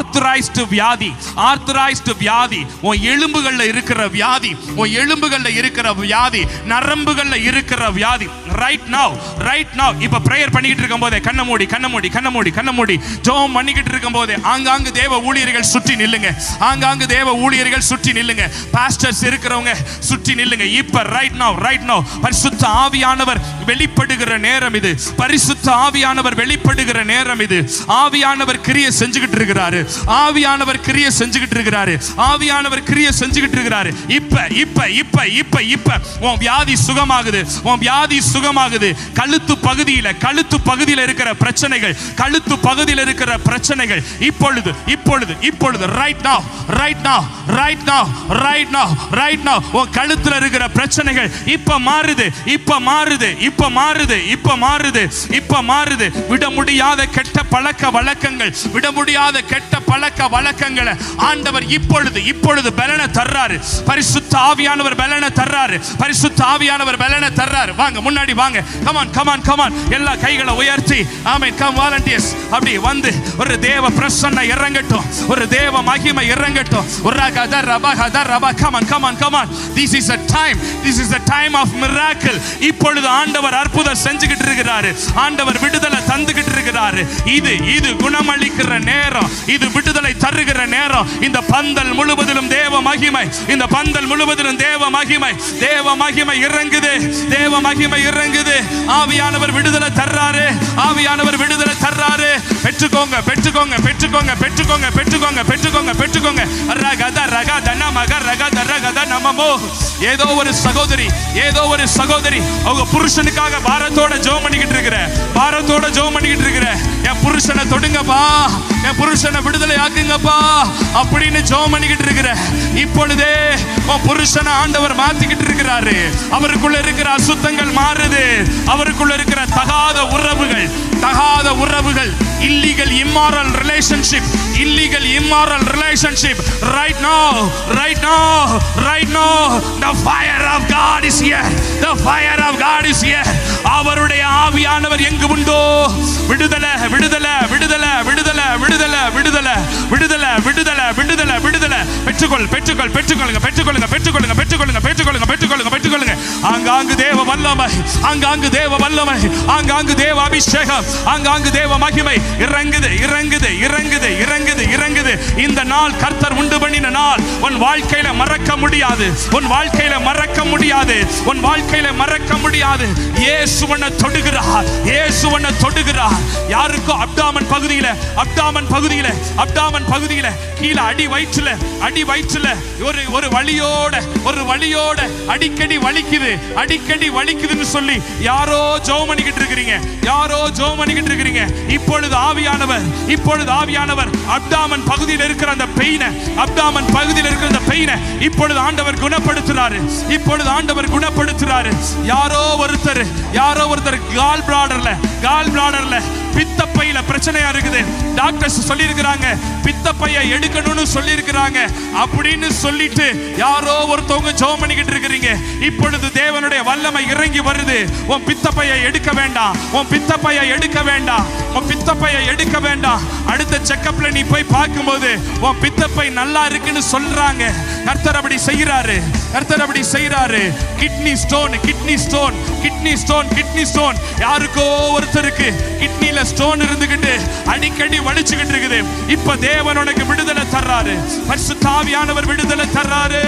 ஆர்த்தரைஸ்டு வியாதி, ஆர்த்தரைஸ்டு வியாதி, உன் எலும்புகள்ல இருக்கிற வியாதி, உன் எலும்புகள்ல இருக்கிற வியாதி, நரம்புகள்ல இருக்கிற வியாதி, ரைட் நவ, ரைட் நவ. இப்ப பிரேயர் பண்ணிக்கிட்டு இருக்கும் போதே கண்ண மூடி கண்ண மூடி கண்ண மூடி கண்ண மூடி ஜெபம் பண்ணிக்கிட்டு இருக்கும் போதே ஆங்காங்கு தேவ ஊழியர்கள் சுற்றி நில்லுங்க, ஆங்காங்கு தேவ ஊழியர்கள் சுற்றி நில்லுங்க, பாஸ்டர்ஸ் இருக்கிறவங்க சுற்றி நில்லுங்க. இப்ப ரைட் நவ, ரைட் நவ பரிசுத்த ஆவியானவர் வெளிப்படுகிற நேரம் இது, பரிசுத்த ஆவியானவர் வெளிப்படுகிற நேரம் இது. ஆவியானவர் கிரியை செஞ்சுக்கிட்டு இருக்கிறாரு, ஆவியானவர் கிரியை செஞ்சுக்கிட்டு இருக்கிறாரு, ஆவியானவர் கிரியை செஞ்சுக்கிட்டு இருக்கிறாரு. இப்ப இப்ப இப்ப இப்ப இப்ப உன் வியாதி சுகமாகுது, உன் வியாதி சுகமாகுது. கழுத்து பகுதியில, கழுத்து பகுதியில இருக்கிற பிரச்சனைகள், கழுத்து பகுதியில் இருக்கிற பிரச்சனைகள் இப்பொழுது இப்பொழுது இப்பொழுது right now, right now, right now, right now, right now உன் கழுத்துல இருக்கிற பிரச்சனைகள் இப்ப மாறுது, இப்ப மாறுது, இப்ப மாறுது, இப்ப மாறுது, இப்ப மாறுது. விட முடியாத கெட்ட பழக்க வழக்கங்கள், விட முடியாத கெட்ட பழக்க வழக்கங்களை ஆண்டவர் இப்பொழுது இப்பொழுது பலனை தர்றாரு. பரிசுத்த ஆவியானவர் பலனை தர்றாரு, பரிசுத்த ஆவியானவர் பலனை தர்றாரு. வாங்க முன்னாடி வாங்க, கமான் கமான் கமான், எல்லா கைகளை உயர்த்தி ஆமென். கம் வாலண்டியர்ஸ், அப்படி வந்து ஒரு தேவ பிரசன்ன இறங்கட்டும், ஒரு தேவ மகிமை இறங்கட்டும். This is a time, this is a time of miracle. இப்பொழுது ஆண்டவர் அற்புதம் செஞ்சுக்கிட்டு இருக்கிறாரு, ஆண்டவர் விடுதலை தந்துகிட்டு இருக்கிறாரு. இது இது குணமளிக்கிற நேரம், இது விடுதலை தருகிற நேரம். இந்த பந்தல் முழுவதிலும் தேவ மகிமை, இந்த பந்தல் முழுவதிலும் தேவ மகிமை, தேவ மகிமை இறங்குது, தேவ மகிமை இறங்குது. ஆவியானவர் விடுதலை தர்றாரு, ஆவியானவர் விடுதலை தர்றாரு. பெற்றுக்கோங்க பெற்றுக்கோங்க பெற்றுக்கோங்க பெற்றுக்கோங்க பெற்றுக்கோங்க பெற்றுக்கோங்க பெற்றுக்கோங்க. ரகத ரகத நமக ரகத ரகத நமமோ. ஏதோ ஒரு சகோதரி, ஏதோ ஒரு சகோதரி அவங்க புருஷனுக்காக பாரத்தோட ஜெபம் பண்ணிக்கிட்டு இருக்கிற, பாரத்தோட ஜெபம் பண்ணிக்கிட்டு இருக்கிற, என் புருஷனை தொடுங்கப்பா, என் புருஷனை விடுதலை ஆக்குங்கப்பா அப்படின்னு ஜெபம் பண்ணிக்கிட்டு இருக்கிற, இப்பொழுதே உன் புருஷனை ஆண்டவர் மாத்திக்கிட்டு இருக்கிறாரு. அவருக்குள்ள இருக்கிற அசுத்தங்கள் மாறுது, அவருக்குள்ள இருக்கிற தகாத உறவுகள், தகாத உறவுகள், illegal immoral relationship, illegal immoral relationship, right now, right now, right now, the fire of God is here, the fire of God is here. அவருடைய ஆவியானவர் எங்கு உண்டோ விடுதலை விடுதலை விடுதலை விடுதலை விடுதலை விடுதலை விடுதலை விடுதலை விடுதலை விடுதலை. பெற்றுக்கொள் பெற்றுக்கொள் பெற்றுக்கொள்ளுங்க பெற்றுக்கொள்ளுங்க பெற்றுக்கொள்ளுங்க பெற்றுக்கொள்ளுங்க பெற்றுக்கொள்ளுங்க பெற்றுக்கொள்ளுங்க பெற்றுக்கொள்ளுங்க. ஆங்காங்கு தேவ வல்லமை, ஆங்காங்கு தேவ வல்லமை, ஆங்காங்கு தேவ அபிஷேகம், ஆங்காங்கு தேவ மகிமை இறங்குது இறங்குது இறங்குது இறங்குது இறங்குது. இந்த நாள் கர்த்தர் உண்டு பண்ணின நாள். உன் வாழ்க்கையில மறக்க முடியாது, உன் வாழ்க்கையில மறக்க முடியாது, உன் வாழ்க்கையில மறக்க முடியாது. இயேசுவனை தொடுகிறார், இயேசுவனை தொடுகிறார். யாருக்கோ அப்டாமன் பகுதியில, அப்டாமன் பகுதியில, அப்டாமன் பகுதியில கீழே அடி வயிற்றுல, அடி வயிற்றுல ஒரு ஒரு வலியோட, ஒரு வலியோட அடிக்கடி வலிக்குது, அடிக்கடி வலிக்குதுன்னு சொல்லி யாரோ ஜெபம் பண்ணிக்கிட்டு இருக்கிறீங்க, யாரோ ஜெபம் பண்ணிக்கிட்டு இருக்கிறீங்க. இப்பொழுது ஆவியானவர், இப்பொழுது ஆவியானவர் அப்டாமன் பகுதியில் இருக்கிற அந்த பெயினை, அப்டாமன் பகுதியில் இருக்கிற அந்த பெயினை இப்பொழுது ஆண்டவர் குணப்படுத்துறாரு, இப்பொழுது ஆண்டவர் குணப்படுத்துறாரு. யாரோ ஒருத்தர், யாரோ ஒருத்தர் கால் பிளாடர்ல, கால் பிளாடர்ல பித்தப்பையில பிரச்சனையா இருக்குது. டாக்டர்ஸ் சொல்லி இருக்கிறாங்க பித்தப்பையை எடுக்கணும்னு சொல்லி இருக்கிறாங்க. அப்படின்னு சொல்லிட்டு யாரோ ஒருத்தவங்க ஜெபம் பண்ணிக்கிட்டு இருக்கிறீங்க. இப்பொழுது தேவனுடைய வல்லமை இறங்கி வருது. உன் பித்தப்பையை எடுக்க வேண்டாம், உன் பித்தப்பையை எடுக்க வேண்டாம், உன் பித்தப்பையை எடுக்க வேண்டாம். அடுத்த செக்கப்ல நீ போய் பார்க்கும்போது உன் பித்தப்பை நல்லா இருக்குன்னு சொல்றாங்க. கர்த்தர் அப்படி செய்யறாரு, கர்த்தர் அப்படி செய்யறாரு. Kidney stone, kidney stone, kidney stone, kidney stone. யாருக்கோ ஒருத்தருக்கு கிட்னில ஸ்டோன் இருந்துகிட்டு அடிக்கடி வலிச்சுக்கிட்டு இருக்குது. இப்ப தேவன் உனக்கு விடுதலை தர்றாரு, பரிசுத்த ஆவியானவர் விடுதலை தர்றாரு.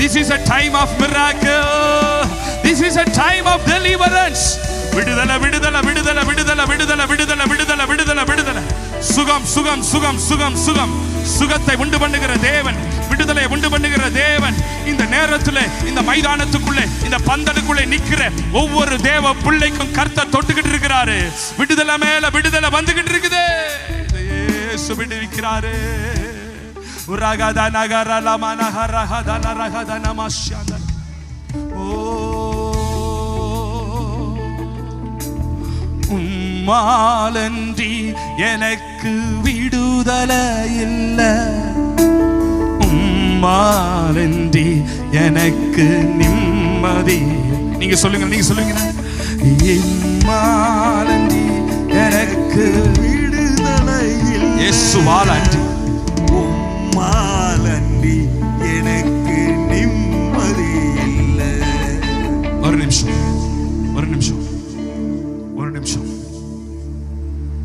This is a time of miracle, this is a time of deliverance. விடுதலை விடுதலை விடுதலை விடுதலை விடுதலை விடுதலை விடுதலை விடுதலை விடுதலை. சுகம் சுகம் சுகம் சுகம் சுகம். சுகத்தை உண்டு பண்ணுகிற தேவன், விடுதலை உண்டு பண்ணுகிற தேவன். இந்த நேரத்தில் இந்த மைதானத்துக்குள்ளே, இந்த பந்தலுக்குள்ளே நிக்கிற ஒவ்வொரு தேவ பிள்ளைக்கும் கர்த்தர் தொட்டுக்கிட்டு இருக்கிறாரு. விடுதலை மேல விடுதலை வந்துகிட்டு இருக்குது. இயேசு விடுவிக்கிறாரு. உரகத நகரலம நகரஹத நரஹத நமஷ்யத. உம்மாலன்றி எனக்கு விடுதலை இல்லை, உம்மாலன்றி எனக்கு நிம்மதி. நீங்க சொல்லுங்க, நீங்க சொல்லுங்க. உம்மாலன்றி எனக்கு விடுதலை இல்லை, இயேசுவால் அன்றி, இன்றி எனக்கு நிம்மதி இல்லை. ஒரு நிமிஷம், ஒரு நிமிஷம், ஒரு நிமிஷம்.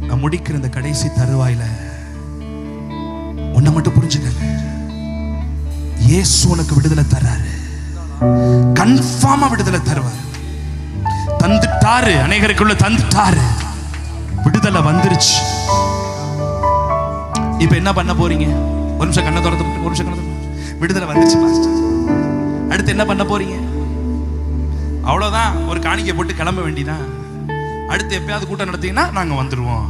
நான் முடிக்கிற இந்த கடைசி தருவாயில ஒன்ன மட்டும் புரிஞ்சுக்க. இயேசு உனக்கு விடுதலை தர்றாரு, கன்ஃபார்மா விடுதலை தருவாரு. தந்துட்டாரு, அநேகருக்குள்ள தந்துட்டாரு, விடுதலை வந்துருச்சு. இப்ப என்ன பண்ண போறீங்க? ஒரு நிமிஷம் கண்ணை திறந்து, ஒரு நிமிஷம் கண்ணை திறந்து. விடுதலை வந்துருச்சு பாஸ்டர், அடுத்து என்ன பண்ண போறீங்க? அவ்வளவுதான், ஒரு காணிக்கை போட்டு கிளம்ப வேண்டியதான். அடுத்து எப்பயாவது கூட்டம் நடத்தீங்கன்னா நாங்க வந்துருவோம்.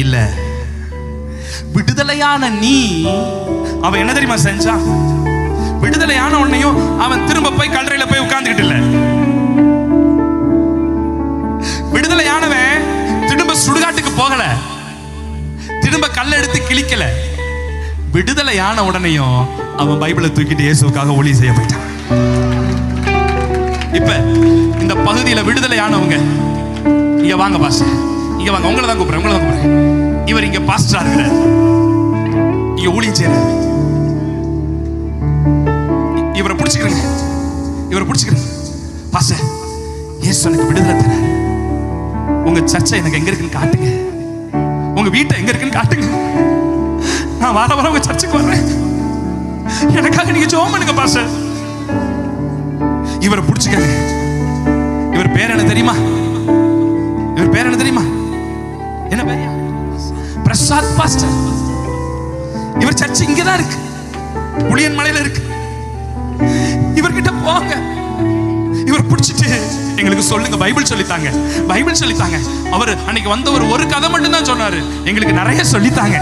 இல்ல, விடுதலையான நீ, அவன் என்ன தெரியுமா செஞ்சான்? விடுதலையான உன்னையும் அவன் திரும்ப போய் கல்லறையில போய் உட்கார்ந்துகிட்டு இல்ல. விடுதலையானவன் திரும்ப சுடுகாட்டுக்கு போகல, திரும்ப கல்ல எடுத்து கிழிக்கல. விடுதலையான உடனேயும் அவன் பைபிளை தூக்கிட்டு இயேசுவுக்காக ஊழியம் செய்ய போயிட்டான். இப்ப இந்த பகுதியில விடுதலையானவங்க இங்க வாங்க பாஸ்டர், இங்க வாங்க. உங்களை தான் கூப்பிடுறேன், உங்களை தான் கூப்பிடுறேன். இவர் இங்க பாஸ்டரா இருக்கிறார், இங்க ஊழியம் செய்யறார். இவரை பிடிச்சுக்கிறேங்க, இவரை பிடிச்சுக்கிறேங்க. பாஸ்டர், இயேசு எனக்கு விடுதலை தரார். உங்க சர்ச்சை எனக்கு எங்க இருக்குன்னு காட்டுங்க, உங்க வீட்டை எங்க இருக்குன்னு காட்டுங்க. நான் வார வாரம் உங்க சர்ச்சுக்கு வர்றேன், எனக்காக நீங்க ஜெபம் பண்ணுங்க பாஸ்டர். இவரை பிடிச்சுக்கங்க. இவர் பேர் என்ன தெரியுமா? இவர் பேர் என்ன தெரியுமா? என்ன பேர்? பிரசாத் பாஸ்டர். இவர் சர்ச் இங்கதான் இருக்கு, புளியன் மலையில இருக்கு. இவர்கிட்ட போங்க, இவர் பிடிச்சிட்டு எங்களுக்கு சொல்லுங்க, பைபிள் சொல்லித்தாங்க, பைபிள் சொல்லித்தாங்க. அவர் அன்னைக்கு வந்தவர் ஒரு கதை மட்டும் தான் சொன்னாரு, எங்களுக்கு நிறைய சொல்லித்தாங்க.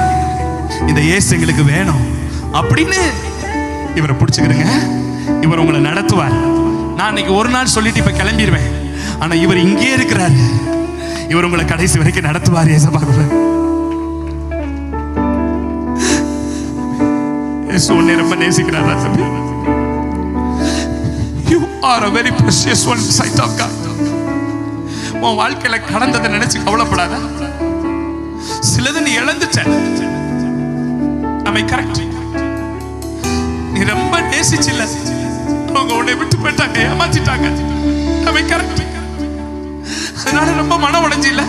இந்த இயேசு எங்களுக்கு வேணும் அப்படின்னு இவரை பிடிச்சுக்கிறங்க. இவர் உங்களை நடத்துவார். நான் அன்னைக்கு ஒரு நாள் சொல்லிட்டு இப்ப கிளம்பிடுவேன், ஆனா இவர் இங்கே இருக்கிறாரு. இவர் உங்களை கடைசி வரைக்கும் நடத்துவார். ஏசப்பாக்குள்ள இயேசு உன்னை ரொம்ப நேசிக்கிறாரா தம்பி? You are a very precious one in sight of God. உன் வாழ்க்கையில கடந்ததை நினைச்சு கவலைப்படாத. சிலது நீ இழந்துட்ட, கரெக்ட். நீ ரொம்ப நேசிச்சில்ல, அவங்க உன்னை விட்டு போயிட்டாங்க, ஏமாத்திட்டாங்க. கரெக்ட். அதனால ரொம்ப மனம் உடைஞ்சில்ல,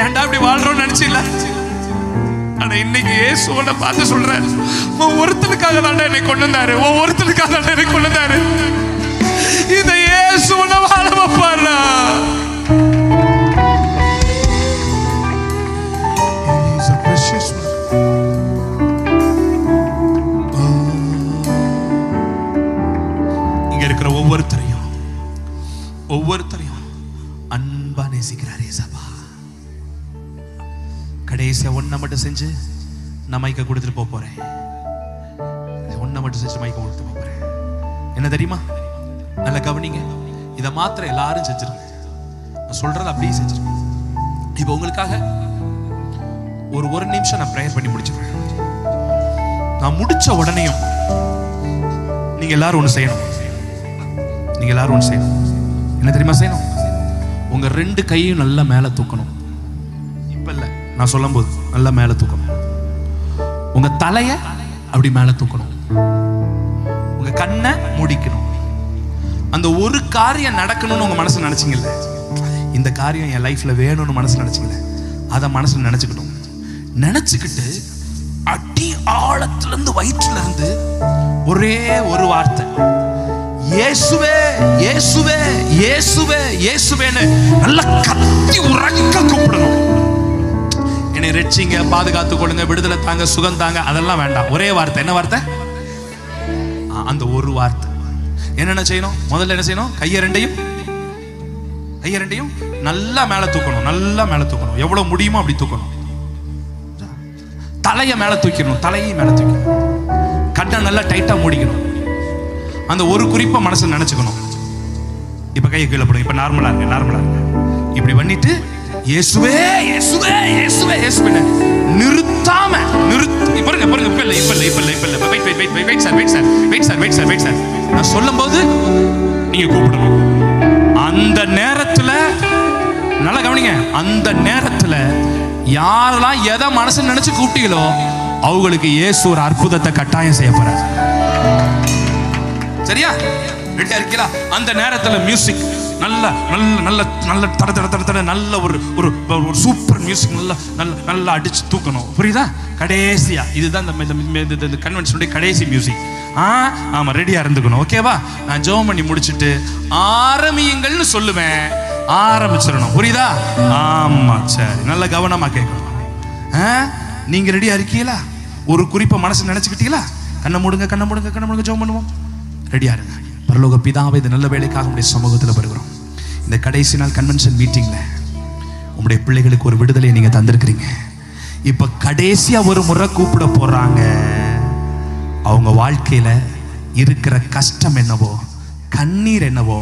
ஏன்டா இப்படி வாழ்றோம்னு நினைச்சில்ல. ஆனா இன்னைக்கு இயேசு உன்னை பார்த்து சொல்றாரு, உன் ஒருத்தனுக்காக தான் என்னை கொண்டு வந்தாரு, உன் ஒருத்தனுக்காக தான் என்னை கொண்டு வந்தாரு. இந்த இயேசு உன்னை வாழ வைப்பாரா? இங்க இருக்கிற ஒவ்வொருத்தரையும் அன்பா நேசிக்கிறார் ஏசப்பா. கடைசியா ஒன்ன மட்டும் செஞ்சு நான் மைக்க கொடுத்துட்டு போறேன். ஒன்ன மட்டும் செஞ்சு மைக்க கொடுத்து போறேன். என்ன தெரியுமா? நல்ல கவனிங்க, இதை மாத்திரம் எல்லாரும் செஞ்சிருங்க. நான் சொல்றத அப்படியே செஞ்சிருங்க. இப்ப உங்களுக்காக ஒரு நிமிஷம் நான் பிரேயர் பண்ணி முடிச்சிருவேன். நான் முடிச்ச உடனேயும் நீங்க எல்லாரும் ஒண்ணு செய்யணும். நீங்க எல்லாரும் ஒண்ணு செய்யணும். என்ன தெரியுமா செய்யணும்? உங்க 2 கையும் நல்லா மேல தூக்கணும். இப்ப இல்ல, நான் சொல்லும் போது நல்லா மேல தூக்கணும். உங்க தலைய அப்படி மேல தூக்கணும். உங்க கண்ணை மூடிக்கணும். அந்த ஒரு காரியம் நடக்கணும்னு உங்க மனசுல நினைச்சீங்கல்ல, இந்த காரியம் என் லைஃப்ல வேணும்னு மனசுல நினைச்சீங்கல்ல, அதை மனசுல நினைச்சுக்கணும். நினைச்சுக்கிட்டு அடி ஆழத்துல இருந்து, வயிற்றுல இருந்து ஒரே ஒரு வார்த்தை, இயேசுவே இயேசுவே இயேசுவே இயேசுவேன்னு நல்ல கத்தி உறக்க கூப்பிடணும். என்னை ரட்சிங்க, பாதுகாத்து கொள்ளுங்க, விடுதலை தாங்க, சுகம் தாங்க, அதெல்லாம் வேண்டாம். ஒரே வார்த்தை. என்ன வார்த்தை? அந்த ஒரு வார்த்தை. என்னென்ன செய்யணும்? முதல்ல என்ன செய்யணும்? கையை ரெண்டையும் நல்லா மேல தூக்கணும். நல்லா மேல தூக்கணும். எவ்வளவு முடியுமோ அப்படி தூக்கணும். தலையை மேல தூக்கணும். தலையை மேல தூக்கணும். கண்ணை நல்லா டைட்டா மூடிக்கணும். அந்த ஒரு குறிப்பை மனசுல நினைச்சுக்கணும். இப்ப கையை கீழே போடுங்க. இப்ப நார்மலா இருக்கு. இப்படி பண்ணிட்டு இயேசுவே இயேசுவே இயேசுவே இயேசுவே நிறுத்தாம வெயிட். நான் சொல்லும்போது நீங்க கூப்பிடணும். அந்த நேரத்துல நல்லா கவனிங்க. அந்த நேரத்துல யாரெல்லாம் எதை மனசுல நினைச்சு கூப்பிட்டீங்களோ அவங்களுக்கு இயேசு ஒரு அற்புதத்தை கட்டாயம் செய்ய போறார். சரியா? ரெடியா இருக்கீங்களா? அந்த நேரத்துல மியூசிக் நல்ல நல்ல நல்ல நல்ல தட தட தட தட நல்ல ஒரு ஒரு ஒரு சூப்பர் மியூசிக் நல்லா அடிச்சு தூக்கணும். புரியுதா? கடைசியா இதுதான் இந்த கன்வென்ஷனுடைய கடைசி மியூசிக். ஆமா, ரெடியா இருந்துக்கணும். ஓகேவா? நான் ஜெபம் பண்ணி முடிச்சுட்டு ஆரம்பியுங்கள்னு சொல்லுவேன், ஆரம்பிச்சிடணும். புரியுதா? ஆமா, சரி, நல்ல கவனமா கேட்கணும். நீங்க ரெடியா இருக்கீங்களா? ஒரு குறிப்பை மனசு நினைச்சுக்கிட்டீங்களா? கண்ணை மூடுங்க, கண்ணை மூடுங்க, கண்ணை மூடுங்க, ஜெபம் பண்ணுவோம். ரெடியா இருங்க. பரலோக பிதாவே, இந்த நல்ல வேலைக்காக உங்களுடைய சமூகத்தில் வருகிறோம். இந்த கடைசி நாள் கன்வென்ஷன் மீட்டிங்ல உங்களுடைய பிள்ளைகளுக்கு ஒரு விடுதலையை நீங்க தந்திருக்கிறீங்க. இப்ப கடைசியா ஒரு முறை கூப்பிட போறாங்க. அவங்க வாழ்க்கையில இருக்கிற கஷ்டம் என்னவோ, கண்ணீர் என்னவோ,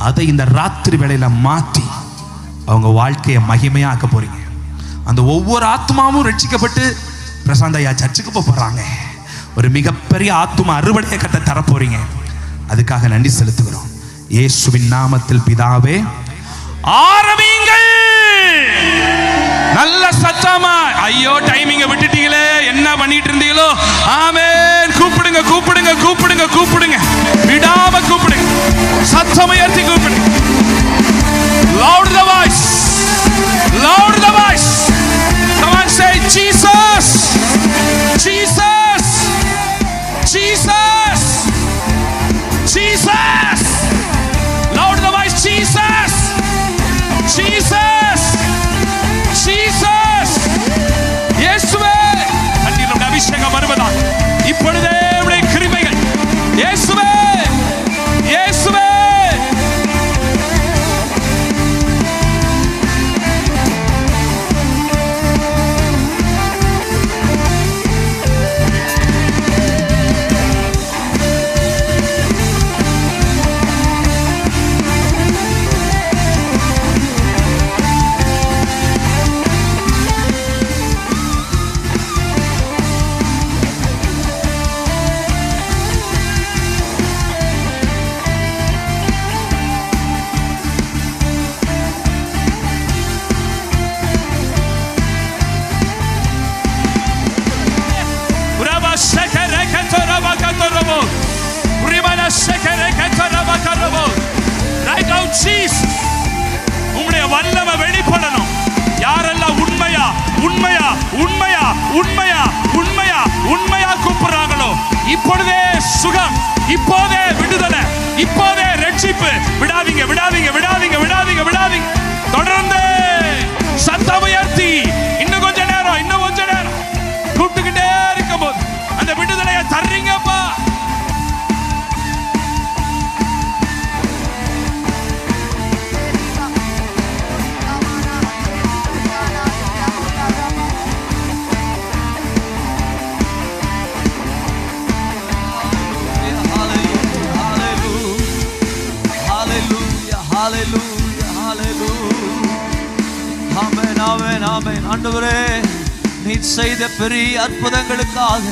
அதை இந்த ராத்திரி வேளையில மாற்றி அவங்க வாழ்க்கையை மகிமையாக்க போறீங்க. அந்த ஒவ்வொரு ஆத்மாவும் ரட்சிக்கப்பட்டு பிரசாந்த் ஐயா சர்ச்சுக்கு போறாங்க. ஒரு மிகப்பெரிய ஆத்மா அறுவடையை கட்ட தர போறீங்க. அதுக்காக நன்றி செலுத்துகிறோம். இயேசுவின் நாமத்தில் பிதாவே, ஆரம்பியுங்கள். நல்ல சத்தமா. ஐயோ, டைமிங்க விட்டுட்டீங்களே, என்ன பண்ணிட்டு இருந்தீங்களோ? ஆமென். கூப்பிடுங்க, கூப்பிடுங்க, கூப்பிடுங்க, கூப்பிடுங்க, விடாம கூப்பிடுங்க, சத்தம் உயர்த்தி கூப்பிடுங்க. Loud the voice, loud the voice. Come on, say Jesus, Jesus, Jesus, Jesus. Loud the voice, Jesus, Jesus, Jesus. இயேசுவே, கண்ணீருடைய அபிஷேகம் வருவதா இப்பொழுதே உடைய கிருபைகள். இயேசுவே, இயேசுவே. Right now, Jesus, உம்முடைய வல்லமை வெளிப்படணும். யாரெல்லாம் உண்மையா உண்மையா உண்மையா உண்மையா உண்மையா உண்மையா கூப்பிடுறாங்களோ, இப்பொழுதே சுகம், இப்போதே விடுதலை, இப்போதே ரட்சிப்பு. விடாதீங்க, விடாதீங்க, விடாதீங்க, விடாதீங்க, விடாதீங்க. தொடர்ந்து சத்தம் உயர்த்தி இன்னும் கொஞ்ச நேரம், இன்னும் கொஞ்ச நேரம் கூப்பிட்டுக்கிட்டே இருக்கும் போது அந்த விடுதலையை தர்றீங்கப்பா. Hallelujah, hallelujah. Amen, amen, amen. ஆண்டவரே, நீர் செய்த பெரிய அற்புதங்களுக்காக